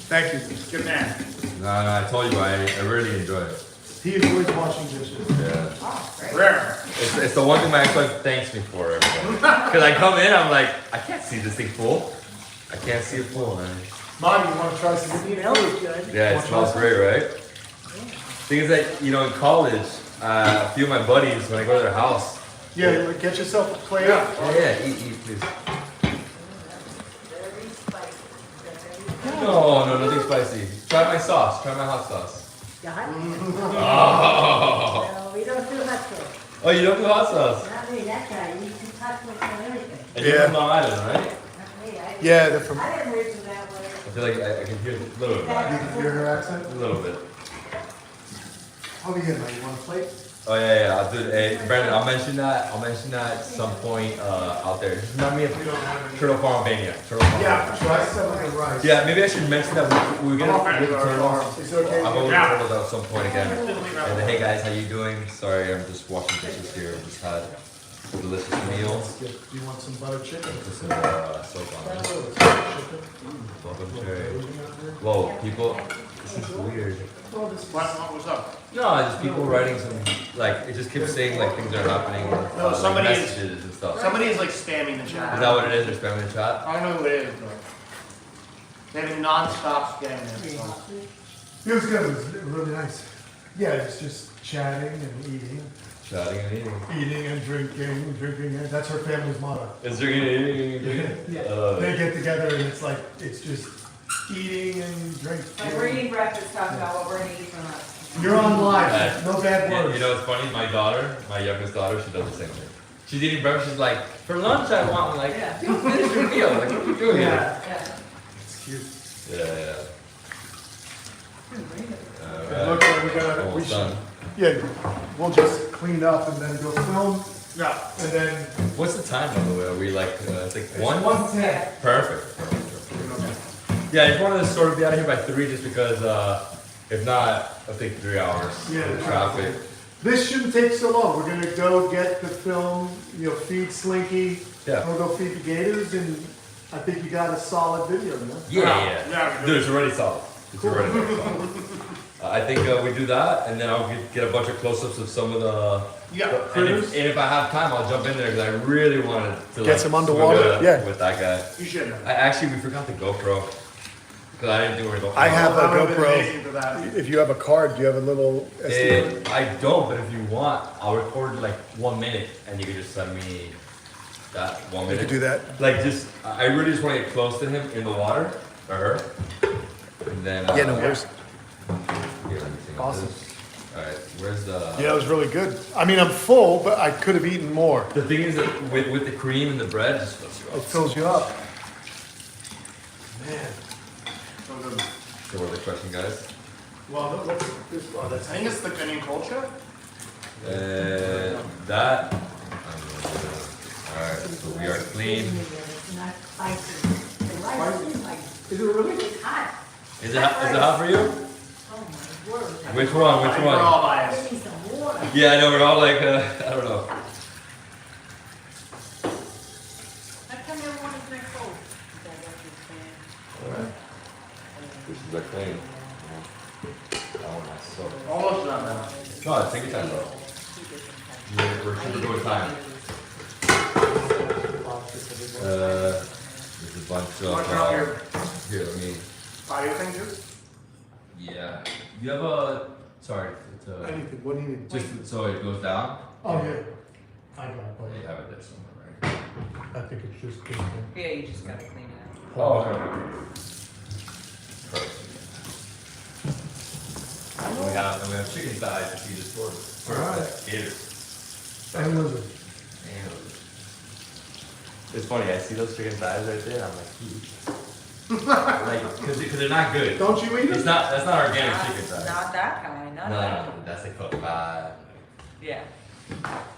Thank you. Good man. No, I told you I really enjoy it. He enjoys washing dishes. Yeah. Rare. It's the one thing my ex-wife thanks me for. Because I come in, I'm like, I can't see this thing full. I can't see it full, man. Mom, you want to try some food? Yeah, it smells great, right? Thing is that, you know, in college, a few of my buddies, when I go to their house, Yeah, get yourself a plate. yeah, eat, please. No, nothing spicy. Try my sauce. Try my hot sauce. No, Oh, we don't do hot sauce. oh, you don't do hot sauce? Not me, that guy, he eats hot sauce on everything. And you're from Long Island, right? Not me, Yeah, they're from. I didn't raise him that way. I feel like I can hear a little bit. You can hear her accent? A little bit. Over here, man. You want a plate? Oh yeah, I'll do it. Hey, Brandon, I'll mention that at some point out there. Just remind me of Turtle Farm, Albania. Turtle Farm. Yeah, try some of the rice. Yeah, maybe I should mention that we're gonna get the turtles. Is it okay? I'll go with the turtles at some point again. And hey guys, how you doing? Sorry, I'm just washing dishes here. Just had a delicious meal. Do you want some butter chicken? This is soap on it. Welcome, Jerry. Whoa, people, this is weird. What's up? No, just people writing some, like, it just keeps saying, like, things are happening, No, like, somebody is- messages and stuff. Somebody is like spamming the chat. Is that what it is? They're spamming the chat? I don't know who it is, but they've been non-stop spamming it. So. It was good. It was really nice. Yeah, it's just chatting and eating. Chatting and eating. Eating and drinking, drinking. And that's her family's motto. It's drinking and eating. I love They it. get together and it's like, it's just eating and drinking. Like we're eating breakfast, talking about what we're gonna eat from us. You're on live. No bad You words. know what's funny? My daughter, my youngest daughter, she does the same thing. She's eating breakfast. She's like, for lunch I want. I'm like, Yeah. you don't finish your meal. Like, what are you doing here? Yeah. It's cute. Yeah. It looks like we Almost done. yeah, we'll just clean up and then go film. Yeah. And then What's the time by the way? Are we like, I think it's 1? 1:10. Perfect. Yeah, I just wanted to sort of be out of here by 3 just because if not, I'll take 3 hours. Yeah, with traffic. This shouldn't take so long. We're gonna go get the film, feed Slinky. Yeah. We'll go feed the Gators, and I think you got a solid video, no? Yeah. Dude, it's already solid. It's already very solid. I think we do that, and then I'll get a bunch of close-ups of some of the. Yeah. And if I have time, I'll jump in there because I really wanted to Get some underwater, yeah. with that guy. You should. We forgot the GoPro because I didn't do a GoPro. I have That a would've been amazing GoPro. for that. If you have a card, do you have a little SD? I don't, but if you want, I'll record like 1 minute, and you can just send me that 1 You minute. could do that. Like I really just want to get close to him in the water, or her, and then. Yeah, no worries. Here, let me see. Awesome. All right, where's the? Yeah, it was really good. I mean, I'm full, but I could have eaten more. The thing is that with the cream and the bread, just fills you It up. fills you up. Man. So what are the question, guys? Well, what's this? Oh, I think it's the Canadian culture. That. All right, so we are clean. It's not spicy. The rice is spicy. Is it really? It's hot. Is it hot for you? Oh my word. Which one? I think we're all biased. Give me some water. Yeah, I know. We're all like, I don't know. How come everyone is drink cold? Is that what you're saying? All right. This is the clean. Oh my soul. Almost done now. No, take your time, bro. We're super good with time. There's a bunch of. Watch out here. Here, let me. Fire thing too? Yeah. You have a. Sorry. It's a, Anything. What do you need? just so it goes down. Oh, yeah. I got Oh, you it. have it there somewhere, right? I think it's just. Yeah, you just gotta clean it Oh, okay. Perfect. And we have chicken thighs if you just for Alright. Gators. And lizard. It's funny, I see those chicken thighs right there, I'm like, like, cause they're not good. Don't you eat It's it? not, that's not out. organic chicken thighs. Not that kind, not No, that. no, that's like cooked live. Yeah.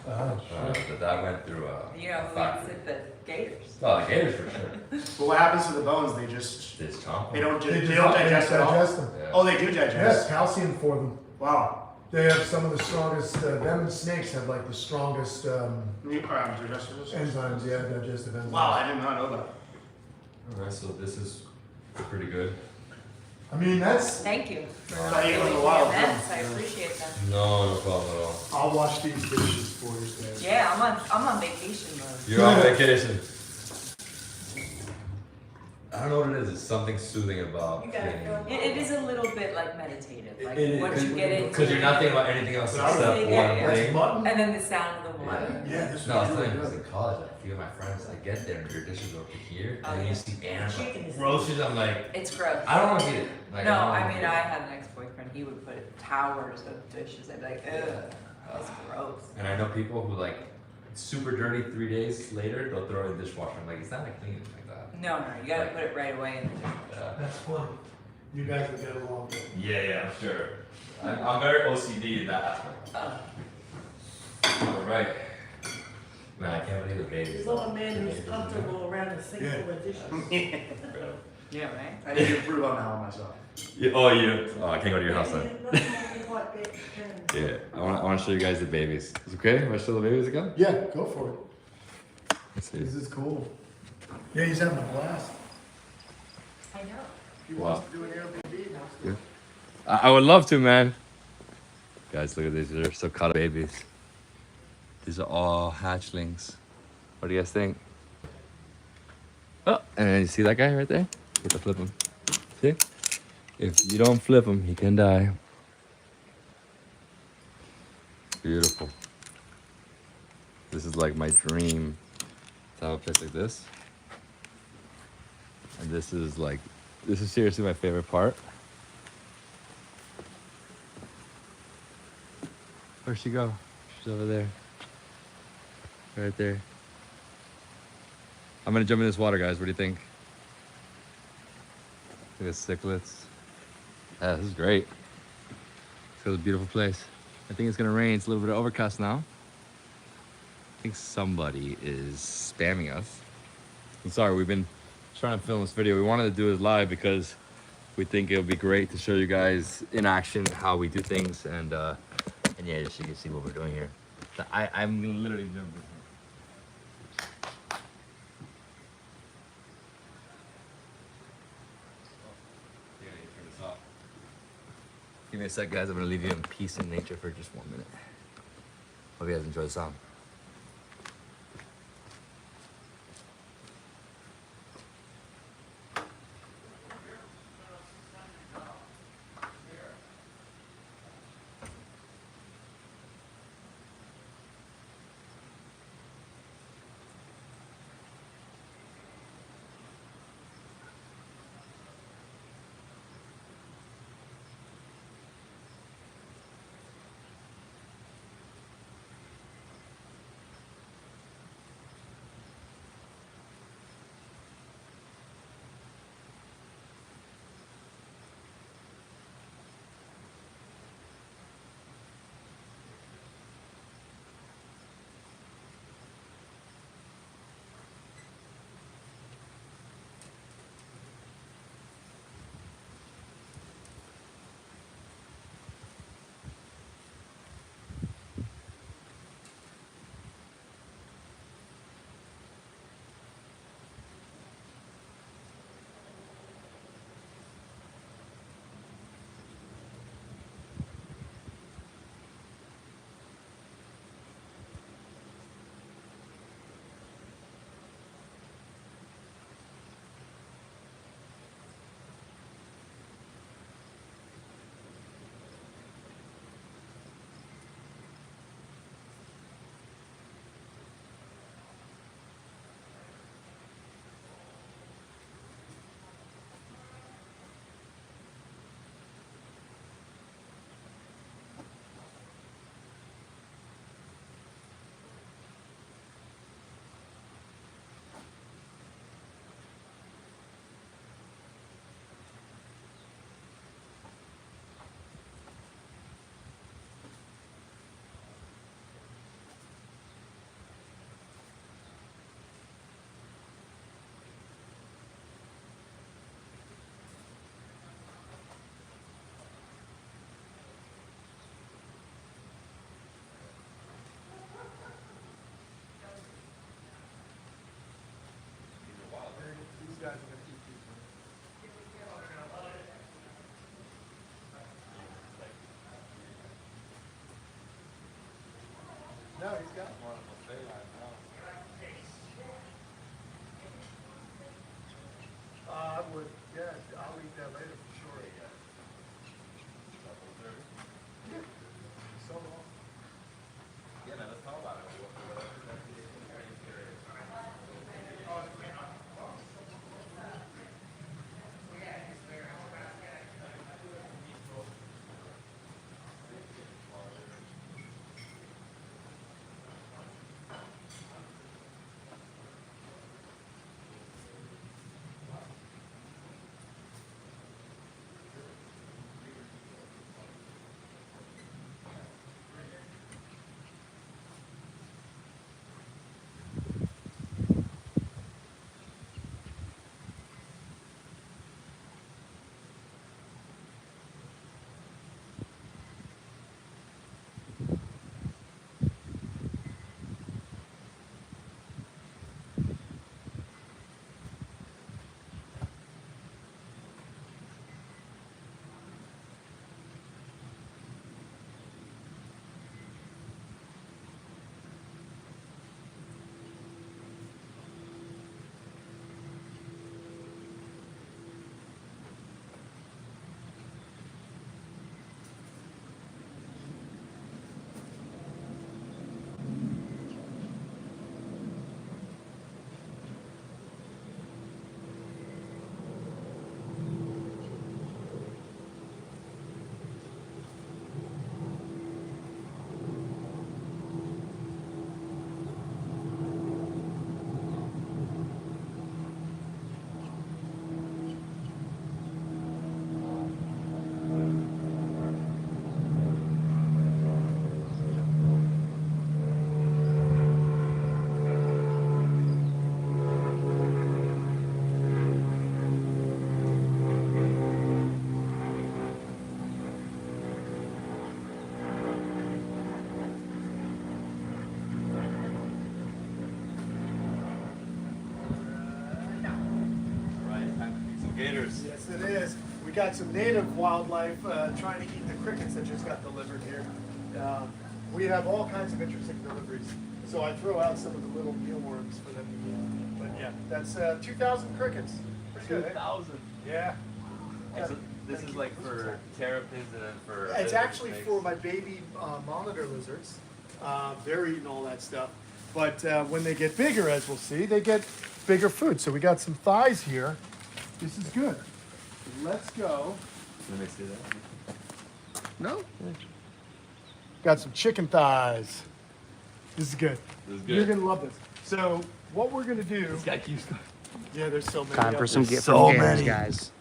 But that went through You know who factory. eats it? The Gators. Oh, the Gators for sure. But what happens to the bones? They just This chomp. they don't They they don't digest at all. digest them. Yeah. Oh, they do digest. Yes, calcium for them. Wow. They have some of the strongest, them and snakes have like the strongest Digesters. enzymes, yeah, digestive enzymes. Wow, I did not know that. Alright, so this is pretty good. I mean, that's, Thank you. for Oh. not I ate doing them in the the wild, events. I appreciate that. No problem at all. I'll wash these dishes for you, Stan. Yeah, I'm on vacation mode. You're on vacation. I don't know what it is. It's something soothing about You gotta cleaning. go. It is a little bit like meditative, like It- once you get into Because you're not thinking about anything else But I except would- one Yeah, yeah. thing. Mutton? and then the sound of the water. Yeah, this No, is it's really funny because good. in college, a few of my friends, I get there and their dishes are over here, Oh, and then yeah. you see animals Chicken is- like roaches. I'm like, It's gross. I don't want to eat it. Like, No, don't I wanna mean eat it. I had an ex-boyfriend. He would put towers of dishes. I'd be like, ugh, that's gross. And I know people who like super dirty 3 days later, they'll throw it in the dishwasher. I'm like, it's not like clean like that. No, you gotta Like- put it right away in the dishwasher. That's funny. You guys will get along good. Yeah, I'm sure. I'm very OCD in that aspect. Oh. All right. Man, I can't believe the babies. There's not a man who's comfortable around the sink Yeah. full of dishes. Yeah, right? I need to improve on that one myself. Yeah, oh, you. Oh, I can't go to your house then. Nothing quite big, and- Yeah, I want to show you guys the babies. Is it okay? If I show the babies again? Yeah, go for it. Let's see. This is cool. Yeah, he's having a blast. I know. He Wow. wants to do an Airbnb now. I would love to, man. Guys, look at these. They're so caught babies. These are all hatchlings. What do you guys think? Oh, and then you see that guy right there? You have to flip him. See? If you don't flip him, he can die. Beautiful. This is like my dream to have a place like this. And this is seriously my favorite part. Where'd she go? She's over there. Right there. I'm gonna jump in this water, guys. What do you think? Look at the cichlids. Yeah, this is great. It's a beautiful place. I think it's gonna rain. It's a little bit overcast now. I think somebody is spamming us. I'm sorry, we've been trying to film this video. We wanted to do it live because we think it would be great to show you guys in action how we do things, and yeah, just so you can see what we're doing here. I'm literally jumping. Give me a sec, guys. I'm gonna leave you in peace and nature for just 1 minute. Hope you guys enjoy the sound. These guys are gonna eat these. No, he's got one. I would, yeah, I'll eat that later for sure. Yeah. So long. Yeah, man, let's talk about it. it is. We got some native wildlife trying to eat the crickets that just got delivered here. We have all kinds of interesting deliveries. So I throw out some of the little mealworms for them to eat. But yeah, that's 2,000 crickets. Pretty good, eh? 2,000. Yeah. So this is like for terrapins and then for. It's actually for my baby monitor lizards. They're eating all that stuff. But when they get bigger, as we'll see, they get bigger food. So we got some thighs here. This is good. Let's go. Let me see that. No? Got some chicken thighs. This is good. This is good. You're going to love this. So what we're going to do. This guy keeps going. Yeah, there's so many. Time for some There's from Gators, guys.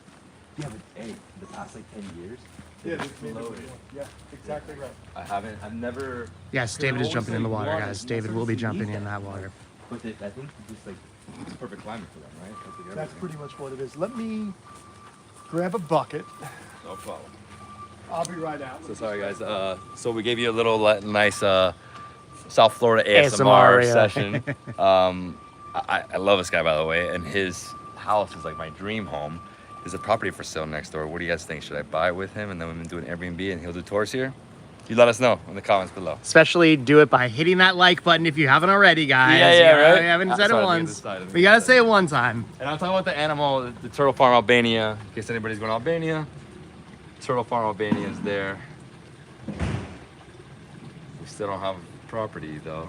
Yeah, but hey, the past like 10 years. Yeah, there's maybe one. Yeah, exactly right. I've never. Yes, David is jumping in the water, guys. David will be jumping in that water. But I think just like it's perfect climate for them, right? Like That's pretty much what it is. Let me grab a bucket. No problem. I'll be right out. So sorry, guys. So we gave you a little nice South Florida ASMR, ASMR yeah. session. I love this guy, by the way, and his house is like my dream home. There's a property for sale next door. What do you guys think? Should I buy it with him and then we can do an Airbnb and he'll do tours here? You let us know in the comments below. Especially do it by hitting that like button if you haven't already, guys. Yeah, You know, right? We haven't said it Sorry, once. let me We gotta say it one time. And I'm talking about the animal, the turtle farm Albania. In case anybody's going to Albania, turtle farm Albania is there. We still don't have property though.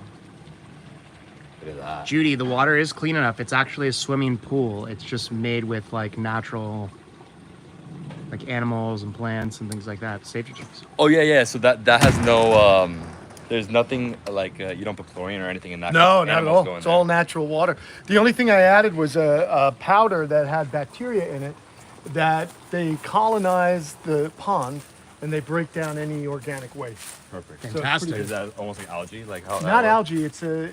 Look at that. Judy, the water is clean enough. It's actually a swimming pool. It's just made with like natural, like animals and plants and things like that. Safety checks. Oh yeah. So that has no, there's nothing like you don't put chlorine or anything in that. No, not at Animals all. go in It's there. all natural water. The only thing I added was a powder that had bacteria in it that they colonize the pond and they break down any organic waste. Perfect. So it's Fantastic. pretty Is that almost like algae? Like how? that Not works? algae.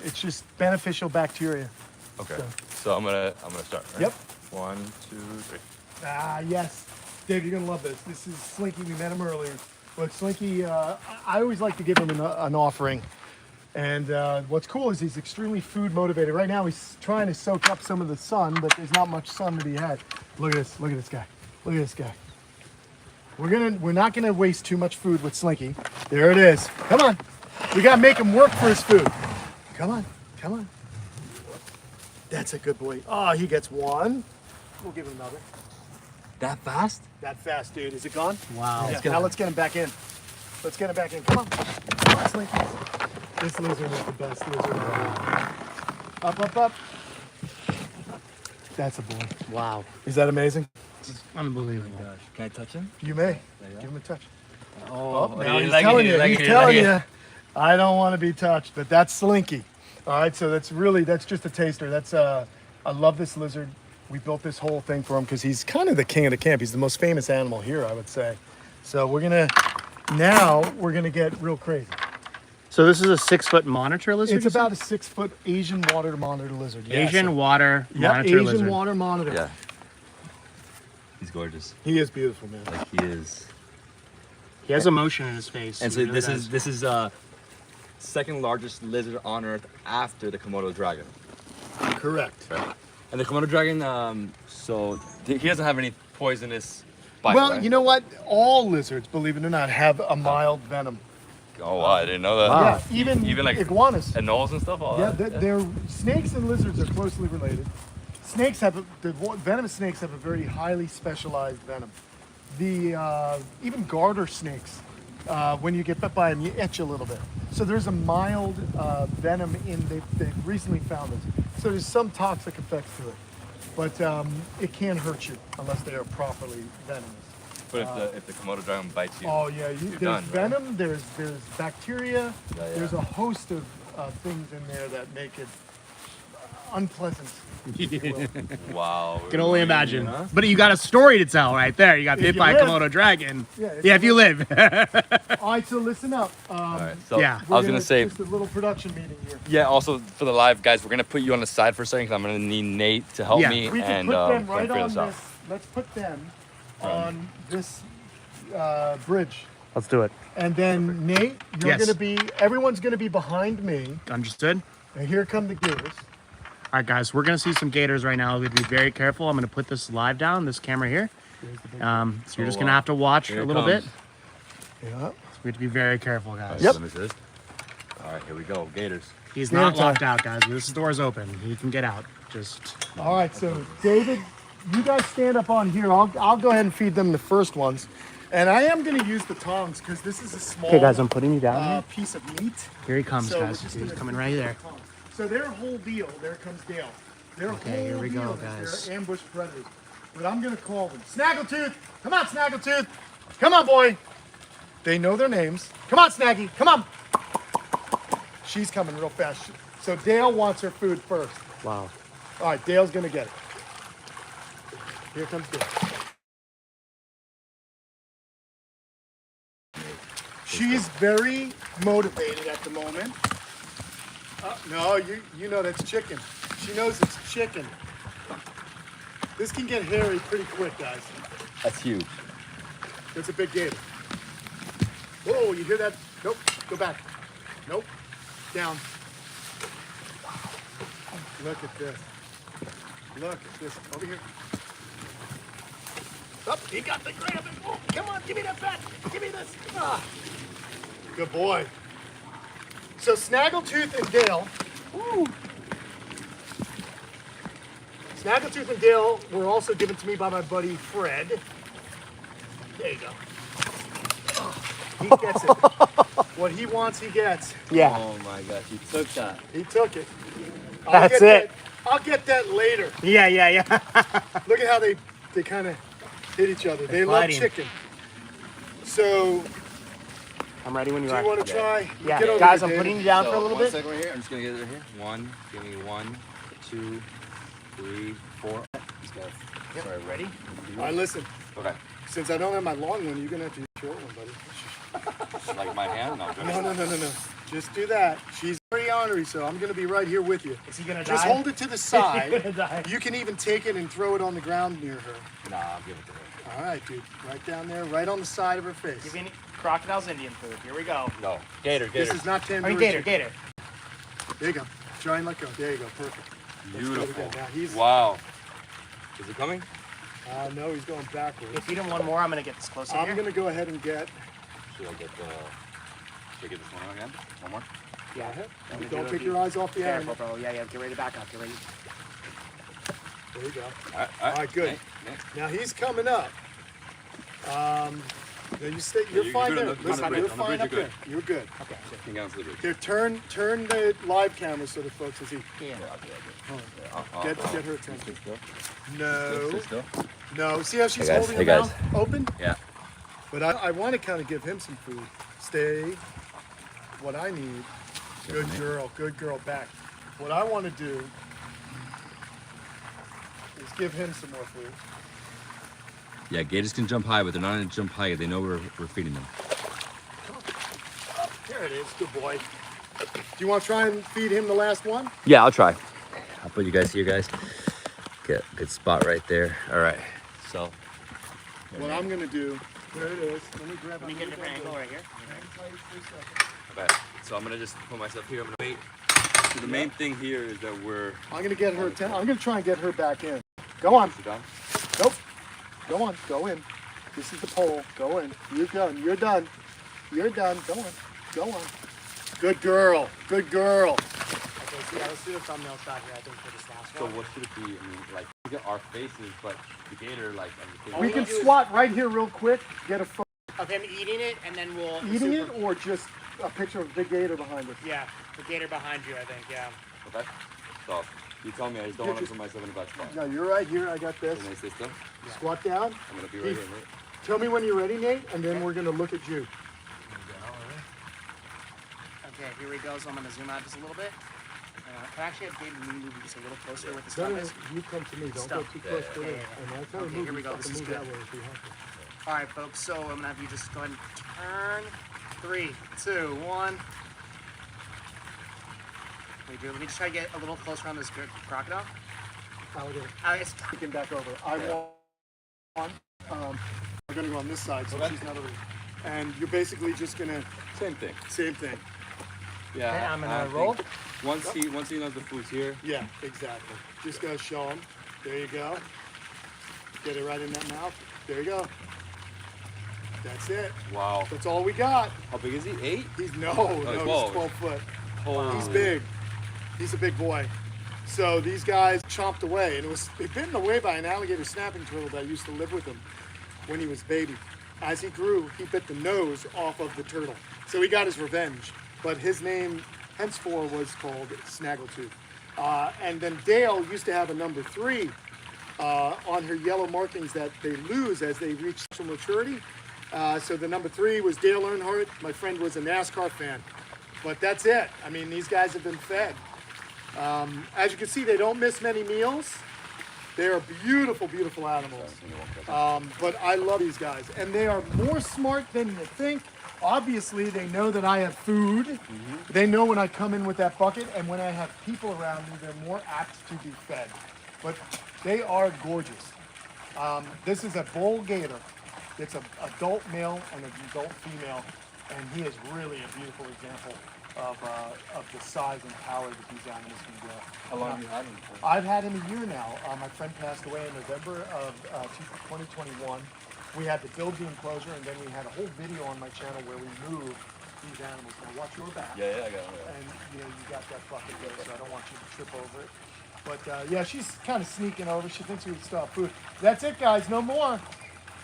It's just beneficial bacteria. Okay. So- So I'm gonna start. Right? Yep. 1, 2, 3. Ah, yes. Dave, you're gonna love this. This is Slinky. We met him earlier. But Slinky, I always like to give him an offering. And what's cool is he's extremely food motivated. Right now he's trying to soak up some of the sun, but there's not much sun to be had. Look at this. Look at this guy. Look at this guy. We're not gonna waste too much food with Slinky. There it is. Come on. We gotta make him work for his food. Come on. Come on. That's a good boy. Oh, he gets one. We'll give him another. That fast? That fast, dude. Is it gone? Wow. Yeah. Now let's get him back in. Let's get him back in. Come on. Come on, Slinky. This lizard is the best lizard ever. Up. That's a boy. Wow. Is that amazing? Unbelievable. Gosh, can I touch him? You may. you go. Give him a touch. Oh, Now he's telling you. He's telling you. I don't want to be touched, but that's Slinky. All right, so that's just a taster. That's I love this lizard. We built this whole thing for him because he's kind of the king of the camp. He's the most famous animal here, I would say. So we're gonna get real crazy. So this is a 6-foot monitor lizard? It's about a 6-foot Asian water monitor lizard. Yeah, Asian so- water Yeah, monitor Asian lizard. water monitor. Yeah. He's gorgeous. He is beautiful, man. Like he is. He has emotion in his face. And He so really does. this is second largest lizard on Earth after the Komodo dragon. Correct. Right. And the Komodo dragon, he doesn't have any poisonous bite, Well, right? you know what? All lizards, believe it or not, have a mild venom. Oh, wow, I didn't know that. Yeah, even like iguanas. anoles and stuff. All Yeah, that. they're snakes and lizards are closely related. Snakes venomous snakes have a very highly specialized venom. The even garter snakes, when you get bit by them, you itch a little bit. So there's a mild venom in. They've recently found this. So there's some toxic effects to it, but it can hurt you unless they are properly venomous. But if the Komodo dragon bites you, Oh yeah, you're there's done, right? venom. There's bacteria. Yeah. There's a host of things in there that make it unpleasant. if you will. wow. Can only imagine. Huh? But you got a story to tell right there. You got If bit you by a live. Komodo dragon. Yeah, If you live. All right, so listen up. All right. So Yeah. I was gonna say, just a little production meeting here. yeah. Also for the live guys, we're gonna put you on the side for a second because I'm gonna need Nate to help Yeah. me We can and put them we're right gonna figure on this out. this. Let's put them on this bridge, Let's do it. and then Nate, you're Yes. everyone's gonna be behind me, Understood? and here come the gators. All right, guys, we're going to see some gators right now. We have to be very careful. I'm going to put this live down, this camera here. So you're just gonna have to watch Here a it little bit. comes. Yeah. We have to be very careful, guys. Yep. Let me assist. All right, here we go. Gators. He's Gator not time. locked out, guys. This door's open. He can get out. Just All right, so David, you guys stand up on here. I'll go ahead and feed them the first ones. And I am going to use the tongs because this is a small putting you down piece of meat. Here he comes, So guys. we're just He's gonna coming feed right them there. the tongs. So their whole deal, there comes Dale. Their Okay, whole here we go, deal is guys. they're ambush predators. But I'm going to call them. Snaggletooth! Come on, Snaggletooth! Come on, boy! They know their names. Come on, Snaggy! Come on! She's coming real fast. So Dale wants her food first. Wow. All right, Dale's going to get it. Here comes Dale. She's very motivated at the moment. No, you know that's chicken. She knows it's chicken. This can get hairy pretty quick, guys. That's huge. It's a big gator. Whoa, you hear that? Nope, go back. Nope, down. Look at this. Look at this. Over here. Up, he got the grab. Oh, come on, give me that bat. Give me this. Ah. Good boy. So Snaggletooth and Dale. Woo. Snaggletooth and Dale were also given to me by my buddy Fred. There you go. He gets it. What he wants, he gets. Yeah. Oh my gosh, you took that. He took it. That's it. I'll get that later. Yeah. Look at how they kind of hit each other. They love fighting. chicken. So, I'm ready when you do are. you want to try? Yeah, Get over guys, here, I'm David. putting you down for a little One bit. second right here. I'm just gonna get it right here. One. Give me 1, 2, 3, 4. Just go. Sorry, ready? All right, listen. Okay. Since I don't have my long one, you're going to have to use your short one, buddy. Like my hand? No. Just do that. She's very ornery, so I'm going to be right here with you. Is he gonna Just die? hold it to the side. gonna die? You can even take it and throw it on the ground near her. Nah, I'll give it to her. All right, dude. Right down there, right on the side of her face. Give me Crocodile's Indian food. Here we go. No. Gator. This is not tandoori. Gator. There you go. Try and let go. There you go. Perfect. Beautiful. Now he's, Wow. Is it coming? no, he's going backwards. If you do one more, I'm gonna get this close in I'm here. going to go ahead and get. Should I get the... Should I get this one out again? One more? Yeah. Don't take your eyes off the Careful, animal. bro. Yeah. Get ready to back up. Get ready. There you go. All right, good. Now he's coming up. Now you stay. You're you fine can do it there. on the Listen, bridge. you're On the fine bridge, up you're there. You're good. Okay. King down to the bridge. Here, turn the live camera so the folks can see. Yeah. Get her attention. Sit still. No, Sit still. no. See how she's Hey, guys. holding Hey, her guys. mouth open? Yeah. But I want to kind of give him some food. Stay. What I need. Good girl. Good girl. Back. What I want to do is give him some more food. Yeah, gators can jump high, but they're not gonna jump high. They know we're feeding them. There it is. Good boy. Do you want to try and feed him the last one? Yeah, I'll try. I'll put you guys here, guys. Get a good spot right there. All right. So. What I'm going to do, there it is. Let me grab Let me get a different angle right here. Okay. So I'm gonna just put myself here. I'm gonna wait. So the main thing here is that we're. I'm going to get her. I'm going to try and get her back in. Go on. Sit down. Nope. Go on. Go in. This is the pole. Go in. You're done. You're done. You're done. Go on. Go on. Good girl. Good girl. Okay, so let's do a thumbnail shot here, I think, for this last So one. what should it be? I mean, like look at our faces, but the gator, like, and the We gator. can swat right here real quick. Get a photo. Of him eating it, and then we'll... Eating it or just a picture of the gator behind us. Yeah, the gator behind you, I think, yeah. Okay. So you tell me. I just don't want to put myself in a bad spot. No, you're right here. I got this. Can I stay still? Squat down. I'm gonna be right here, mate. Tell me when you're ready, Nate, and then we're going to look at you. Okay, here we go. So I'm going to zoom out just a little bit. I actually have David move just a little closer with the No, stuff. you come to me. Don't Stuff. go too close to Yeah, it. yeah, And that's how we Okay, move. here we You go. fucking This is move good. that way if you have to. All right, folks. So I'm going to have you just go ahead and turn. 3, 2, 1. Let me just try to get a little closer on this crocodile. Alligator. It's Taking back over. I want. We're going to go on this side, so she's not over. And you're basically just going to. Same thing. Same thing. Yeah. Okay, I'm I gonna think roll. Once he knows the food's here. Yeah, exactly. Just gotta show him. There you go. Get it right in that mouth. There you go. That's it. Wow. That's all we got. How big is he? 8? He's no, 12. he's 12 foot. Oh, He's big. He's a big boy. So these guys chomped away, and it was bitten away by an alligator snapping turtle that used to live with him when he was a baby. As he grew, he bit the nose off of the turtle. So he got his revenge. But his name henceforth was called Snaggletooth. And then Dale used to have a number 3 on her yellow markings that they lose as they reach sexual maturity. So the number 3 was Dale Earnhardt. My friend was a NASCAR fan. But that's it. I mean, these guys have been fed. As you can see, they don't miss many meals. They are beautiful, beautiful animals. But I love these guys. And they are more smart than you think. Obviously, they know that I have food. They know when I come in with that bucket, and when I have people around me, they're more apt to be fed. But they are gorgeous. This is a bull gator. It's an adult male and an adult female, and he is really a beautiful example of the size and power that these animals can grow. How long have you had him for? I've had him a year now. My friend passed away in November of 2021. We had to build the enclosure, and then we had a whole video on my channel where we moved these animals. Now watch your back. Yeah, I got it. And you got that bucket there, so I don't want you to trip over it. But yeah, she's kind of sneaking over. She thinks we still have food. That's it, guys. No more.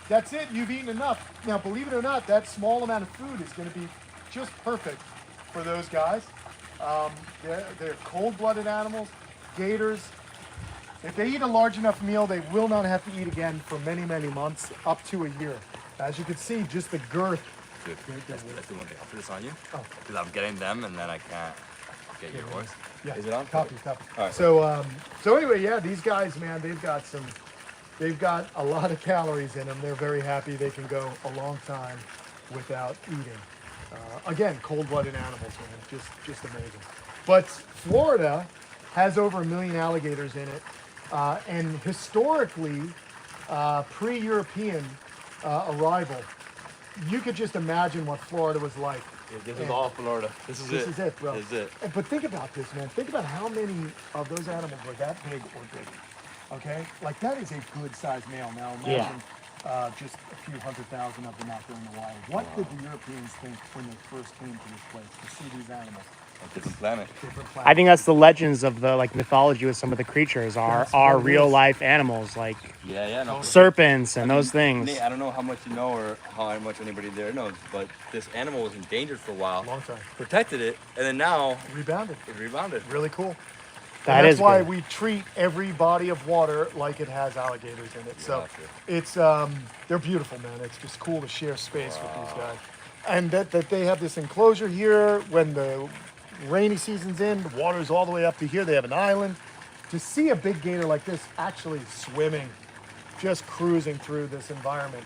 That's it. You've eaten enough. Now, believe it or not, that small amount of food is going to be just perfect for those guys. They're cold-blooded animals. Gators. If they eat a large enough meal, they will not have to eat again for many, many months, up to a year. As you can see, just the girth. Dude, let's do one thing. I'll put this on you. Oh. Because I'm getting them, and then I can't get yours. Yeah. Is it on? Copy. All right. So anyway, yeah, these guys, man, they've got a lot of calories in them. They're very happy they can go a long time without eating. Again, cold-blooded animals, man, just amazing. But Florida has over 1 million alligators in it, and historically, pre-European arrival, you could just imagine what Florida was like. Yeah, this is all Florida. This is it, bro. This is it. But think about this, man. Think about how many of those animals were that big or bigger. Okay? Like, that is a good-sized male. Now, imagine just a few 100,000 of them out there in the wild. What did the Europeans think when they first came to this place to see these animals? A different planet. I think that's the legends of the mythology with some of the creatures are real life animals like No. serpents and those things. Nate, I don't know how much you know or how much anybody there knows, but this animal was endangered for a while. Long time. Protected it, and then now Rebounded. it rebounded. Really cool. That's why good. we treat every body of water like it has alligators in it. So Gotcha. it's they're beautiful, man. It's just cool to share space with these guys. And that they have this enclosure here when the rainy season's in, the water's all the way up to here. They have an island. To see a big gator like this actually swimming, just cruising through this environment,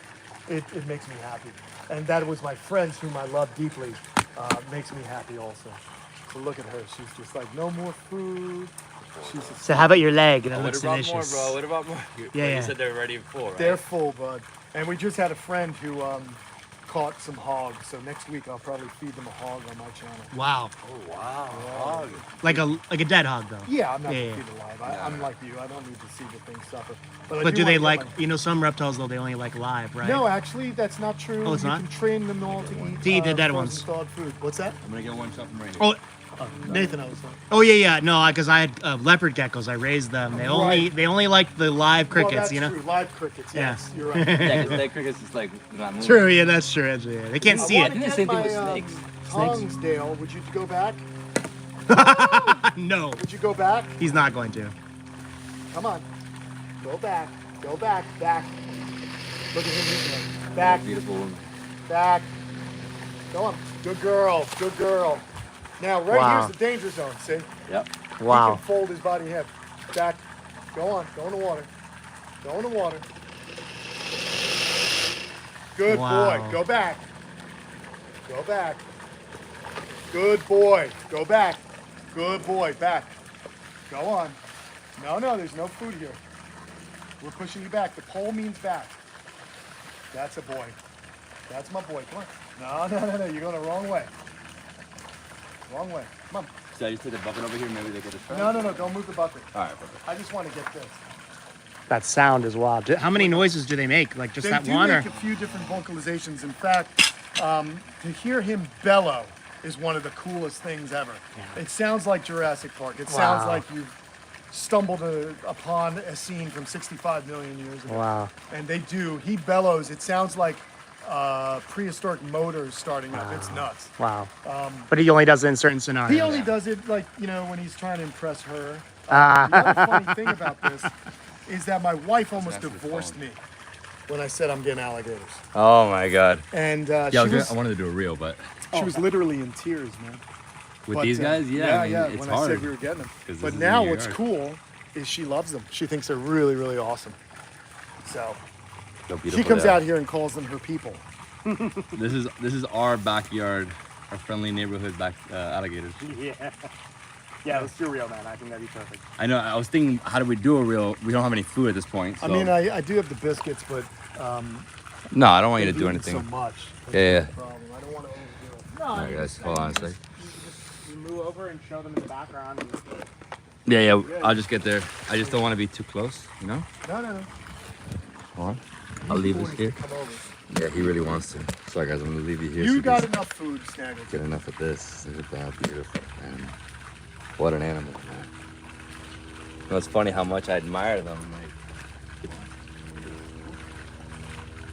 it makes me happy. And that was my friends whom I love deeply, makes me happy also. So look at her. She's just like, no more food. She's a So how about your leg? That What looks about delicious. more, bro? What about more? Yeah. You said they're ready for, right? They're full, bud. And we just had a friend who caught some hogs. So next week I'll probably feed them a hog on my channel. Wow. Oh, wow. Like a dead hog though. Yeah, I'm not Yeah, gonna yeah. feed it alive. I'm like you. I don't need to see the thing suffer. I But do they wanna like get my- some reptiles though they only like live, right? No, actually, that's not true. Oh, it's you not? can train them all to eat, The dead frozen ones. thawed food. What's that? I'm gonna get one shot from right here. Oh, Nathan, I was like. oh yeah. No, because I had leopard geckos. I raised them. They only like the live crickets, well, that's you know. True. Live crickets. Yeah. Yes, you're right. Yeah, 'cause that cricket's just like not moving. True. Yeah, that's true. Actually, yeah. They can't see I it. wanna the get same thing my, with snakes. tongues, Dale. Would you go back? No, Would you go back? he's not going to. Come on. Go back. Go back. Back. Look at him. Eating. Back. Beautiful one. Back. Go on. Good girl. Good girl. Now, right Wow. here's the danger zone. See? Yep. He Wow. can fold his body head. Back. Go on. Go in the water. Go in the water. Good Wow. boy. Go back. Go back. Good boy. Go back. Good boy. Back. Go on. No, there's no food here. We're pushing you back. The pole means back. That's a boy. That's my boy. Come on. No. You're going the wrong way. Wrong way. Come on. So I just put the bucket over here. Maybe they get a try. No. Don't move the bucket. All right, perfect. I just want to get this. That sound is wild. How many noises do they make? Like just They that do one, make or a few different vocalizations. In fact, to hear him bellow is one of the coolest things ever. It sounds like Jurassic Park. It sounds like you've stumbled upon a scene from 65 million years ago. wow. And they do. He bellows. It sounds like prehistoric motors starting up. It's nuts. Wow. But he only does it in certain scenarios. He only does it like, when he's trying to impress her. Another funny thing about this is that my wife almost divorced me when I said I'm getting alligators. Oh my God. And Yeah, I wanted to do a reel, but she was literally in tears, man. with But, these guys, yeah, I mean, it's when hard. I said we were getting them. 'cause this But is now in your what's yard. cool is she loves them. She thinks they're really, really awesome. So So she beautiful comes they are. out here and calls them her people. This is our backyard, our friendly neighborhood alligators. Yeah, let's do a reel, man. I think that'd be perfect. I know. I was thinking, how do we do a reel? We don't have any food at this point. So. I mean, I do have the biscuits, but No, I don't want you to they've do eaten anything. so much. Yeah. That's the problem. I don't want to overdo it. No, Alright, guys, hold on a sec. You move over and show them in the background. And Yeah, I'll just get there. I just don't want to be too close, you know? No. Hold on. I'll leave this here. Come over. Yeah, he really wants to. Sorry, guys, I'm going to leave you here. You so got just enough food, Snaggle. get enough of this. Look at that. Beautiful. And what an animal, man. You know, it's funny how much I admire them.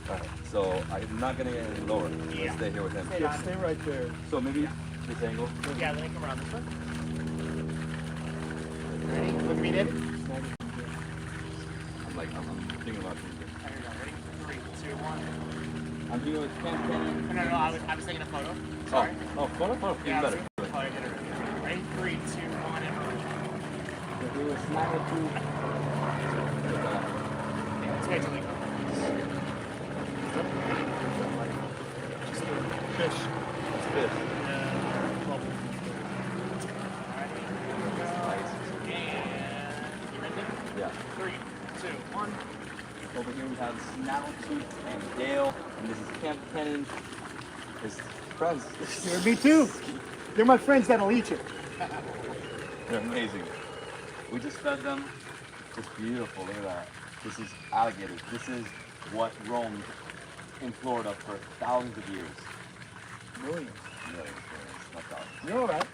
Alright, so I'm not gonna get any lower. Let's stay here with him. Yeah, stay right there. So maybe this angle. yeah, let me come around this way. Ready? Look at me, David. I'm thinking about things. Here we go. Ready? 3, 2, 1. I'm thinking with Kamp Kenan. No, I was taking a photo. Sorry. Oh, photo? Even Yeah, better. Ready? 3, 2, 1, and yeah, let's wait till they go. Fish. You ready? Yeah. 3, 2, 1. Over here we have Snaggletooth and Dale, and this is Kamp Kenan. His friends. Yeah, me too. They're my friends that'll eat you. They're amazing. We just fed them. Just beautiful. Look at that. This is alligators. This is what roamed in Florida for thousands of years. Millions. Millions, not thousands. You're all right.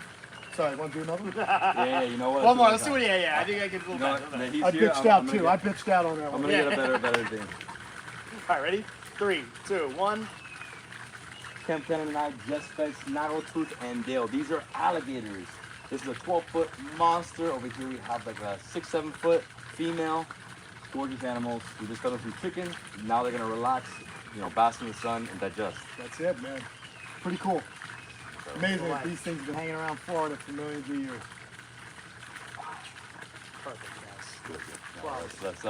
Sorry, want to do another one? Yeah, you know what? One more. Let's see what. Yeah. I think I can do You a know little what? better. He's I here. bitched out too. I bitched out on that I'm one. gonna get a better thing. All right, ready? 3, 2, 1. Kamp Kenan and I just fed Snaggletooth and Dale. These are alligators. This is a 12-foot monster. Over here we have like a 6-7-foot female. Gorgeous animals. We just fed them some chicken. Now they're gonna relax, bask in the sun and digest. That's it, man. Pretty cool. Amazing that these things have been hanging around Florida for millions of years. Perfect, guys. Let's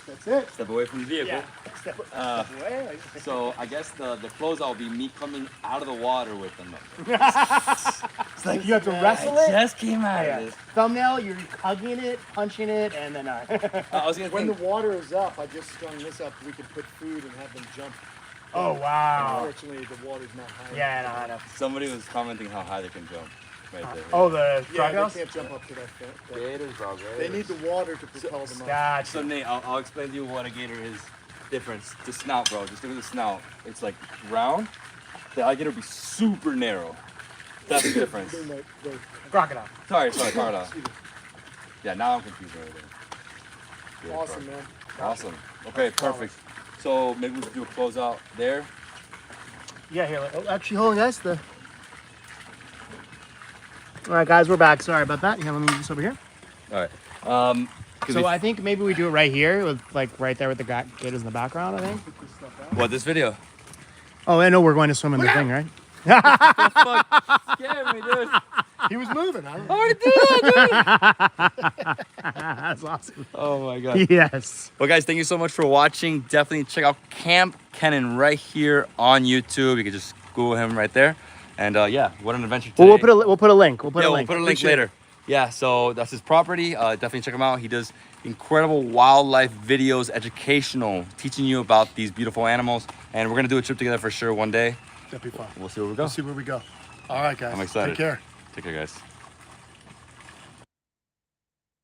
That's it. step away from the vehicle. Yeah. Step away. So I guess the closeout will be me coming out of the water with them. It's like you have to wrestle it. Just came out of this. Thumbnail, you're hugging it, punching it, and then I was gonna When the think, water is up, I just strung this up. We could put food and have them jump. Oh, wow. Unfortunately, the water's not high. Yeah, no, I know. somebody was commenting how high they can jump. Right there. Oh, the Yeah, crocodiles? they can't jump up to that point. Gators, bro. They need the water to propel them up. Gotcha. So Nate, I'll explain to you what a gator is difference. The snout, bro. Just look at the snout. It's like round. The alligator would be super narrow. That's the difference. Crocodile. Sorry, crocodile. Yeah, now I'm confused already. Yeah, Awesome, man. Awesome. Okay, perfect. So maybe we should do a closeout there. Yeah, here. Oh, actually, hold on, guys. All right, guys, we're back. Sorry about that. Here, let me move this over here. All right. So I think maybe we do it right here, with like right there with the gators in the background. I think. What, this video? Oh, I know we're going to swim in the thing, right? Scared me, dude. He was moving. I don't know. already did that, That's awesome. Oh my god. Yes. Well, guys, thank you so much for watching. Definitely check out Kamp Kenan right here on YouTube. You can just Google him right there. And yeah, what an adventure today. Well, we'll put a link. We'll put a link. We'll put a link later. Yeah, so that's his property. Definitely check him out. He does incredible wildlife videos, educational, teaching you about these beautiful animals. And we're gonna do a trip together for sure one day. That'd be fun. We'll see where we go. We'll see where we go. All right, guys. I'm excited. Take care. Take care, guys.